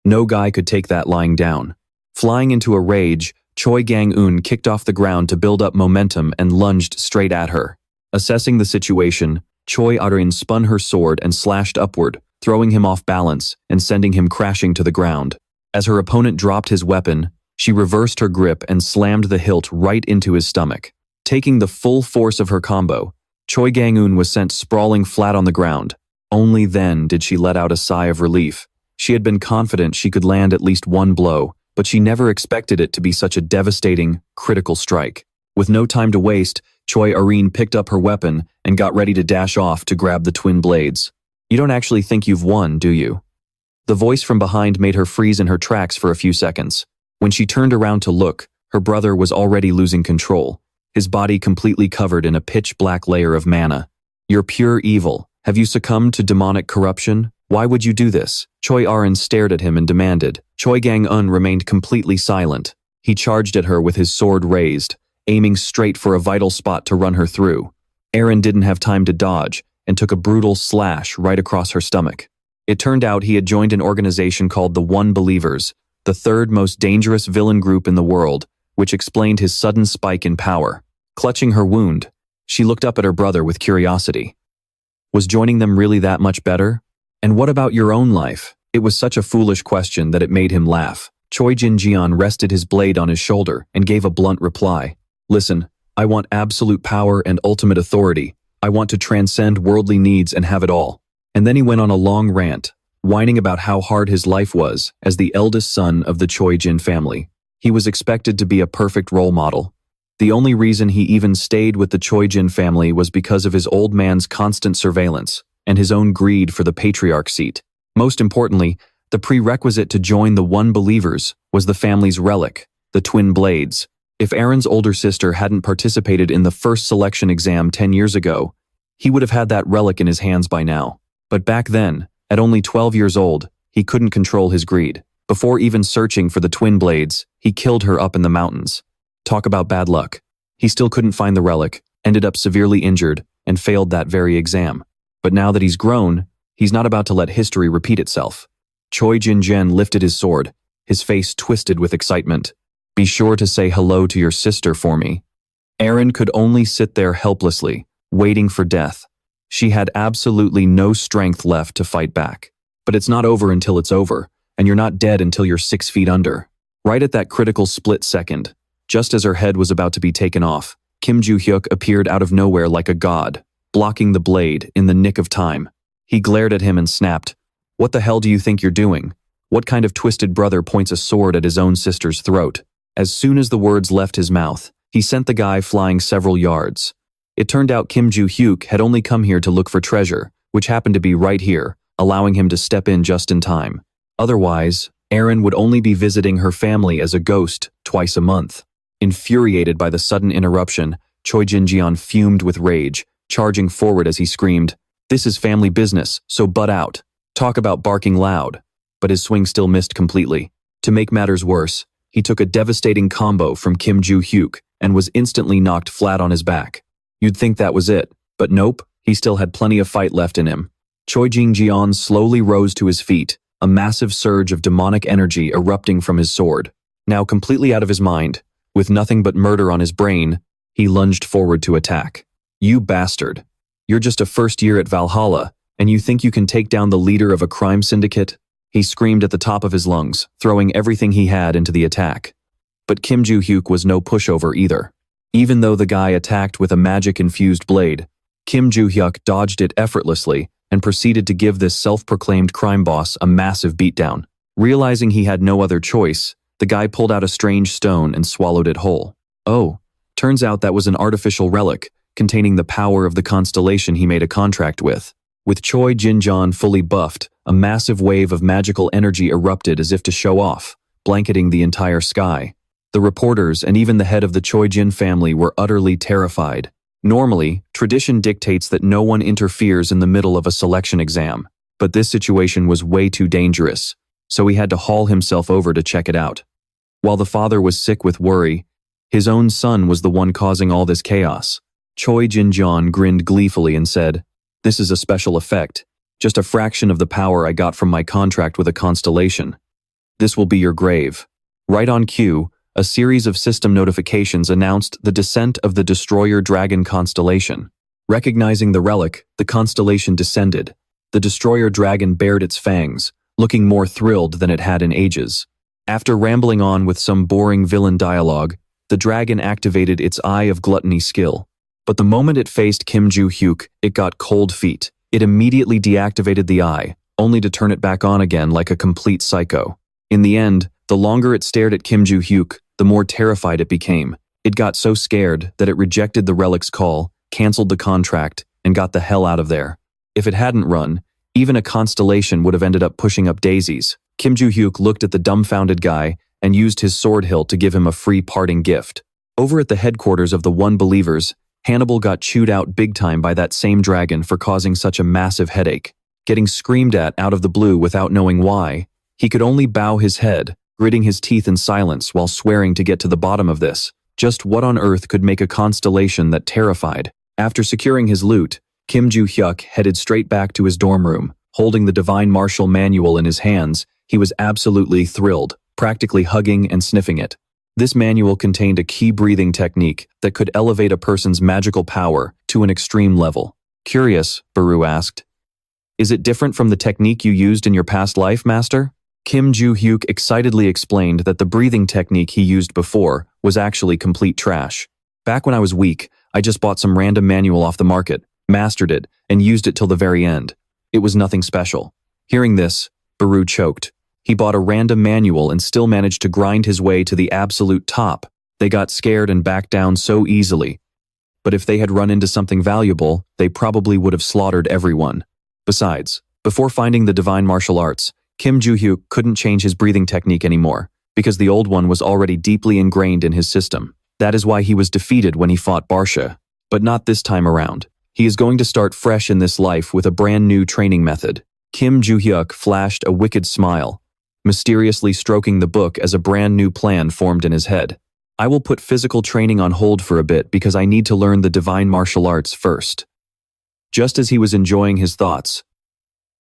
No guy could take that lying down. Flying into a rage, Choi Gang-eun kicked off the ground to build up momentum and lunged straight at her. Assessing the situation, Choi Arin spun her sword and slashed upward, throwing him off balance and sending him crashing to the ground. As her opponent dropped his weapon, she reversed her grip and slammed the hilt right into his stomach. Taking the full force of her combo, Choi Gang-eun was sent sprawling flat on the ground. Only then did she let out a sigh of relief. She had been confident she could land at least one blow, but she never expected it to be such a devastating, critical strike. With no time to waste, Choi Arin picked up her weapon and got ready to dash off to grab the twin blades. "You don't actually think you've won, do you?" The voice from behind made her freeze in her tracks for a few seconds. When she turned around to look, her brother was already losing control, his body completely covered in a pitch-black layer of mana. "You're pure evil. Have you succumbed to demonic corruption? Why would you do this?" Choi Arin stared at him and demanded. Choi Gang-eun remained completely silent. He charged at her with his sword raised, aiming straight for a vital spot to run her through. Arin didn't have time to dodge and took a brutal slash right across her stomach. It turned out he had joined an organization called the One Believers, the third most dangerous villain group in the world, which explained his sudden spike in power. Clutching her wound, she looked up at her brother with curiosity. Was joining them really that much better? "And what about your own life?" It was such a foolish question that it made him laugh. Choi Jin-jeon rested his blade on his shoulder and gave a blunt reply. "Listen, I want absolute power and ultimate authority. I want to transcend worldly needs and have it all." And then he went on a long rant, whining about how hard his life was as the eldest son of the Choi Jin family. He was expected to be a perfect role model. The only reason he even stayed with the Choi Jin family was because of his old man's constant surveillance and his own greed for the patriarch seat. Most importantly, the prerequisite to join the One Believers was the family's relic, the twin blades. If Aaron's older sister hadn't participated in the first selection exam 10 years ago, he would have had that relic in his hands by now. But back then, at only 12 years old, he couldn't control his greed. Before even searching for the twin blades, he killed her up in the mountains. Talk about bad luck. He still couldn't find the relic, ended up severely injured, and failed that very exam. But now that he's grown, he's not about to let history repeat itself. Choi Jin-jen lifted his sword, his face twisted with excitement. "Be sure to say hello to your sister for me." Aaron could only sit there helplessly, waiting for death. She had absolutely no strength left to fight back. But it's not over until it's over, and you're not dead until you're 6 feet under. Right at that critical split second, just as her head was about to be taken off, Kim Joo-hyuk appeared out of nowhere like a god, blocking the blade in the nick of time. He glared at him and snapped, "What the hell do you think you're doing? What kind of twisted brother points a sword at his own sister's throat?" As soon as the words left his mouth, he sent the guy flying several yards. It turned out Kim Joo-hyuk had only come here to look for treasure, which happened to be right here, allowing him to step in just in time. Otherwise, Aaron would only be visiting her family as a ghost twice a month. Infuriated by the sudden interruption, Choi Jin-jeon fumed with rage, charging forward as he screamed, "This is family business, so butt out." Talk about barking loud. But his swing still missed completely. To make matters worse, he took a devastating combo from Kim Joo-hyuk and was instantly knocked flat on his back. You'd think that was it, but nope, he still had plenty of fight left in him. Choi Jin-jeon slowly rose to his feet, a massive surge of demonic energy erupting from his sword. Now completely out of his mind, with nothing but murder on his brain, he lunged forward to attack. "You bastard. You're just a first year at Valhalla, and you think you can take down the leader of a crime syndicate?" He screamed at the top of his lungs, throwing everything he had into the attack. But Kim Joo-hyuk was no pushover either. Even though the guy attacked with a magic-infused blade, Kim Joo-hyuk dodged it effortlessly and proceeded to give this self-proclaimed crime boss a massive beatdown. Realizing he had no other choice, the guy pulled out a strange stone and swallowed it whole. Oh, turns out that was an artificial relic containing the power of the constellation he made a contract with. With Choi Jin-jeon fully buffed, a massive wave of magical energy erupted as if to show off, blanketing the entire sky. The reporters and even the head of the Choi Jin family were utterly terrified. Normally, tradition dictates that no one interferes in the middle of a selection exam, but this situation was way too dangerous, so he had to haul himself over to check it out. While the father was sick with worry, his own son was the one causing all this chaos. Choi Jin-jeon grinned gleefully and said, "This is a special effect, just a fraction of the power I got from my contract with a constellation. This will be your grave." Right on cue, a series of system notifications announced the descent of the Destroyer Dragon constellation. Recognizing the relic, the constellation descended. The Destroyer Dragon bared its fangs, looking more thrilled than it had in ages. After rambling on with some boring villain dialogue, the dragon activated its Eye of Gluttony skill. But the moment it faced Kim Joo-hyuk, it got cold feet. It immediately deactivated the eye, only to turn it back on again like a complete psycho. In the end, the longer it stared at Kim Joo-hyuk, the more terrified it became. It got so scared that it rejected the relic's call, canceled the contract, and got the hell out of there. If it hadn't run, even a constellation would have ended up pushing up daisies. Kim Joo-hyuk looked at the dumbfounded guy and used his sword hilt to give him a free parting gift. Over at the headquarters of the One Believers, Hannibal got chewed out big time by that same dragon for causing such a massive headache. Getting screamed at out of the blue without knowing why, he could only bow his head, gritting his teeth in silence while swearing to get to the bottom of this. Just what on earth could make a constellation that terrified? After securing his loot, Kim Joo-hyuk headed straight back to his dorm room. Holding the Divine Martial Manual in his hands, he was absolutely thrilled, practically hugging and sniffing it. This manual contained a key breathing technique that could elevate a person's magical power to an extreme level. Curious, Baru asked. "Is it different from the technique you used in your past life, Master?" Kim Joo-hyuk excitedly explained that the breathing technique he used before was actually complete trash. "Back when I was weak, I just bought some random manual off the market, mastered it, and used it till the very end. It was nothing special." Hearing this, Baru choked. He bought a random manual and still managed to grind his way to the absolute top. They got scared and backed down so easily. But if they had run into something valuable, they probably would have slaughtered everyone. Besides, before finding the divine martial arts, Kim Joo-hyuk couldn't change his breathing technique anymore, because the old one was already deeply ingrained in his system. That is why he was defeated when he fought Barsha. But not this time around. He is going to start fresh in this life with a brand new training method. Kim Joo-hyuk flashed a wicked smile, mysteriously stroking the book as a brand new plan formed in his head. "I will put physical training on hold for a bit because I need to learn the divine martial arts first." Just as he was enjoying his thoughts,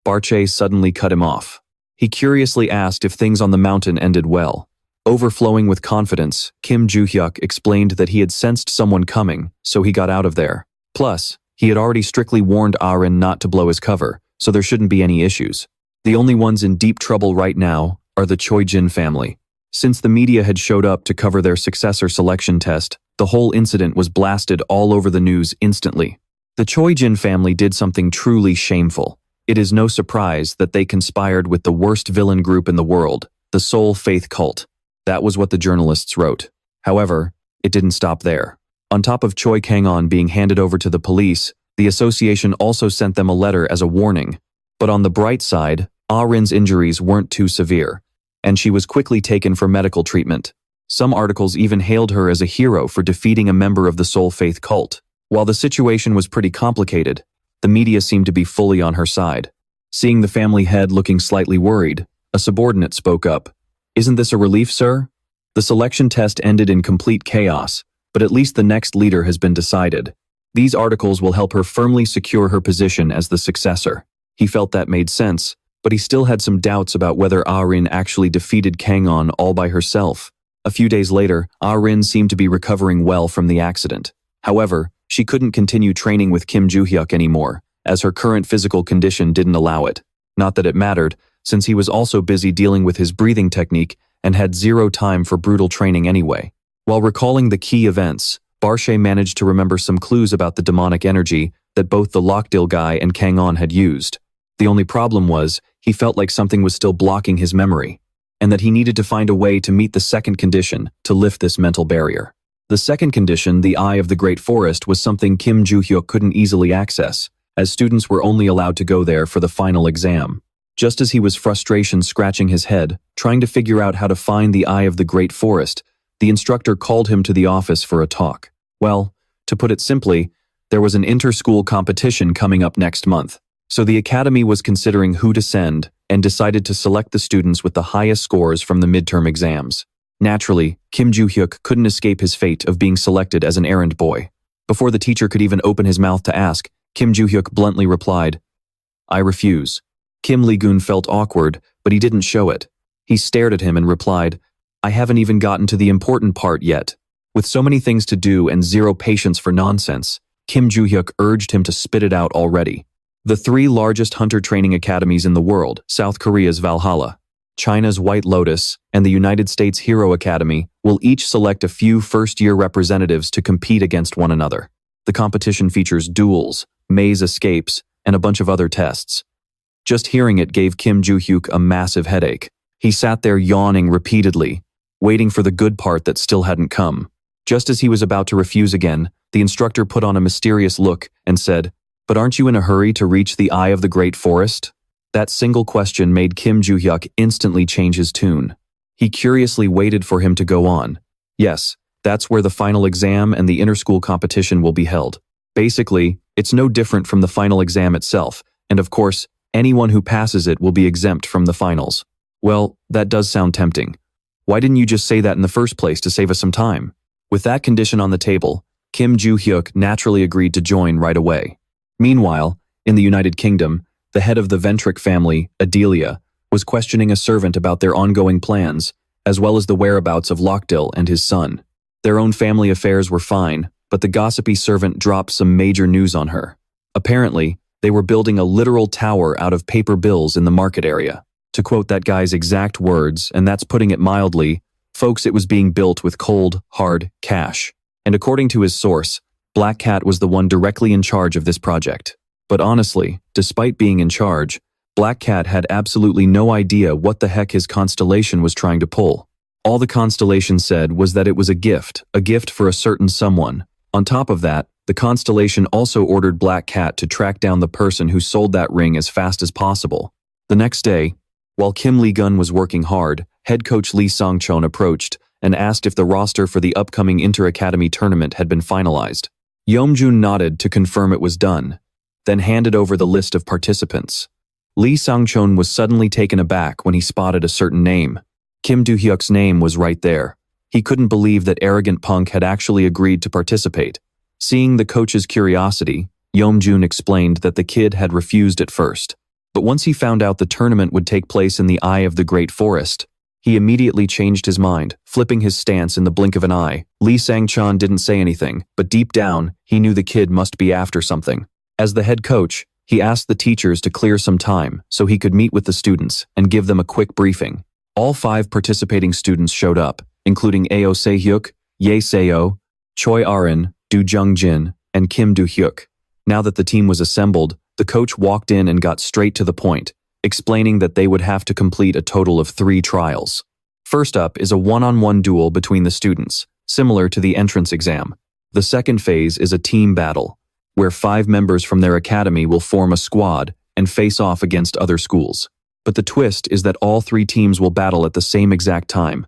Barche suddenly cut him off. He curiously asked if things on the mountain ended well. Overflowing with confidence, Kim Joo-hyuk explained that he had sensed someone coming, so he got out of there. Plus, he had already strictly warned Arin not to blow his cover, so there shouldn't be any issues. The only ones in deep trouble right now are the Choi Jin family. Since the media had showed up to cover their successor selection test, the whole incident was blasted all over the news instantly. The Choi Jin family did something truly shameful. It is no surprise that they conspired with the worst villain group in the world, the Soul Faith cult. That was what the journalists wrote. However, it didn't stop there. On top of Choi Kang-on being handed over to the police, the association also sent them a letter as a warning. But on the bright side, Ah-rin's injuries weren't too severe, and she was quickly taken for medical treatment. Some articles even hailed her as a hero for defeating a member of the Soul Faith cult. While the situation was pretty complicated, the media seemed to be fully on her side. Seeing the family head looking slightly worried, a subordinate spoke up. "Isn't this a relief, sir? The selection test ended in complete chaos, but at least the next leader has been decided. These articles will help her firmly secure her position as the successor." He felt that made sense, but he still had some doubts about whether Ah-rin actually defeated Kang-on all by herself. A few days later, Ah-rin seemed to be recovering well from the accident. However, she couldn't continue training with Kim Joo-hyuk anymore, as her current physical condition didn't allow it. Not that it mattered, since he was also busy dealing with his breathing technique and had zero time for brutal training anyway. While recalling the key events, Barshe managed to remember some clues about the demonic energy that both the Lockdil guy and Kang-on had used. The only problem was, he felt like something was still blocking his memory, and that he needed to find a way to meet the second condition to lift this mental barrier. The second condition, the Eye of the Great Forest, was something Kim Joo-hyuk couldn't easily access, as students were only allowed to go there for the final exam. Just as he was frustration scratching his head, trying to figure out how to find the eye of the great forest, the instructor called him to the office for a talk. Well, to put it simply, there was an inter-school competition coming up next month. So the academy was considering who to send and decided to select the students with the highest scores from the midterm exams. Naturally, Kim Joo-hyuk couldn't escape his fate of being selected as an errand boy. Before the teacher could even open his mouth to ask, Kim Joo-hyuk bluntly replied, "I refuse." Kim Lee-gun felt awkward, but he didn't show it. He stared at him and replied, "I haven't even gotten to the important part yet." With so many things to do and zero patience for nonsense, Kim Joo-hyuk urged him to spit it out already. The three largest hunter training academies in the world, South Korea's Valhalla, China's White Lotus, and the United States Hero Academy, will each select a few first-year representatives to compete against one another. The competition features duels, maze escapes, and a bunch of other tests. Just hearing it gave Kim Joo-hyuk a massive headache. He sat there yawning repeatedly, waiting for the good part that still hadn't come. Just as he was about to refuse again, the instructor put on a mysterious look and said, "But aren't you in a hurry to reach the eye of the great forest?" That single question made Kim Joo-hyuk instantly change his tune. He curiously waited for him to go on. "Yes, that's where the final exam and the inter-school competition will be held. Basically, it's no different from the final exam itself, and of course, anyone who passes it will be exempt from the finals." Well, that does sound tempting. Why didn't you just say that in the first place to save us some time? With that condition on the table, Kim Joo-hyuk naturally agreed to join right away. Meanwhile, in the United Kingdom, the head of the Ventrick family, Adelia, was questioning a servant about their ongoing plans, as well as the whereabouts of Lockdill and his son. Their own family affairs were fine, but the gossipy servant dropped some major news on her. Apparently, they were building a literal tower out of paper bills in the market area. To quote that guy's exact words, and that's putting it mildly, folks, it was being built with cold, hard cash. And according to his source, Black Cat was the one directly in charge of this project. But honestly, despite being in charge, Black Cat had absolutely no idea what the heck his constellation was trying to pull. All the constellation said was that it was a gift for a certain someone. On top of that, the constellation also ordered Black Cat to track down the person who sold that ring as fast as possible. The next day, while Kim Lee-gun was working hard, head coach Lee Sang-chon approached and asked if the roster for the upcoming inter-academy tournament had been finalized. Yeomjun nodded to confirm it was done, then handed over the list of participants. Lee Sang-chon was suddenly taken aback when he spotted a certain name. Kim Joo-hyuk's name was right there. He couldn't believe that arrogant punk had actually agreed to participate. Seeing the coach's curiosity, Yeomjun explained that the kid had refused at first. But once he found out the tournament would take place in the eye of the great forest, he immediately changed his mind, flipping his stance in the blink of an eye. Lee Sang-chon didn't say anything, but deep down, he knew the kid must be after something. As the head coach, he asked the teachers to clear some time so he could meet with the students and give them a quick briefing. All 5 participating students showed up, including Ao Se-hyuk, Ye Seo, Choi Arin, Do Jung-jin, and Kim Do-hyuk. Now that the team was assembled, the coach walked in and got straight to the point, explaining that they would have to complete a total of 3 trials. First up is a one-on-one duel between the students, similar to the entrance exam. The second phase is a team battle, where 5 members from their academy will form a squad and face off against other schools. But the twist is that all 3 teams will battle at the same exact time.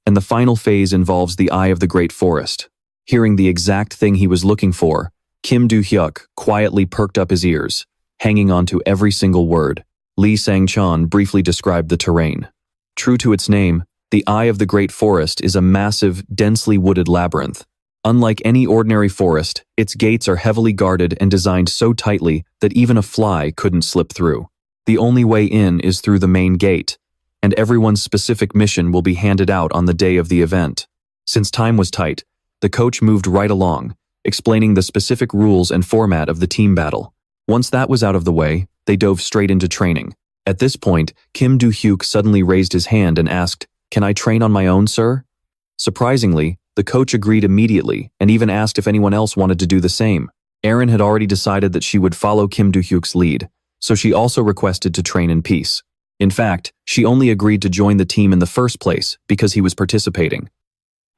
And the final phase involves the eye of the great forest. Hearing the exact thing he was looking for, Kim Do-hyuk quietly perked up his ears, hanging on to every single word. Lee Sang-chon briefly described the terrain. True to its name, the eye of the great forest is a massive, densely wooded labyrinth. Unlike any ordinary forest, its gates are heavily guarded and designed so tightly that even a fly couldn't slip through. The only way in is through the main gate, and everyone's specific mission will be handed out on the day of the event. Since time was tight, the coach moved right along, explaining the specific rules and format of the team battle. Once that was out of the way, they dove straight into training. At this point, Kim Do-hyuk suddenly raised his hand and asked, "Can I train on my own, sir?" Surprisingly, the coach agreed immediately and even asked if anyone else wanted to do the same. Erin had already decided that she would follow Kim Do-hyuk's lead, so she also requested to train in peace. In fact, she only agreed to join the team in the first place because he was participating.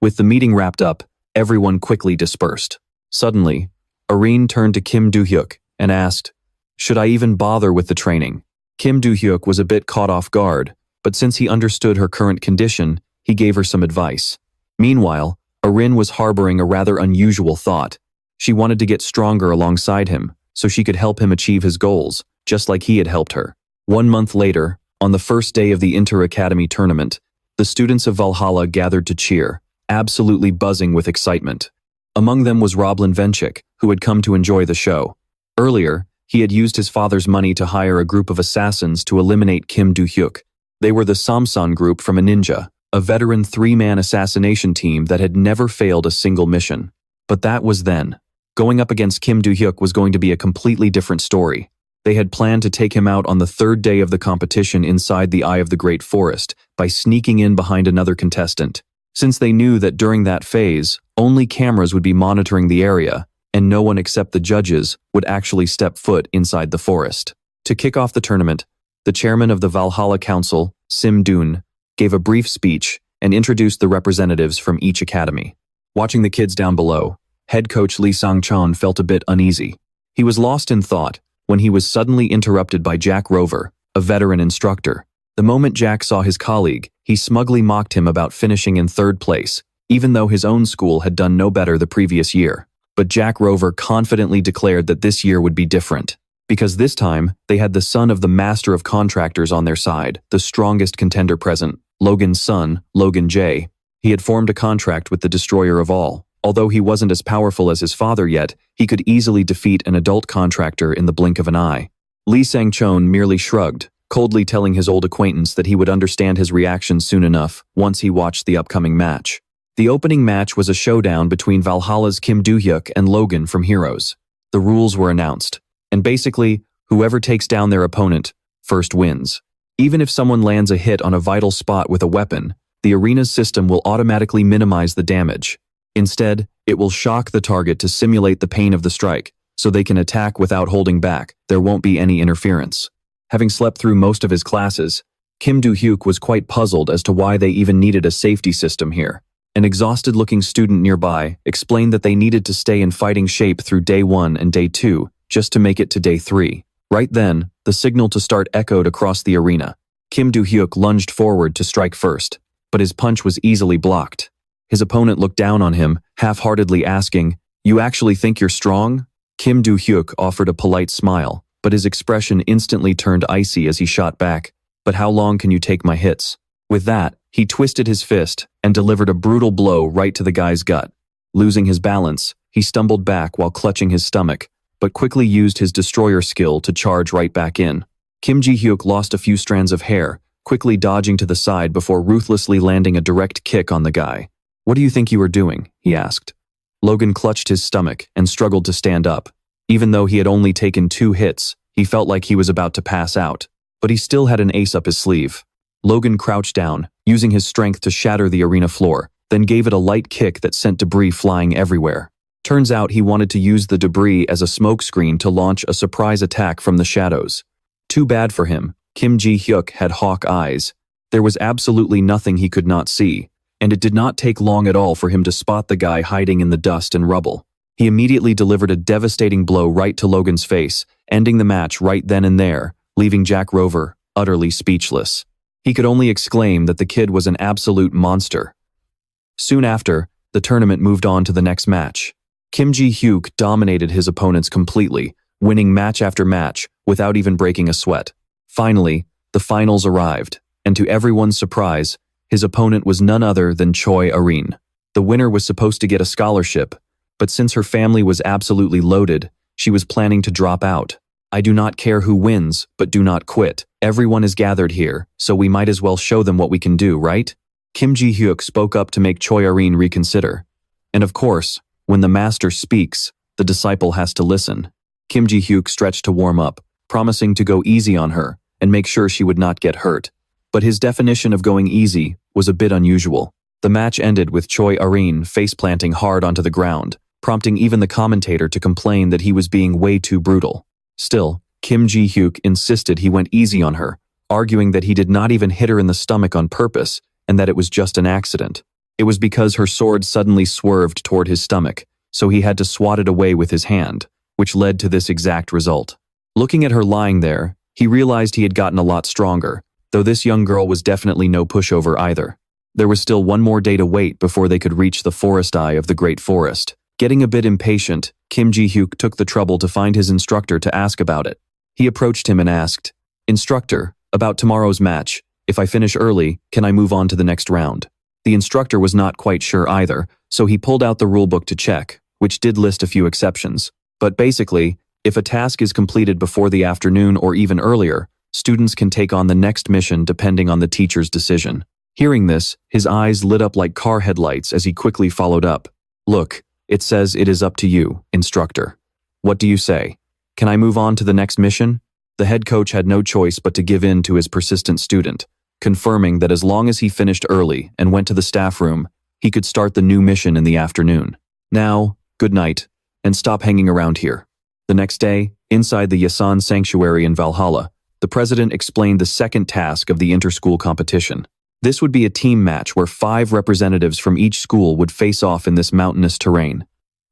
With the meeting wrapped up, everyone quickly dispersed. Suddenly, Erin turned to Kim Do-hyuk and asked, "Should I even bother with the training?" Kim Do-hyuk was a bit caught off guard, but since he understood her current condition, he gave her some advice. Meanwhile, Arin was harboring a rather unusual thought. She wanted to get stronger alongside him, so she could help him achieve his goals, just like he had helped her. 1 month later, on the first day of the Inter-Academy tournament, the students of Valhalla gathered to cheer, absolutely buzzing with excitement. Among them was Roblin Venchik, who had come to enjoy the show. Earlier, he had used his father's money to hire a group of assassins to eliminate Kim Do-hyuk. They were the Samsan group from a ninja, a veteran 3-man assassination team that had never failed a single mission. But that was then. Going up against Kim Do-hyuk was going to be a completely different story. They had planned to take him out on the 3rd day of the competition inside the Eye of the Great Forest by sneaking in behind another contestant. Since they knew that during that phase, only cameras would be monitoring the area, and no one except the judges would actually step foot inside the forest. To kick off the tournament, the chairman of the Valhalla Council, Sim Doon, gave a brief speech and introduced the representatives from each academy. Watching the kids down below, head coach Lee Sang-chon felt a bit uneasy. He was lost in thought when he was suddenly interrupted by Jack Rover, a veteran instructor. The moment Jack saw his colleague, he smugly mocked him about finishing in 3rd place, even though his own school had done no better the previous year. But Jack Rover confidently declared that this year would be different, because this time they had the son of the master of contractors on their side, the strongest contender present, Logan's son, Logan J. He had formed a contract with the destroyer of all. Although he wasn't as powerful as his father yet, he could easily defeat an adult contractor in the blink of an eye. Lee Sang-chon merely shrugged, coldly telling his old acquaintance that he would understand his reaction soon enough once he watched the upcoming match. The opening match was a showdown between Valhalla's Kim Do-hyuk and Logan from Heroes. The rules were announced, and basically, whoever takes down their opponent first wins. Even if someone lands a hit on a vital spot with a weapon, the arena's system will automatically minimize the damage. Instead, it will shock the target to simulate the pain of the strike, so they can attack without holding back. There won't be any interference. Having slept through most of his classes, Kim Do-hyuk was quite puzzled as to why they even needed a safety system here. An exhausted-looking student nearby explained that they needed to stay in fighting shape through day 1 and day 2, just to make it to day 3. Right then, the signal to start echoed across the arena. Kim Do-hyuk lunged forward to strike first, but his punch was easily blocked. His opponent looked down on him, half-heartedly asking, "You actually think you're strong?" Kim Do-hyuk offered a polite smile, but his expression instantly turned icy as he shot back. "But how long can you take my hits?" With that, he twisted his fist and delivered a brutal blow right to the guy's gut. Losing his balance, he stumbled back while clutching his stomach, but quickly used his destroyer skill to charge right back in. Kim Do-hyuk lost a few strands of hair, quickly dodging to the side before ruthlessly landing a direct kick on the guy. "What do you think you are doing?" he asked. Logan clutched his stomach and struggled to stand up. Even though he had only taken 2 hits, he felt like he was about to pass out, but he still had an ace up his sleeve. Logan crouched down, using his strength to shatter the arena floor, then gave it a light kick that sent debris flying everywhere. Turns out he wanted to use the debris as a smokescreen to launch a surprise attack from the shadows. Too bad for him, Kim Do-hyuk had hawk eyes. There was absolutely nothing he could not see, and it did not take long at all for him to spot the guy hiding in the dust and rubble. He immediately delivered a devastating blow right to Logan's face, ending the match right then and there, leaving Jack Rover utterly speechless. He could only exclaim that the kid was an absolute monster. Soon after, the tournament moved on to the next match. Kim Do-hyuk dominated his opponents completely, winning match after match without even breaking a sweat. Finally, the finals arrived, and to everyone's surprise, his opponent was none other than Choi Arin. The winner was supposed to get a scholarship, but since her family was absolutely loaded, she was planning to drop out. "I do not care who wins, but do not quit. Everyone is gathered here, so we might as well show them what we can do, right?" Kim Do-hyuk spoke up to make Choi Arin reconsider. And of course, when the master speaks, the disciple has to listen. Kim Do-hyuk stretched to warm up, promising to go easy on her and make sure she would not get hurt. But his definition of going easy was a bit unusual. The match ended with Choi Arin face-planting hard onto the ground, prompting even the commentator to complain that he was being way too brutal. Still, Kim Do-hyuk insisted he went easy on her, arguing that he did not even hit her in the stomach on purpose and that it was just an accident. It was because her sword suddenly swerved toward his stomach, so he had to swat it away with his hand, which led to this exact result. Looking at her lying there, He realized he had gotten a lot stronger, though this young girl was definitely no pushover either. There was still one more day to wait before they could reach the forest eye of the Great Forest. Getting a bit impatient, Kim Ji-hyuk took the trouble to find his instructor to ask about it. He approached him and asked, "Instructor, about tomorrow's match, if I finish early, can I move on to the next round?" The instructor was not quite sure either, so he pulled out the rulebook to check, which did list a few exceptions. But basically, if a task is completed before the afternoon or even earlier, students can take on the next mission depending on the teacher's decision. Hearing this, his eyes lit up like car headlights as he quickly followed up. "Look, it says it is up to you, instructor. What do you say? Can I move on to the next mission?" The head coach had no choice but to give in to his persistent student, confirming that as long as he finished early and went to the staff room, he could start the new mission in the afternoon. "Now, good night, and stop hanging around here." The next day, inside the Yasan Sanctuary in Valhalla, the president explained the second task of the inter-school competition. This would be a team match where 5 representatives from each school would face off in this mountainous terrain.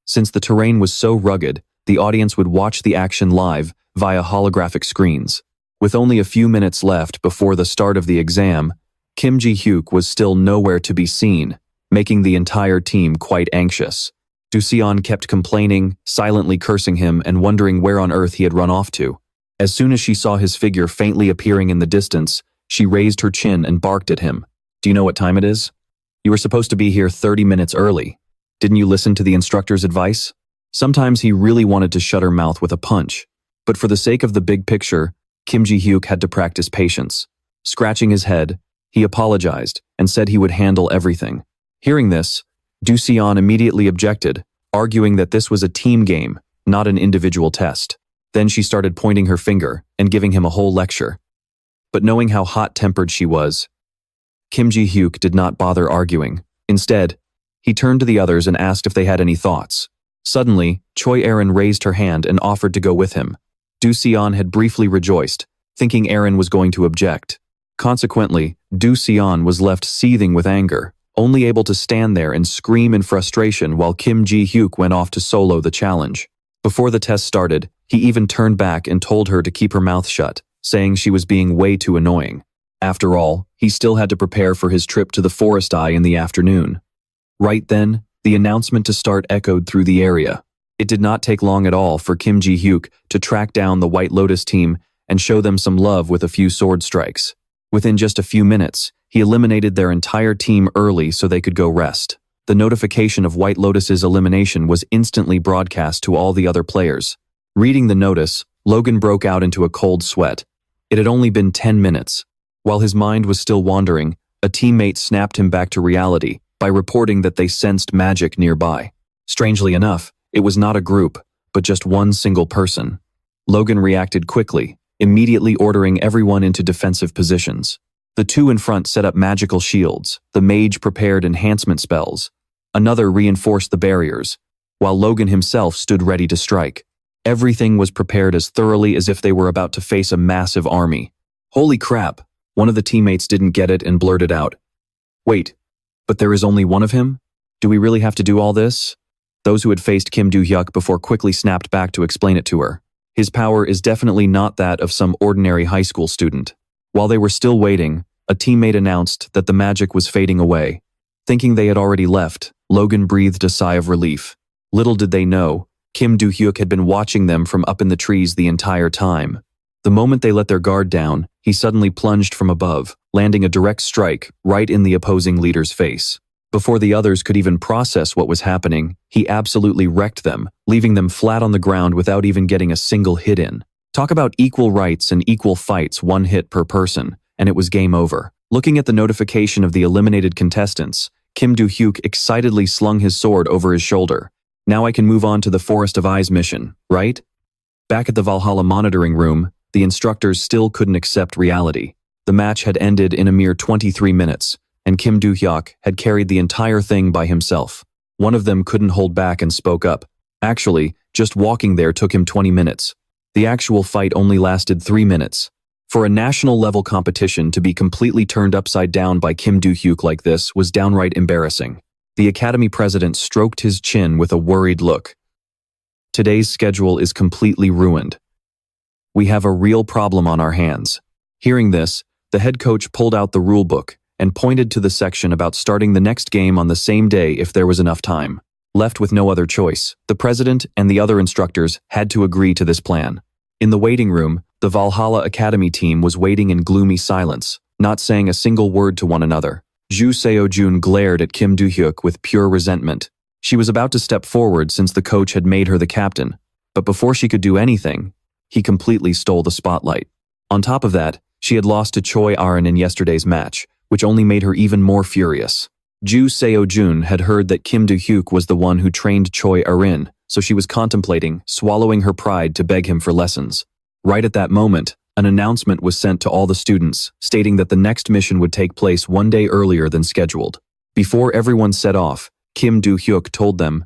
Since the terrain was so rugged, the audience would watch the action live via holographic screens. With only a few minutes left before the start of the exam, Kim Ji-hyuk was still nowhere to be seen, making the entire team quite anxious. Do-seon kept complaining, silently cursing him and wondering where on earth he had run off to. As soon as she saw his figure faintly appearing in the distance, she raised her chin and barked at him. "Do you know what time it is? You were supposed to be here 30 minutes early. Didn't you listen to the instructor's advice?" Sometimes he really wanted to shut her mouth with a punch, but for the sake of the big picture, Kim Ji-hyuk had to practice patience. Scratching his head, he apologized and said he would handle everything. Hearing this, Do-seon immediately objected, arguing that this was a team game, not an individual test. Then she started pointing her finger and giving him a whole lecture. But knowing how hot-tempered she was, Kim Ji-hyuk did not bother arguing. Instead, he turned to the others and asked if they had any thoughts. Suddenly, Choi Erin raised her hand and offered to go with him. Do-seon had briefly rejoiced, thinking Erin was going to object. Consequently, Do-seon was left seething with anger, only able to stand there and scream in frustration while Kim Ji-hyuk went off to solo the challenge. Before the test started, he even turned back and told her to keep her mouth shut, saying she was being way too annoying. After all, he still had to prepare for his trip to the Forest Eye in the afternoon. Right then, the announcement to start echoed through the area. It did not take long at all for Kim Ji-hyuk to track down the White Lotus team and show them some love with a few sword strikes. Within just a few minutes, he eliminated their entire team early so they could go rest. The notification of White Lotus's elimination was instantly broadcast to all the other players. Reading the notice, Logan broke out into a cold sweat. It had only been 10 minutes. While his mind was still wandering, a teammate snapped him back to reality by reporting that they sensed magic nearby. Strangely enough, it was not a group, but just one single person. Logan reacted quickly, immediately ordering everyone into defensive positions. The 2 in front set up magical shields, the mage prepared enhancement spells. Another reinforced the barriers, while Logan himself stood ready to strike. Everything was prepared as thoroughly as if they were about to face a massive army. "Holy crap," one of the teammates didn't get it and blurted out. "Wait, but there is only one of him? Do we really have to do all this?" Those who had faced Kim Do-hyuk before quickly snapped back to explain it to her. His power is definitely not that of some ordinary high school student. While they were still waiting, a teammate announced that the magic was fading away. Thinking they had already left, Logan breathed a sigh of relief. Little did they know, Kim Do-hyuk had been watching them from up in the trees the entire time. The moment they let their guard down, he suddenly plunged from above, landing a direct strike right in the opposing leader's face. Before the others could even process what was happening, he absolutely wrecked them, leaving them flat on the ground without even getting a single hit in. Talk about equal rights and equal fights, 1 hit per person, and it was game over. Looking at the notification of the eliminated contestants, Kim Do-hyuk excitedly slung his sword over his shoulder. "Now I can move on to the Forest of Eyes mission, right?" Back at the Valhalla monitoring room, the instructors still couldn't accept reality. The match had ended in a mere 23 minutes, and Kim Do-hyuk had carried the entire thing by himself. One of them couldn't hold back and spoke up. Actually, just walking there took him 20 minutes. The actual fight only lasted 3 minutes. For a national-level competition to be completely turned upside down by Kim Do-hyuk like this was downright embarrassing. The Academy president stroked his chin with a worried look. "Today's schedule is completely ruined. We have a real problem on our hands. Hearing this, the head coach pulled out the rule book and pointed to the section about starting the next game on the same day if there was enough time. Left with no other choice, the president and the other instructors had to agree to this plan. In the waiting room, the Valhalla Academy team was waiting in gloomy silence, not saying a single word to one another. Ju Seo-jun glared at Kim Do-hyuk with pure resentment. She was about to step forward since the coach had made her the captain, but before she could do anything, he completely stole the spotlight. On top of that, she had lost to Choi Arin in yesterday's match, which only made her even more furious. Ju Seo-jun had heard that Kim Do-hyuk was the one who trained Choi Arin, so she was contemplating swallowing her pride to beg him for lessons. Right at that moment, an announcement was sent to all the students, stating that the next mission would take place one day earlier than scheduled. Before everyone set off, Kim Do-hyuk told them,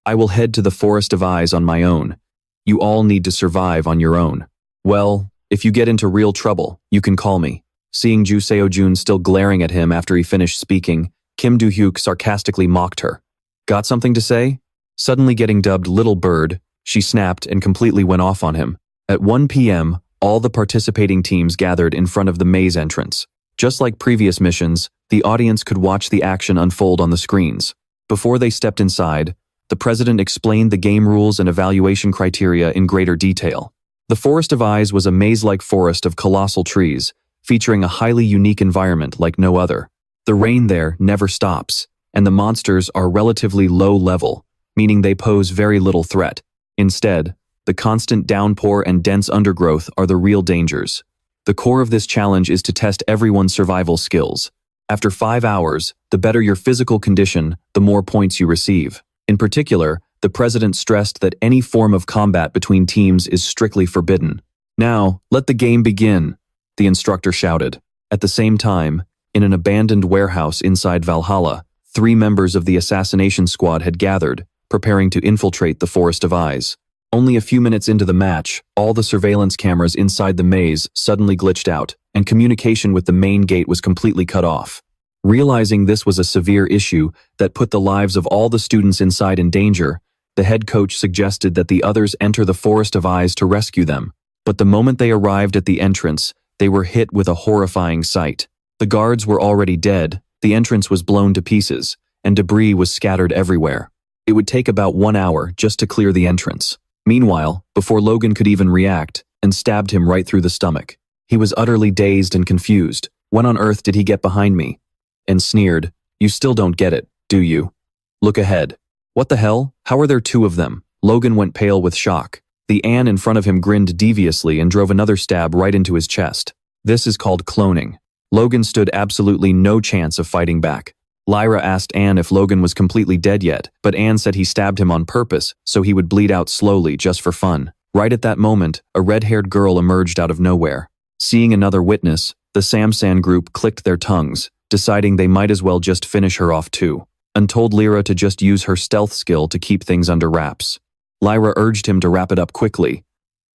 "I will head to the Forest of Eyes on my own. You all need to survive on your own. Well, if you get into real trouble, you can call me." Seeing Ju Seo-jun still glaring at him after he finished speaking, Kim Do-hyuk sarcastically mocked her. "Got something to say?" Suddenly getting dubbed Little Bird, she snapped and completely went off on him. At 1 p.m., all the participating teams gathered in front of the maze entrance. Just like previous missions, the audience could watch the action unfold on the screens. Before they stepped inside, the president explained the game rules and evaluation criteria in greater detail. The Forest of Eyes was a maze-like forest of colossal trees, featuring a highly unique environment like no other. The rain there never stops, and the monsters are relatively low level, meaning they pose very little threat. Instead, the constant downpour and dense undergrowth are the real dangers. The core of this challenge is to test everyone's survival skills. After 5 hours, the better your physical condition, the more points you receive. In particular, the president stressed that any form of combat between teams is strictly forbidden. "Now, let the game begin," the instructor shouted. At the same time, in an abandoned warehouse inside Valhalla, 3 members of the assassination squad had gathered, preparing to infiltrate the Forest of Eyes. Only a few minutes into the match, all the surveillance cameras inside the maze suddenly glitched out, and communication with the main gate was completely cut off. Realizing this was a severe issue that put the lives of all the students inside in danger, the head coach suggested that the others enter the Forest of Eyes to rescue them. But the moment they arrived at the entrance, they were hit with a horrifying sight. The guards were already dead, the entrance was blown to pieces, and debris was scattered everywhere. It would take about 1 hour just to clear the entrance. Meanwhile, before Logan could even react, and stabbed him right through the stomach. He was utterly dazed and confused. "When on earth did he get behind me?" And sneered, "You still don't get it, do you? Look ahead." "What the hell? How are there 2 of them?" Logan went pale with shock. The Anne in front of him grinned deviously and drove another stab right into his chest. This is called cloning. Logan stood absolutely no chance of fighting back. Lyra asked Anne if Logan was completely dead yet, but Anne said he stabbed him on purpose so he would bleed out slowly just for fun. Right at that moment, a red-haired girl emerged out of nowhere. Seeing another witness, the Samsan group clicked their tongues, deciding they might as well just finish her off too, and told Lyra to just use her stealth skill to keep things under wraps. Lyra urged him to wrap it up quickly,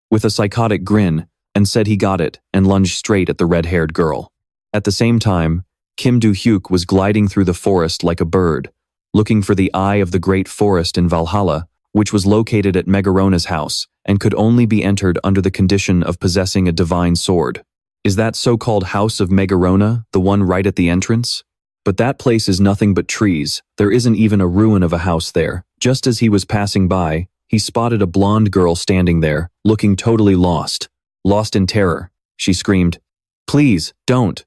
with a psychotic grin, and said he got it and lunged straight at the red-haired girl. At the same time, Kim Do-hyuk was gliding through the forest like a bird, looking for the eye of the great forest in Valhalla, which was located at Megarona's house and could only be entered under the condition of possessing a divine sword. Is that so-called House of Megarona the one right at the entrance? But that place is nothing but trees. There isn't even a ruin of a house there. Just as he was passing by, he spotted a blonde girl standing there, looking totally lost. Lost in terror. She screamed, "Please, don't."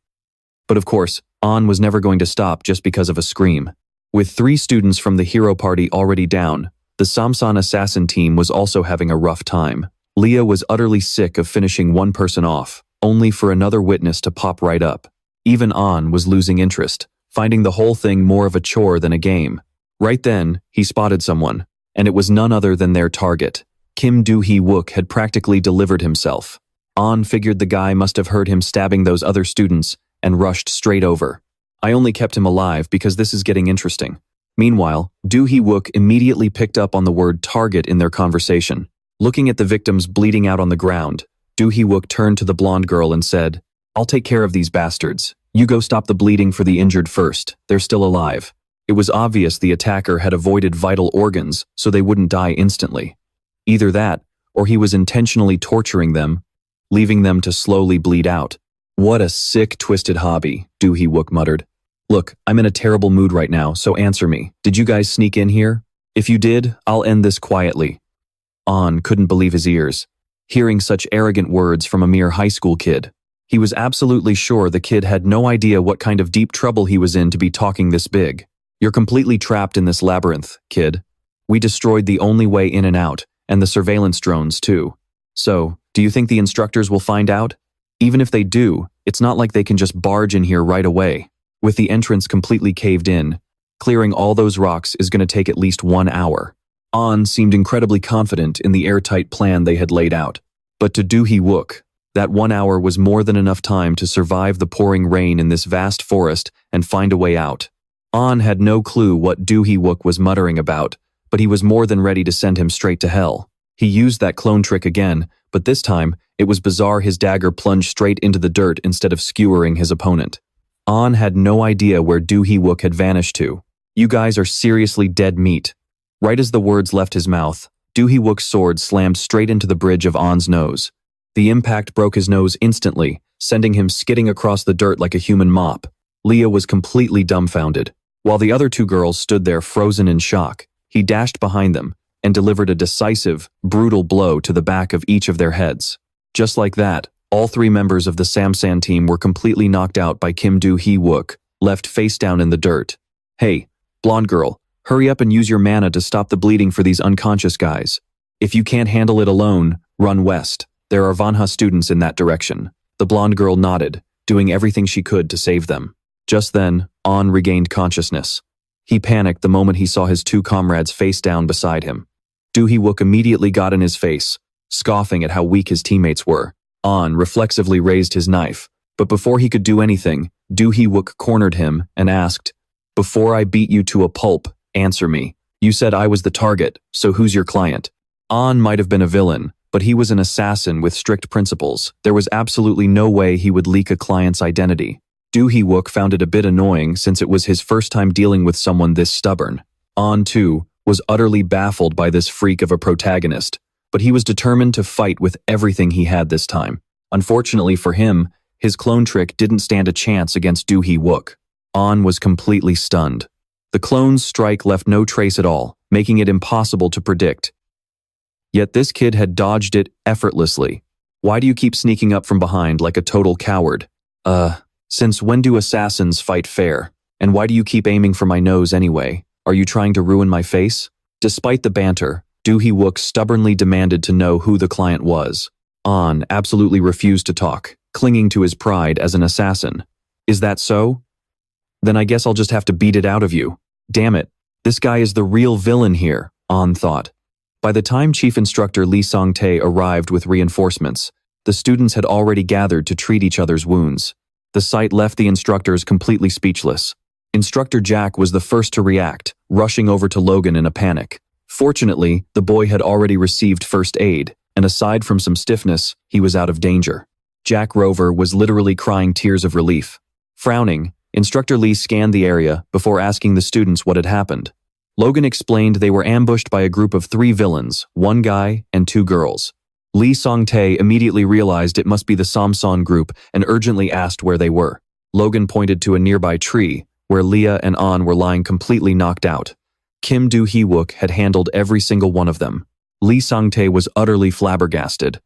But of course, An was never going to stop just because of a scream. With 3 students from the hero party already down, the Samsan assassin team was also having a rough time. Leah was utterly sick of finishing one person off, only for another witness to pop right up. Even An was losing interest, finding the whole thing more of a chore than a game. Right then, he spotted someone, and it was none other than their target. Kim Do-hyuk had practically delivered himself. An figured the guy must have heard him stabbing those other students and rushed straight over. "I only kept him alive because this is getting interesting." Meanwhile, Do-hyuk immediately picked up on the word target in their conversation. Looking at the victims bleeding out on the ground, Do-hyuk turned to the blonde girl and said, "I'll take care of these bastards. You go stop the bleeding for the injured first. They're still alive." It was obvious the attacker had avoided vital organs so they wouldn't die instantly. Either that, or he was intentionally torturing them, leaving them to slowly bleed out. What a sick, twisted hobby, Do Hee-wook muttered. Look, I'm in a terrible mood right now, so answer me. Did you guys sneak in here? If you did, I'll end this quietly. An couldn't believe his ears, hearing such arrogant words from a mere high school kid. He was absolutely sure the kid had no idea what kind of deep trouble he was in to be talking this big. You're completely trapped in this labyrinth, kid. We destroyed the only way in and out, and the surveillance drones too. So, do you think the instructors will find out? Even if they do, it's not like they can just barge in here right away. With the entrance completely caved in, clearing all those rocks is going to take at least 1 hour. An seemed incredibly confident in the airtight plan they had laid out. But to Do Hee-wook, that 1 hour was more than enough time to survive the pouring rain in this vast forest and find a way out. An had no clue what Do Hee-wook was muttering about, but he was more than ready to send him straight to hell. He used that clone trick again, but this time, it was bizarre his dagger plunged straight into the dirt instead of skewering his opponent. An had no idea where Do Hee-wook had vanished to. You guys are seriously dead meat. Right as the words left his mouth, Do Hee-wook's sword slammed straight into the bridge of An's nose. The impact broke his nose instantly, sending him skidding across the dirt like a human mop. Leah was completely dumbfounded. While the other two girls stood there frozen in shock, he dashed behind them and delivered a decisive, brutal blow to the back of each of their heads. Just like that, all 3 members of the Samsan team were completely knocked out by Kim Do Hee-wook, left face down in the dirt. Hey, blonde girl, hurry up and use your mana to stop the bleeding for these unconscious guys. If you can't handle it alone, run west. There are Manhwa students in that direction. The blonde girl nodded, doing everything she could to save them. Just then, An regained consciousness. He panicked the moment he saw his 2 comrades face down beside him. Do Hee-wook immediately got in his face, scoffing at how weak his teammates were. An reflexively raised his knife, but before he could do anything, Do Hee-wook cornered him and asked, "Before I beat you to a pulp, answer me. You said I was the target, so who's your client?" An might have been a villain, but he was an assassin with strict principles. There was absolutely no way he would leak a client's identity. Do Hee-wook found it a bit annoying since it was his first time dealing with someone this stubborn. An, too, was utterly baffled by this freak of a protagonist, but he was determined to fight with everything he had this time. Unfortunately for him, his clone trick didn't stand a chance against Do Hee-wook. An was completely stunned. The clone's strike left no trace at all, making it impossible to predict. Yet this kid had dodged it effortlessly. Why do you keep sneaking up from behind like a total coward? Since when do assassins fight fair? And why do you keep aiming for my nose anyway? Are you trying to ruin my face? Despite the banter, Do Hee-wook stubbornly demanded to know who the client was. An absolutely refused to talk, clinging to his pride as an assassin. Is that so? Then I guess I'll just have to beat it out of you. Damn it, this guy is the real villain here, An thought. By the time Chief Instructor Lee Song-tae arrived with reinforcements, the students had already gathered to treat each other's wounds. The sight left the instructors completely speechless. Instructor Jack was the first to react, rushing over to Logan in a panic. Fortunately, the boy had already received first aid, and aside from some stiffness, he was out of danger. Jack Rover was literally crying tears of relief. Frowning, Instructor Lee scanned the area before asking the students what had happened. Logan explained they were ambushed by a group of 3 villains, 1 guy and 2 girls. Lee Song-tae immediately realized it must be the Samsan group and urgently asked where they were. Logan pointed to a nearby tree, where Leah and An were lying completely knocked out. Kim Do Hee-wook had handled every single one of them. Lee Song-tae was utterly flabbergasted.